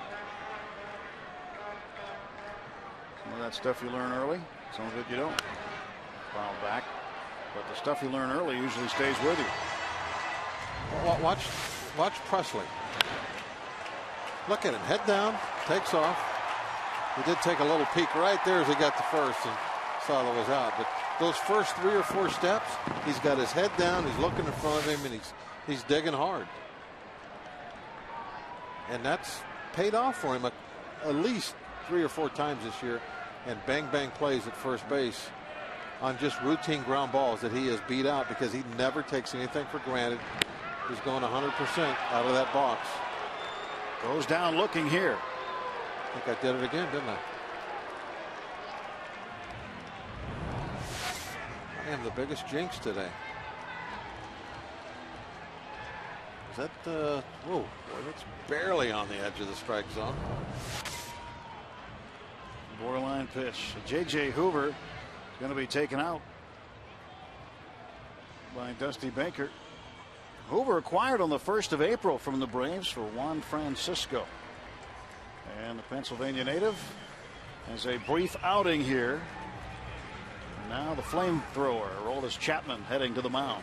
Some of that stuff you learn early, some of it you don't. Foul back, but the stuff you learn early usually stays with you. Watch Presley. Look at him, head down, takes off. He did take a little peek right there as he got to first and saw that was out. But those first 3 or 4 steps, he's got his head down, he's looking in front of him, and he's digging hard. And that's paid off for him at least 3 or 4 times this year. And bang bang plays at first base on just routine ground balls that he has beat out because he never takes anything for granted. He's going 100% out of that box. Goes down looking here. I think I did it again, didn't I? I am the biggest jinx today. Is that whoa, boy, that's barely on the edge of the strike zone. Borderline pitch. J.J. Hoover is going to be taken out by Dusty Baker. Hoover acquired on the 1st of April from the Braves for Juan Francisco. And the Pennsylvania native has a brief outing here. And now the flamethrower, Aroldis Chapman, heading to the mound.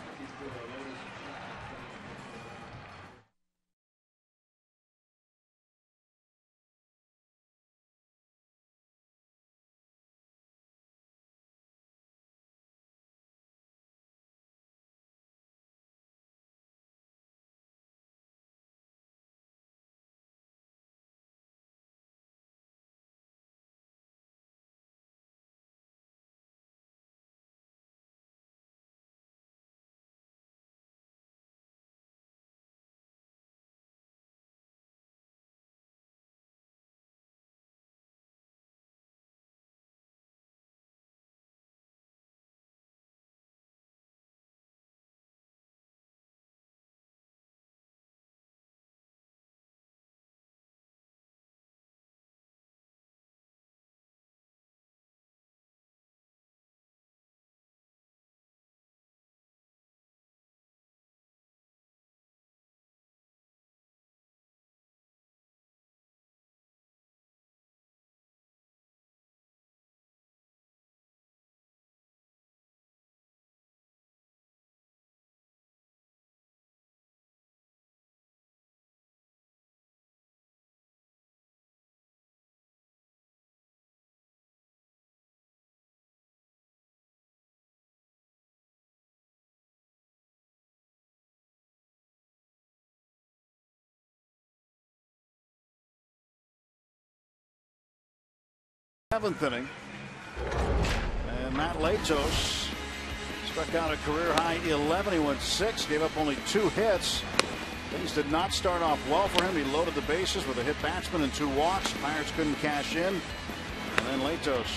7th inning. And Matt Latos struck out a career high 11. He went 6, gave up only 2 hits. Things did not start off well for him. He loaded the bases with a hit batsman and 2 walks. Pirates couldn't cash in. And then Latos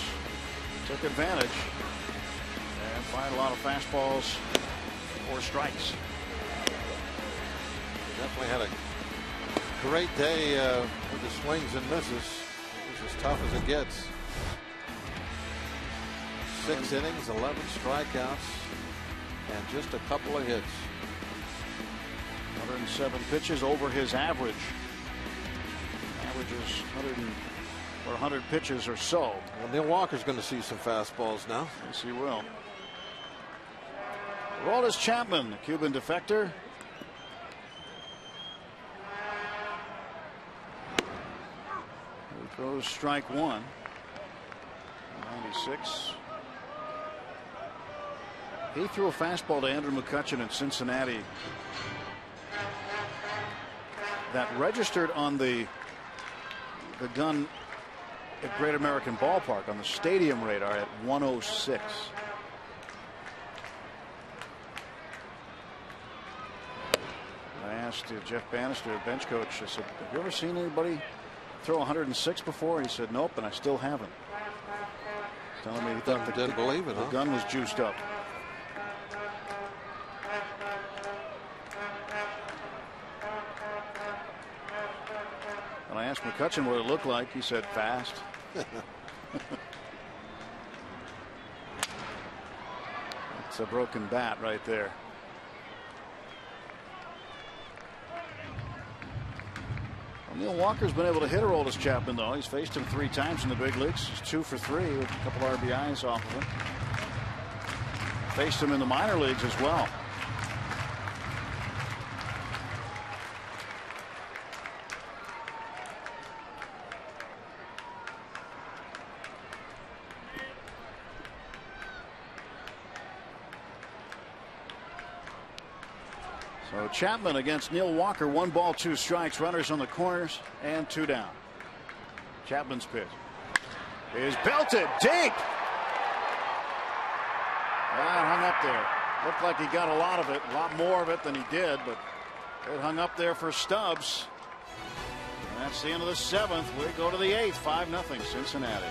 took advantage and fired a lot of fastballs or strikes. Definitely had a great day with the swings and misses. It was as tough as it gets. 6 innings, 11 strikeouts, and just a couple of hits. 107 pitches over his average. Averages 100 pitches or so. Well, Neil Walker's going to see some fastballs now. Yes, he will. Aroldis Chapman, the Cuban defector. He throws strike 1. 96. He threw a fastball to Andrew McCutchen in Cincinnati that registered on the gun at Great American Ballpark on the stadium radar at 106. I asked Jeff Bannister, bench coach, I said, have you ever seen anybody throw 106 before? He said, nope, and I still haven't. Telling me he thought didn't believe it, the gun was juiced up. And I asked McCutchen what it looked like. He said fast. It's a broken bat right there. Well, Neil Walker's been able to hit Aroldis Chapman, though. He's faced him 3 times in the big leagues. He's 2 for 3 with a couple RBIs off of him. Faced him in the minor leagues as well. So Chapman against Neil Walker, 1 ball, 2 strikes, runners on the corners, and 2 down. Chapman's pitch is belted deep. That hung up there. Looked like he got a lot of it, a lot more of it than he did, but it hung up there for Stubbs. And that's the end of the 7th. We go to the 8th, 5-0 Cincinnati.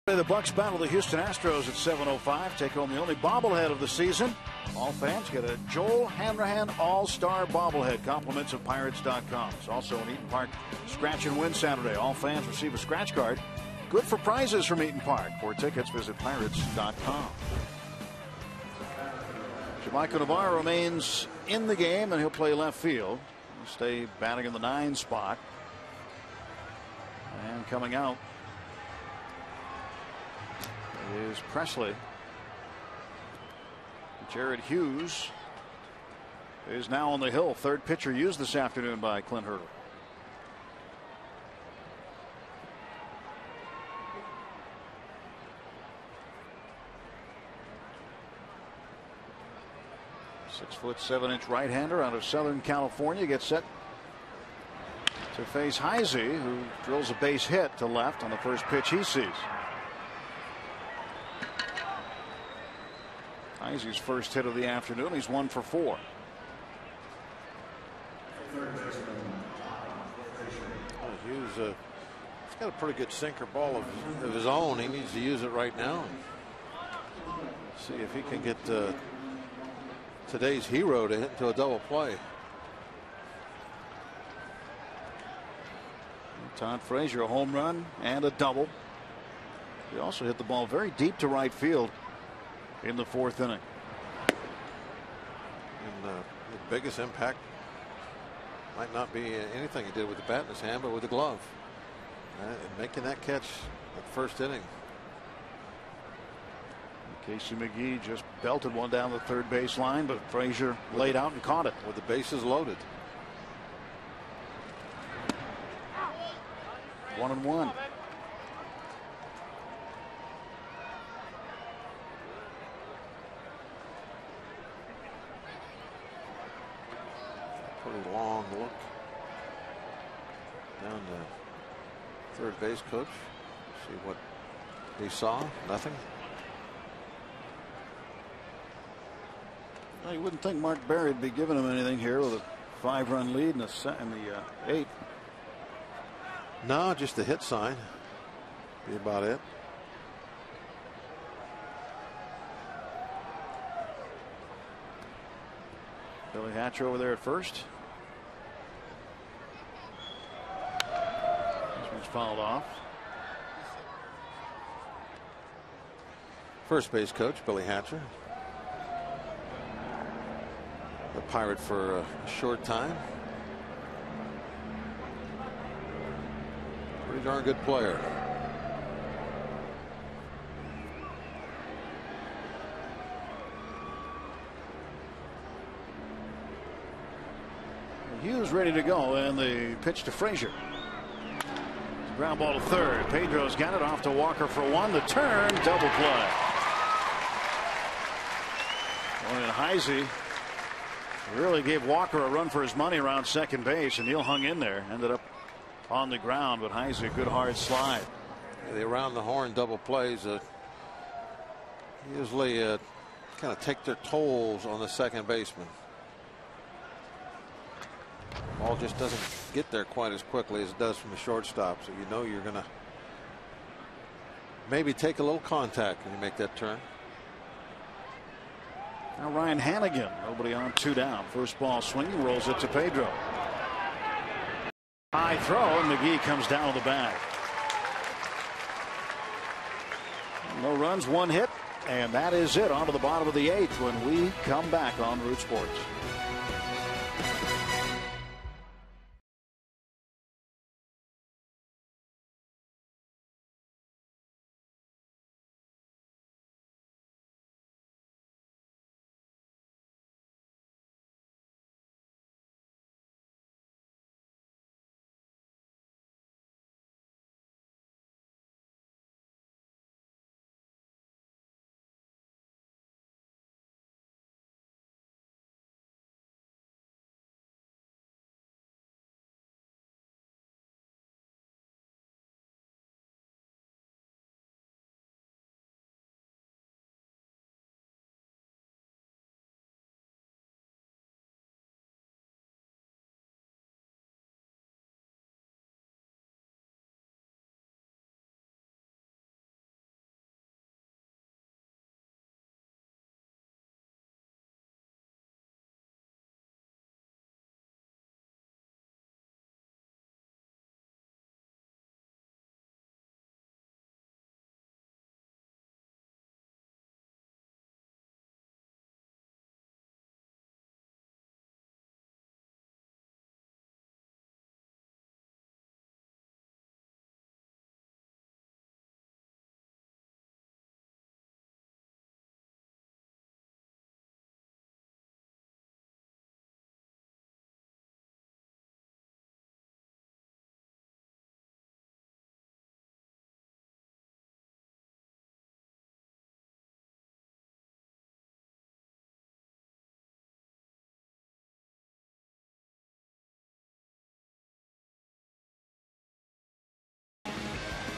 The Bucks battle the Houston Astros at 7:05. Take home the only bobblehead of the season. All fans get a Joel Hanrahan All-Star bobblehead. Compliments of Pirates.com. It's also an Eaton Park Scratch and Win Saturday. All fans receive a scratch card. Good for prizes from Eaton Park. For tickets, visit Pirates.com. Jamaica Navarro remains in the game, and he'll play left field. He'll stay batting in the 9 spot. And coming out is Presley. Jared Hughes is now on the hill. Third pitcher used this afternoon by Clint Hurdle. .6'7" right-hander out of Southern California gets set to face Heise, who drills a base hit to left on the first pitch he sees. Heise's first hit of the afternoon. He's 1 for 4. Hughes, he's got a pretty good sinker ball of his own. He needs to use it right now. See if he can get today's hero to hit into a double play. Todd Frazier, a home run and a double. He also hit the ball very deep to right field in the 4th inning. And the biggest impact might not be anything he did with the bat in his hand, but with the glove. And making that catch at the 1st inning. Casey McGee just belted one down the third base line, but Frazier laid out and caught it. With the bases loaded. 1-1. Pretty long look down to third base coach. See what he saw. Nothing. Well, you wouldn't think Mark Berry would be giving him anything here with a 5-run lead in the 8th. No, just a hit sign. Be about it. Billy Hatcher over there at first. This one's fouled off. First base coach Billy Hatcher. The Pirate for a short time. Pretty darn good player. Hughes ready to go, and the pitch to Frazier. Ground ball to third. Pedro's got it off to Walker for 1. The turn, double play. And Heise really gave Walker a run for his money around second base, and Neil hung in there. Ended up on the ground, but Heise, a good hard slide. Yeah, the around the horn double plays usually kind of take their tolls on the second baseman. Ball just doesn't get there quite as quickly as it does from the shortstop, so you know you're going to maybe take a little contact when you make that turn. Now Ryan Hannigan, nobody on, 2 down. First ball swinging, rolls it to Pedro. High throw, and McGee comes down to the bag. No runs, 1 hit, and that is it. On to the bottom of the 8th when we come back on Root Sports.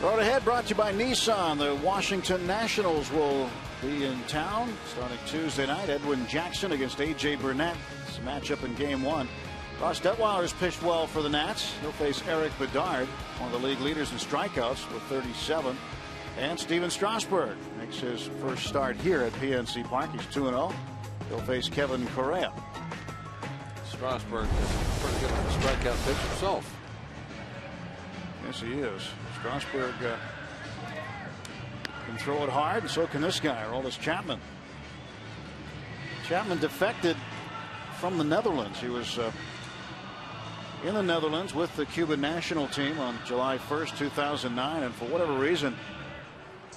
Road Ahead brought to you by Nissan. The Washington Nationals will be in town starting Tuesday night. Edwin Jackson against A.J. Burnett. It's a matchup in Game 1. Ross Detweiler's pitched well for the Nats. He'll face Eric Bedard, one of the league leaders in strikeouts with 37. And Steven Strasburg makes his first start here at PNC Park. He's 2-0. He'll face Kevin Correa. Strasburg is pretty good at the strikeout pitch himself. Yes, he is. Strasburg can throw it hard, and so can this guy, Aroldis Chapman. Chapman defected from the Netherlands. He was in the Netherlands with the Cuban national team on July 1st, 2009, and for whatever reason,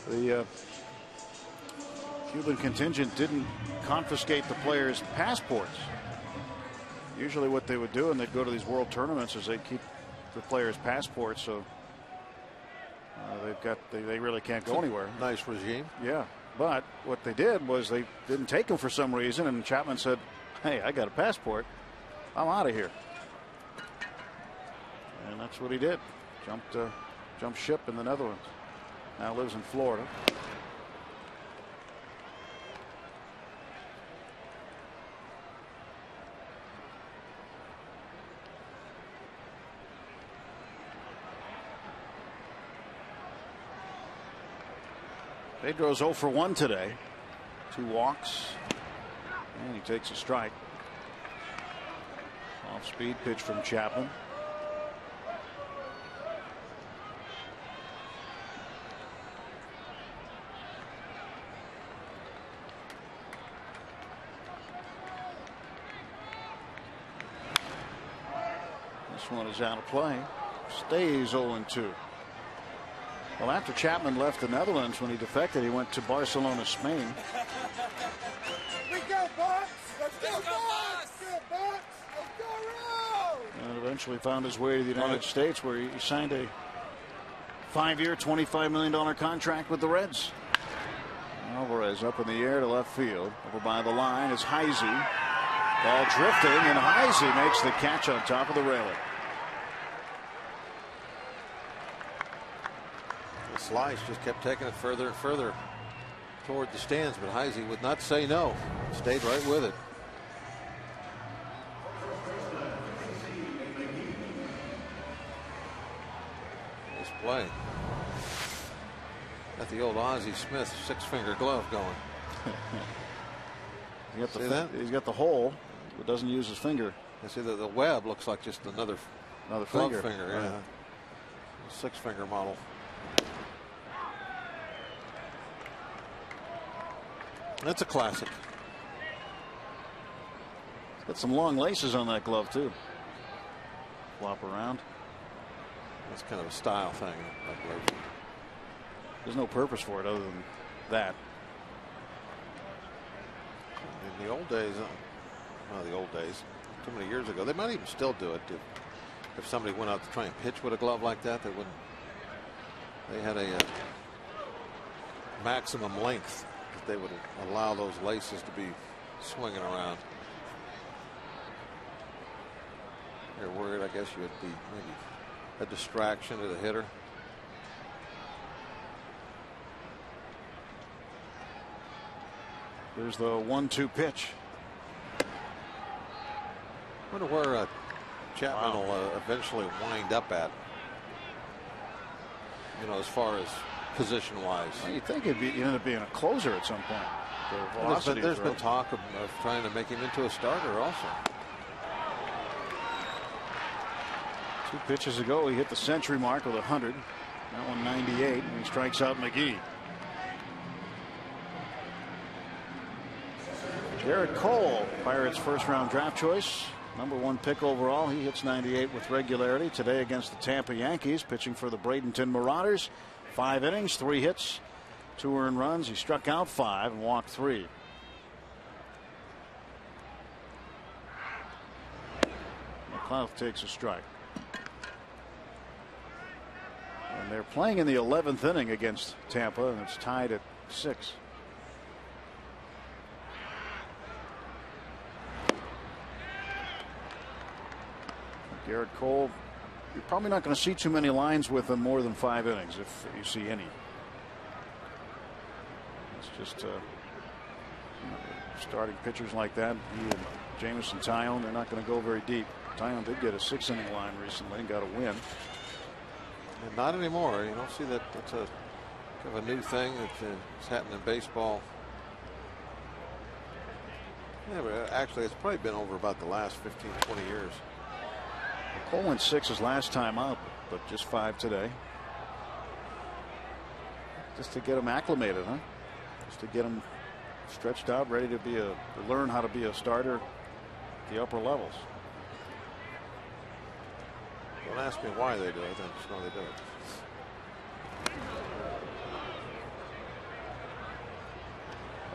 the Cuban contingent didn't confiscate the players' passports. Usually what they would do, and they'd go to these world tournaments, is they'd keep the players' passports, so they really can't go anywhere. Nice regime. Yeah, but what they did was they didn't take him for some reason, and Chapman said, "Hey, I got a passport. I'm out of here." And that's what he did. Jumped ship in the Netherlands. Now lives in Florida. Pedro's 0 for 1 today. 2 walks. And he takes a strike. Off speed pitch from Chapman. This one is out of play. Stays 0-2. Well, after Chapman left the Netherlands, when he defected, he went to Barcelona, Spain. We go, Bucks! Let's go, Bucks! Let's go, Road! And eventually found his way to the United States, where he signed a 5-year, $25 million contract with the Reds. Alvarez up in the air to left field. Over by the line is Heisey. Ball drifting, and Heisey makes the catch on top of the railing. The slice just kept taking it further and further toward the stands, but Heisey would not say no. Stayed right with it. Nice play. Got the old Ozzie Smith 6-finger glove going. See that? He's got the hole, but doesn't use his finger. I see that the web looks like just another finger. Yeah. 6-finger model. That's a classic. Got some long laces on that glove too. Flop around. That's kind of a style thing, I believe. There's no purpose for it other than that. In the old days, too many years ago, they might even still do it. If somebody went out to try and pitch with a glove like that, they wouldn't. They had a maximum length that they would allow those laces to be swinging around. You're worried, I guess, you would be maybe a distraction to the hitter. There's the 1-2 pitch. I wonder where Chapman will eventually wind up at. You know, as far as position-wise. Well, you'd think he'd end up being a closer at some point. There's been talk of trying to make him into a starter also. 2 pitches ago, he hit the century mark with 100. That one 98, and he strikes out McGee. Garrett Cole, Pirates' first-round draft choice. #1 pick overall. He hits 98 with regularity today against the Tampa Yankees, pitching for the Bradenton Marauders. 5 innings, 3 hits, 2 earned runs. He struck out 5 and walked 3. McLeod takes a strike. And they're playing in the 11th inning against Tampa, and it's tied at 6. Garrett Cole you're probably not going to see too many lines with him more than 5 innings, if you see any. It's just starting pitchers like that, he and Jameson Tyone, they're not going to go very deep. Tyone did get a 6-inning line recently and got a win. And not anymore. You don't see that. That's a kind of a new thing that's happened in baseball. Yeah, but actually, it's probably been over about the last 15, 20 years. Cole went 6 his last time out, but just 5 today. Just to get him acclimated, huh? Just to get him stretched out, ready to learn how to be a starter at the upper levels. Don't ask me why they do it. I just know they do it.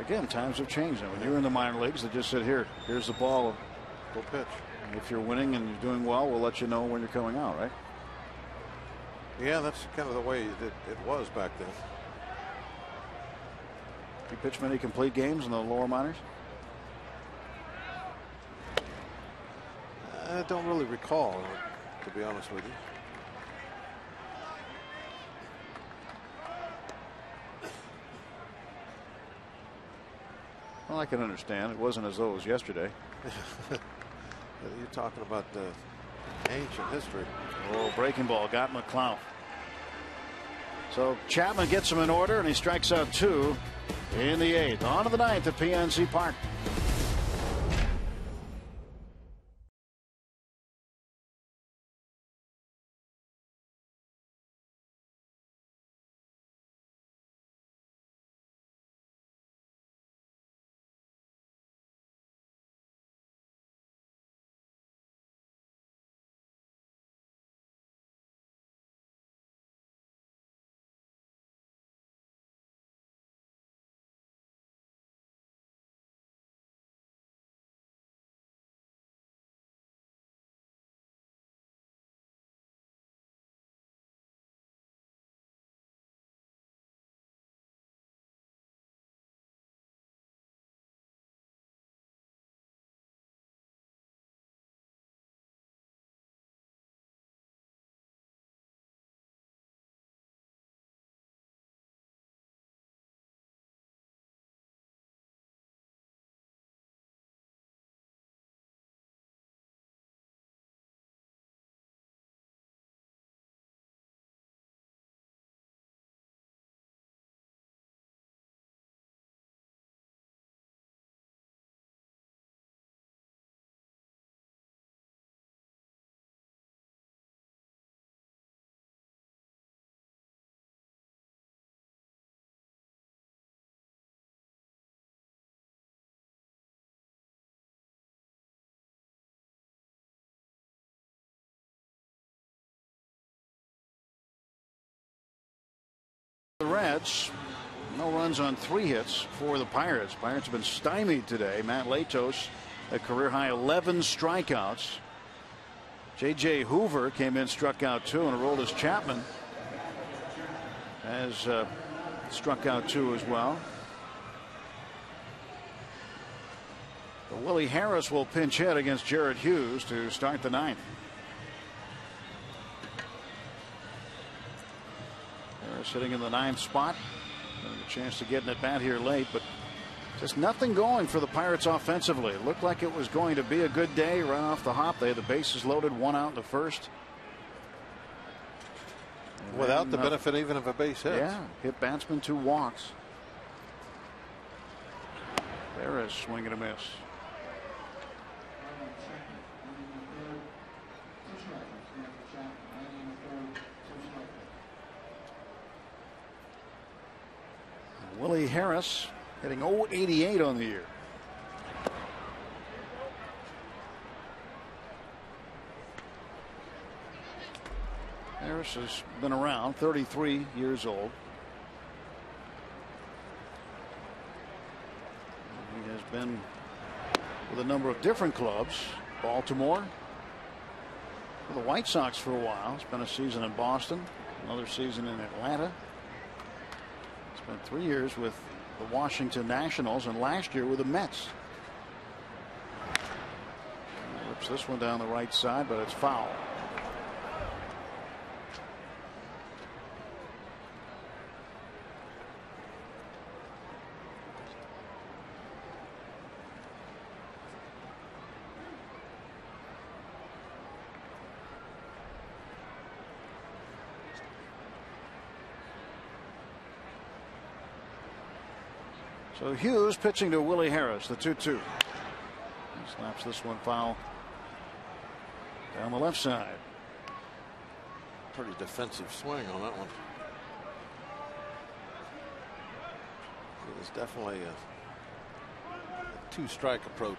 Again, times have changed. When you're in the minor leagues, they just said, here's the ball, go pitch. And if you're winning and you're doing well, we'll let you know when you're coming out, right? Yeah, that's kind of the way it was back then. You pitch many complete games in the lower minors? I don't really recall, to be honest with you. Well, I can understand. It wasn't as though it was yesterday. You're talking about the ancient history. Oh, breaking ball got McClough. So Chapman gets him in order, and he strikes out 2 in the 8th. On to the 9th at PNC Park. The Reds, no runs on 3 hits for the Pirates. Pirates have been stymied today. Matt Latos, a career high 11 strikeouts. J.J. Hoover came in, struck out 2, and Aroldis Chapman has struck out 2 as well. But Willie Harris will pinch hit against Jared Hughes to start the 9th. Sitting in the 9th spot. A chance to get an at bat here late, but just nothing going for the Pirates offensively. It looked like it was going to be a good day right off the hop. They had the bases loaded, 1 out in the 1st. Without the benefit even of a base hit. Yeah, hit batsman 2 walks. There is swing and a miss. Willie Harris hitting .088 on the year. Harris has been around, 33 years old. He has been with a number of different clubs. Baltimore, for the White Sox for a while. Spent a season in Boston, another season in Atlanta. Spent 3 years with the Washington Nationals, and last year with the Mets. Rips this one down the right side, but it's foul. So Hughes pitching to Willie Harris, the 2-2. He slaps this one foul down the left side. Pretty defensive swing on that one. It is definitely a 2-strike approach.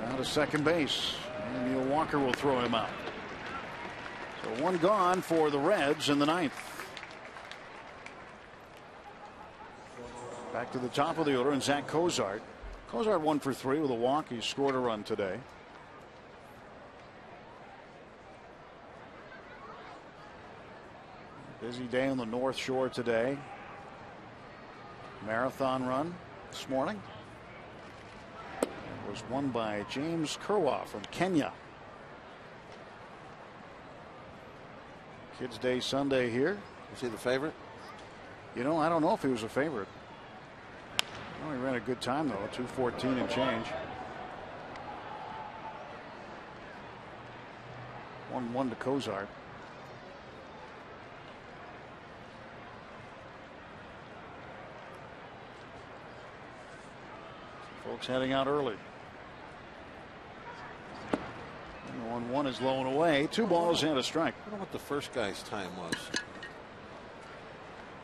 Down to second base. And Neil Walker will throw him out. So one gone for the Reds in the ninth. Back to the top of the order, and Zach Cozart. Cozart 1 for 3 with a walk. He scored a run today. Busy day on the North Shore today. Marathon run this morning. It was won by James Kerwa from Kenya. Kids Day Sunday here. Was he the favorite? You know, I don't know if he was a favorite. Well, he ran a good time though, 2:14 and change. 1-1 to Cozart. Folks heading out early. 1-1 is low and away. 2 balls and a strike. I don't know what the first guy's time was.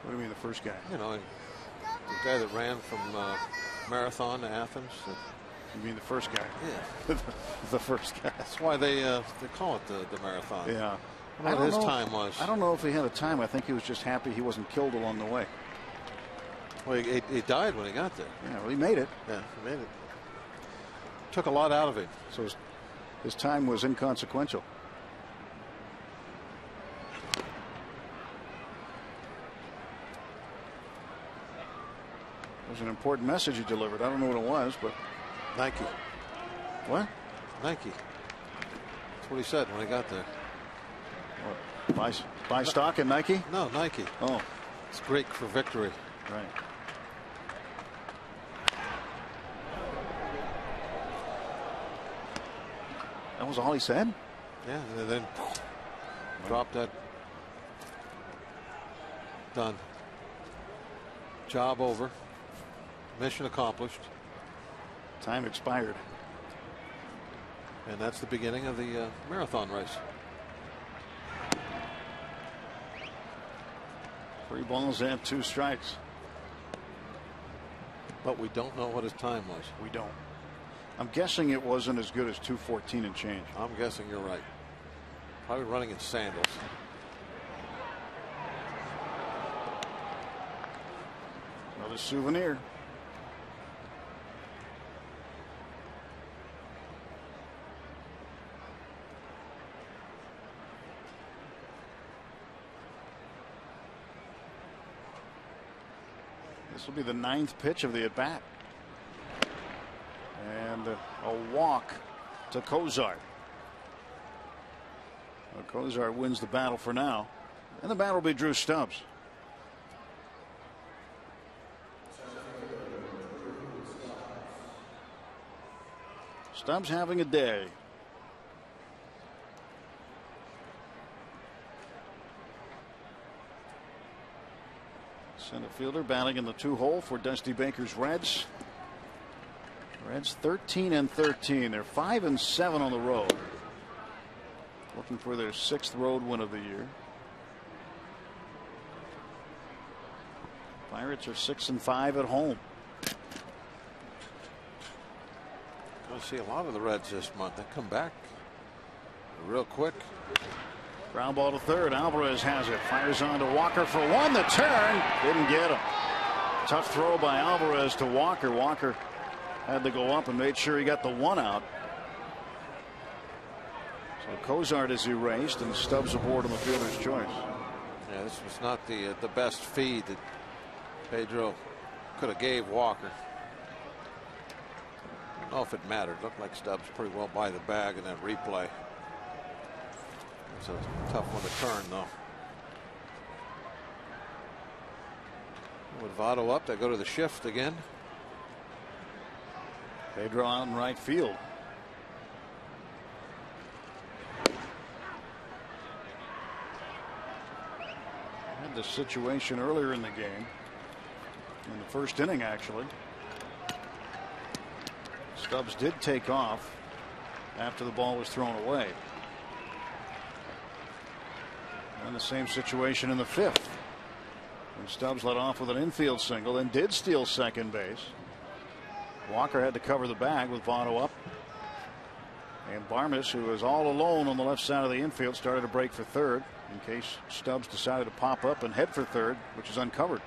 What do you mean the first guy? You know, the guy that ran from Marathon to Athens. You mean the first guy? Yeah. The first guy. That's why they call it the Marathon. Yeah. I don't know what his time was. I don't know if he had a time. I think he was just happy he wasn't killed along the way. Well, he died when he got there. Yeah, well, he made it. Yeah, he made it. Took a lot out of him. So his time was inconsequential. It was an important message he delivered. I don't know what it was, but Nike. What? Nike. That's what he said when he got there. What, buy stock in Nike? No, Nike. Oh, it's great for victory. Right. That was all he said? Yeah, and then dropped that. Done. Job over. Mission accomplished. Time expired. And that's the beginning of the marathon race. 3 balls and 2 strikes. But we don't know what his time was. We don't. I'm guessing it wasn't as good as 2:14 and change. I'm guessing you're right. Probably running in sandals. Another souvenir. This will be the 9th pitch of the at bat. And a walk to Cozart. Well, Cozart wins the battle for now. And the battle will be Drew Stubbs. Stubbs having a day. Center fielder batting in the 2-hole for Dusty Baker's Reds. Reds 13 and 13. They're 5 and 7 on the road. Looking for their 6th road win of the year. Pirates are 6 and 5 at home. Going to see a lot of the Reds this month. They come back real quick. Ground ball to third. Alvarez has it. Fires on to Walker for one. The turn didn't get him. Tough throw by Alvarez to Walker. Walker had to go up and made sure he got the 1 out. So Cozart is erased and Stubbs aboard on the fielder's choice. Yeah, this was not the best feed that Pedro could have gave Walker. I don't know if it mattered. Looked like Stubbs pretty well by the bag in that replay. It's a tough one to turn, though. With Votto up, they go to the shift again. Pedro out in right field. Had this situation earlier in the game, in the first inning actually. Stubbs did take off after the ball was thrown away. And the same situation in the fifth, when Stubbs led off with an infield single and did steal second base. Walker had to cover the bag with Votto up. And Barmes, who was all alone on the left side of the infield, started to break for third in case Stubbs decided to pop up and head for third, which is uncovered.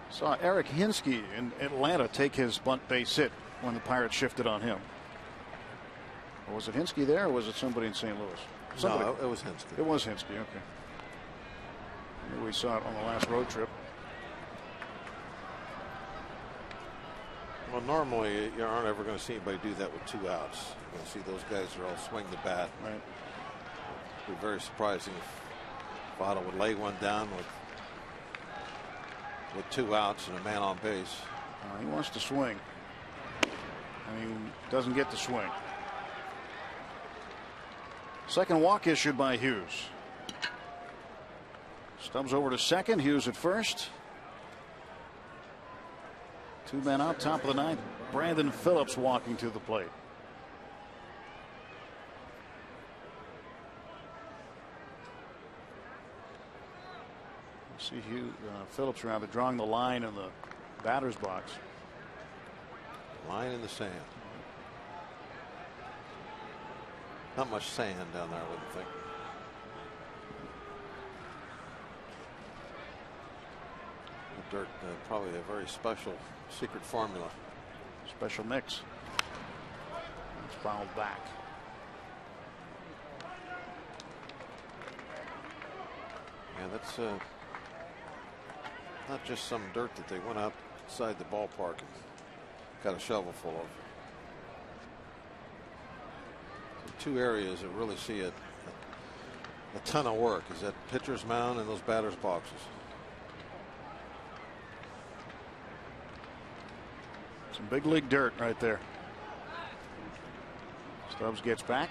Saw Eric Hinsky in Atlanta take his bunt base hit when the Pirates shifted on him. Or was it Hinsky there, or was it somebody in St. Louis? Somebody. No, it was Hinsky. It was Hinsky, okay. We saw it on the last road trip. Well, normally you aren't ever going to see anybody do that with 2 outs. You're going to see those guys are all swing the bat. Right. It'd be very surprising if Votto would lay one down with 2 outs and a man on base. He wants to swing. I mean, doesn't get to swing. Second walk issued by Hughes. Stubbs over to second. Hughes at first. 2 men out, top of the ninth. Brandon Phillips walking to the plate. See Phillips rather drawing the line in the batter's box. Line in the sand. Not much sand down there, I wouldn't think. The dirt, probably a very special secret formula. Special mix. It's fouled back. Yeah, that's not just some dirt that they went outside the ballpark and got a shovel full of. So 2 areas that really see a ton of work is that pitcher's mound and those batter's boxes. Some big league dirt right there. Stubbs gets back.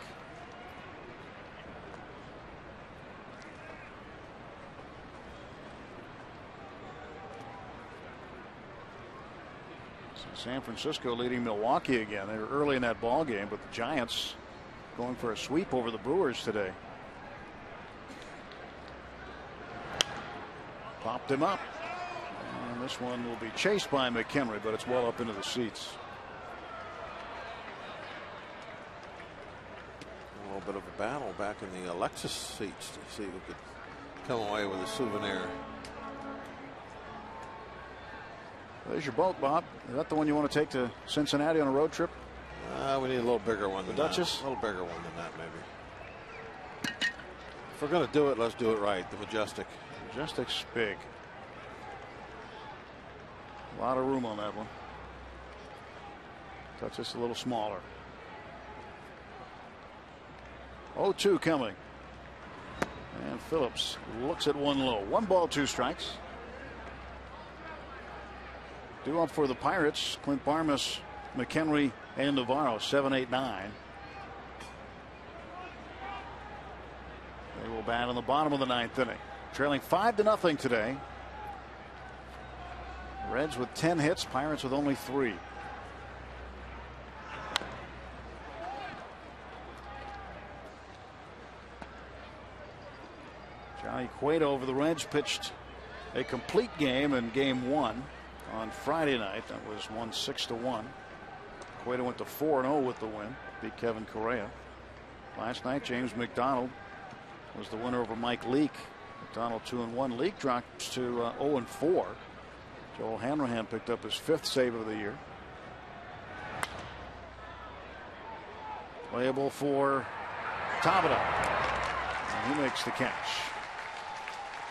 San Francisco leading Milwaukee again. They were early in that ball game, but the Giants going for a sweep over the Brewers today. Popped him up. And this one will be chased by McHenry, but it's well up into the seats. A little bit of a battle back in the Alexis seats to see who could come away with a souvenir. There's your boat, Bob. Is that the one you want to take to Cincinnati on a road trip? We need a little bigger one than Duchess? that. A little bigger one than that, maybe. If we're going to do it, let's do it right. The Majestic. Majestic's big. A lot of room on that one. Duchess a little smaller. 0-2 coming. And Phillips looks at one low. 1 ball, 2 strikes. Due up for the Pirates, Clint Barmes, McHenry, and Navarro, 7, 8, 9. They will bat in the bottom of the 9th inning. Trailing 5-0 today. Reds with 10 hits, Pirates with only 3. Johnny Cueto over the Reds pitched a complete game in game 1. On Friday night. That was 6-1. Cueto went to 4-0 with the win. Beat Kevin Correa. Last night, James McDonald was the winner over Mike Leake. McDonald 2-1. Leake drops to 0-4. Joel Hanrahan picked up his 5th save of the year. Playable for Tabata. And he makes the catch.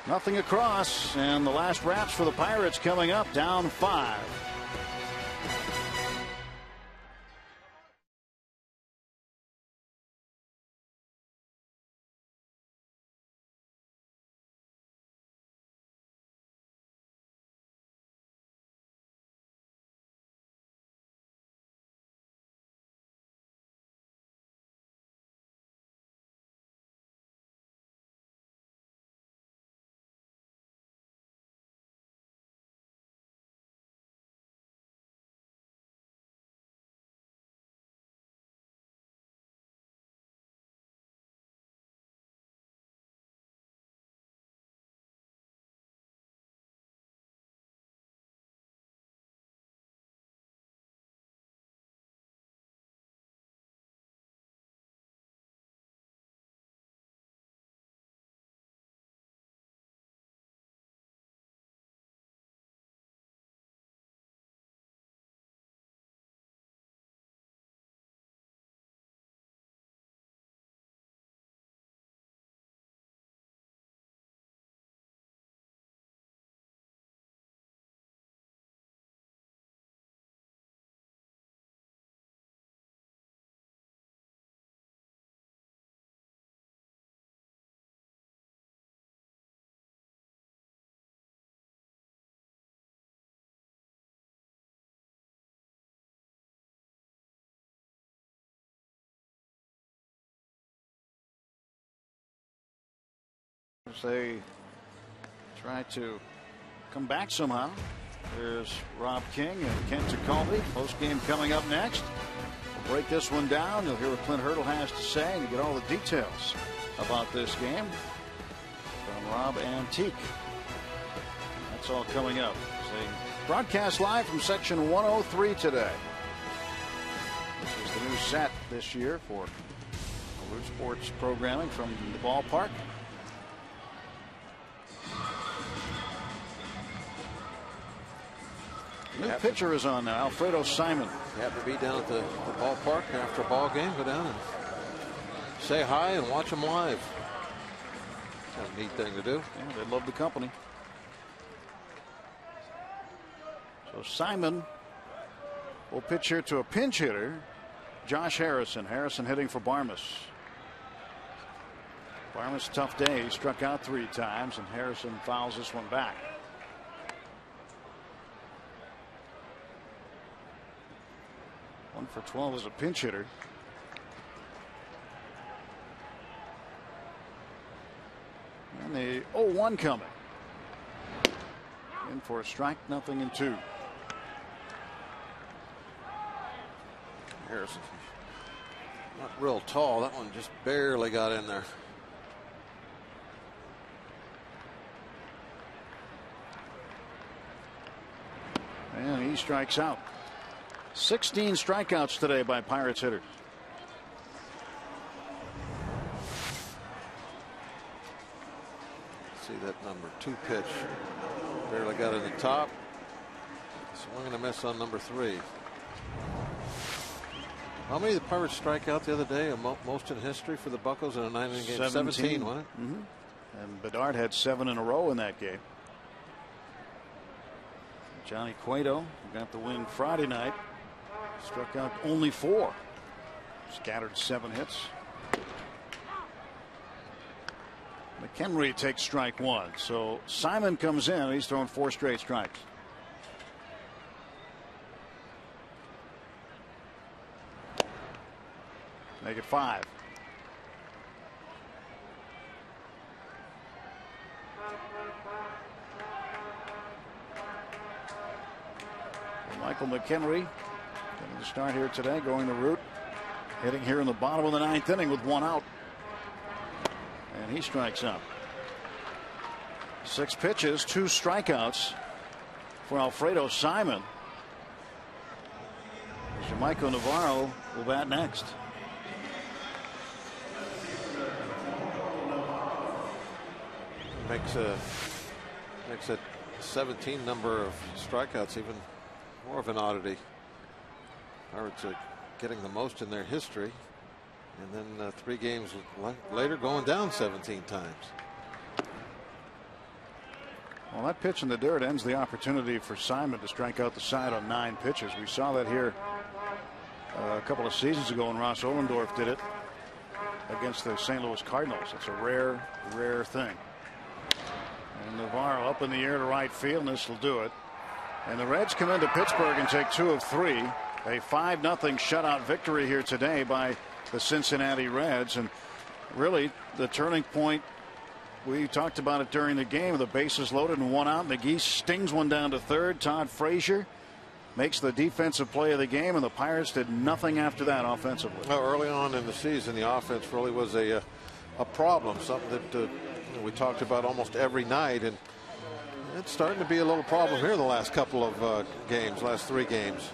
Nothing across, and the last wraps for the Pirates coming up, down 5. as they try to come back somehow. There's Rob King and Kent Jacoby. Post game coming up next. We'll break this one down. You'll hear what Clint Hurdle has to say, and you get all the details about this game from Rob Antique. That's all coming up. It's a broadcast live from section 103 today. This is the new set this year for Root Sports programming from the ballpark. New pitcher is on now, Alfredo Simon. You have to be down at the ballpark after a ball game. Go down and say hi and watch them live. Kind of a neat thing to do. Yeah, they love the company. So Simon will pitch here to a pinch hitter, Josh Harrison. Harrison hitting for Barmas. Barmas, tough day. He struck out 3 times, and Harrison fouls this one back. One for 12 as a pinch hitter. And the 0-1 coming. In for a strike, 0-2. Harrison, not real tall. That one just barely got in there. And he strikes out. 16 strikeouts today by Pirates hitters. See that number 2 pitch. Barely got in the top. Swing and a miss on number 3. How many did the Pirates strike out the other day? Most in history for the Buccos in a 9-inning game. 17, wasn't it? Mm-hmm. And Bedard had 7 in a row in that game. Johnny Cueto got the win Friday night. Struck out only 4. Scattered 7 hits. McHenry takes strike 1. So Simon comes in. He's thrown 4 straight strikes. Make it 5. Michael McHenry getting the start here today, going to Root. Hitting here in the bottom of the 9th inning with 1 out. And he strikes out. 6 pitches, 2 strikeouts for Alfredo Simon. Jermichael Navarro will bat next. Makes a 17 number of strikeouts even more of an oddity. Pirates are getting the most in their history, and then 3 games later going down 17 times. Well, that pitch in the dirt ends the opportunity for Simon to strike out the side on 9 pitches. We saw that here a couple of seasons ago when Ross Ohlendorf did it against the St. Louis Cardinals. It's a rare thing. And Navarro up in the air to right field, and this will do it. And the Reds come into Pittsburgh and take 2 of 3. A 5-0 shutout victory here today by the Cincinnati Reds. And really the turning point, we talked about it during the game. The bases loaded and 1 out. McGee stings one down to third. Todd Frazier makes the defensive play of the game, and the Pirates did nothing after that offensively. Well, early on in the season, the offense really was a problem, something that we talked about almost every night, and it's starting to be a little problem here the last couple of games, last 3 games.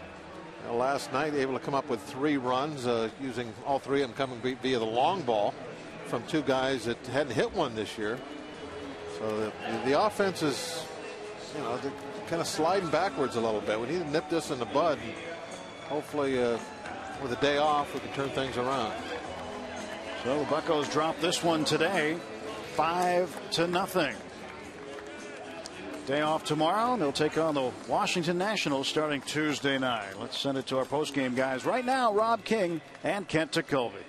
Last night, able to come up with 3 runs, using all 3 of them coming via the long ball from 2 guys that hadn't hit one this year. So the offense is, they're kind of sliding backwards a little bit. We need to nip this in the bud. And hopefully, with a day off, we can turn things around. So the Buccos drop this one today, 5-0. Day off tomorrow, and they'll take on the Washington Nationals starting Tuesday night. Let's send it to our postgame guys right now, Rob King and Kent Jacoby.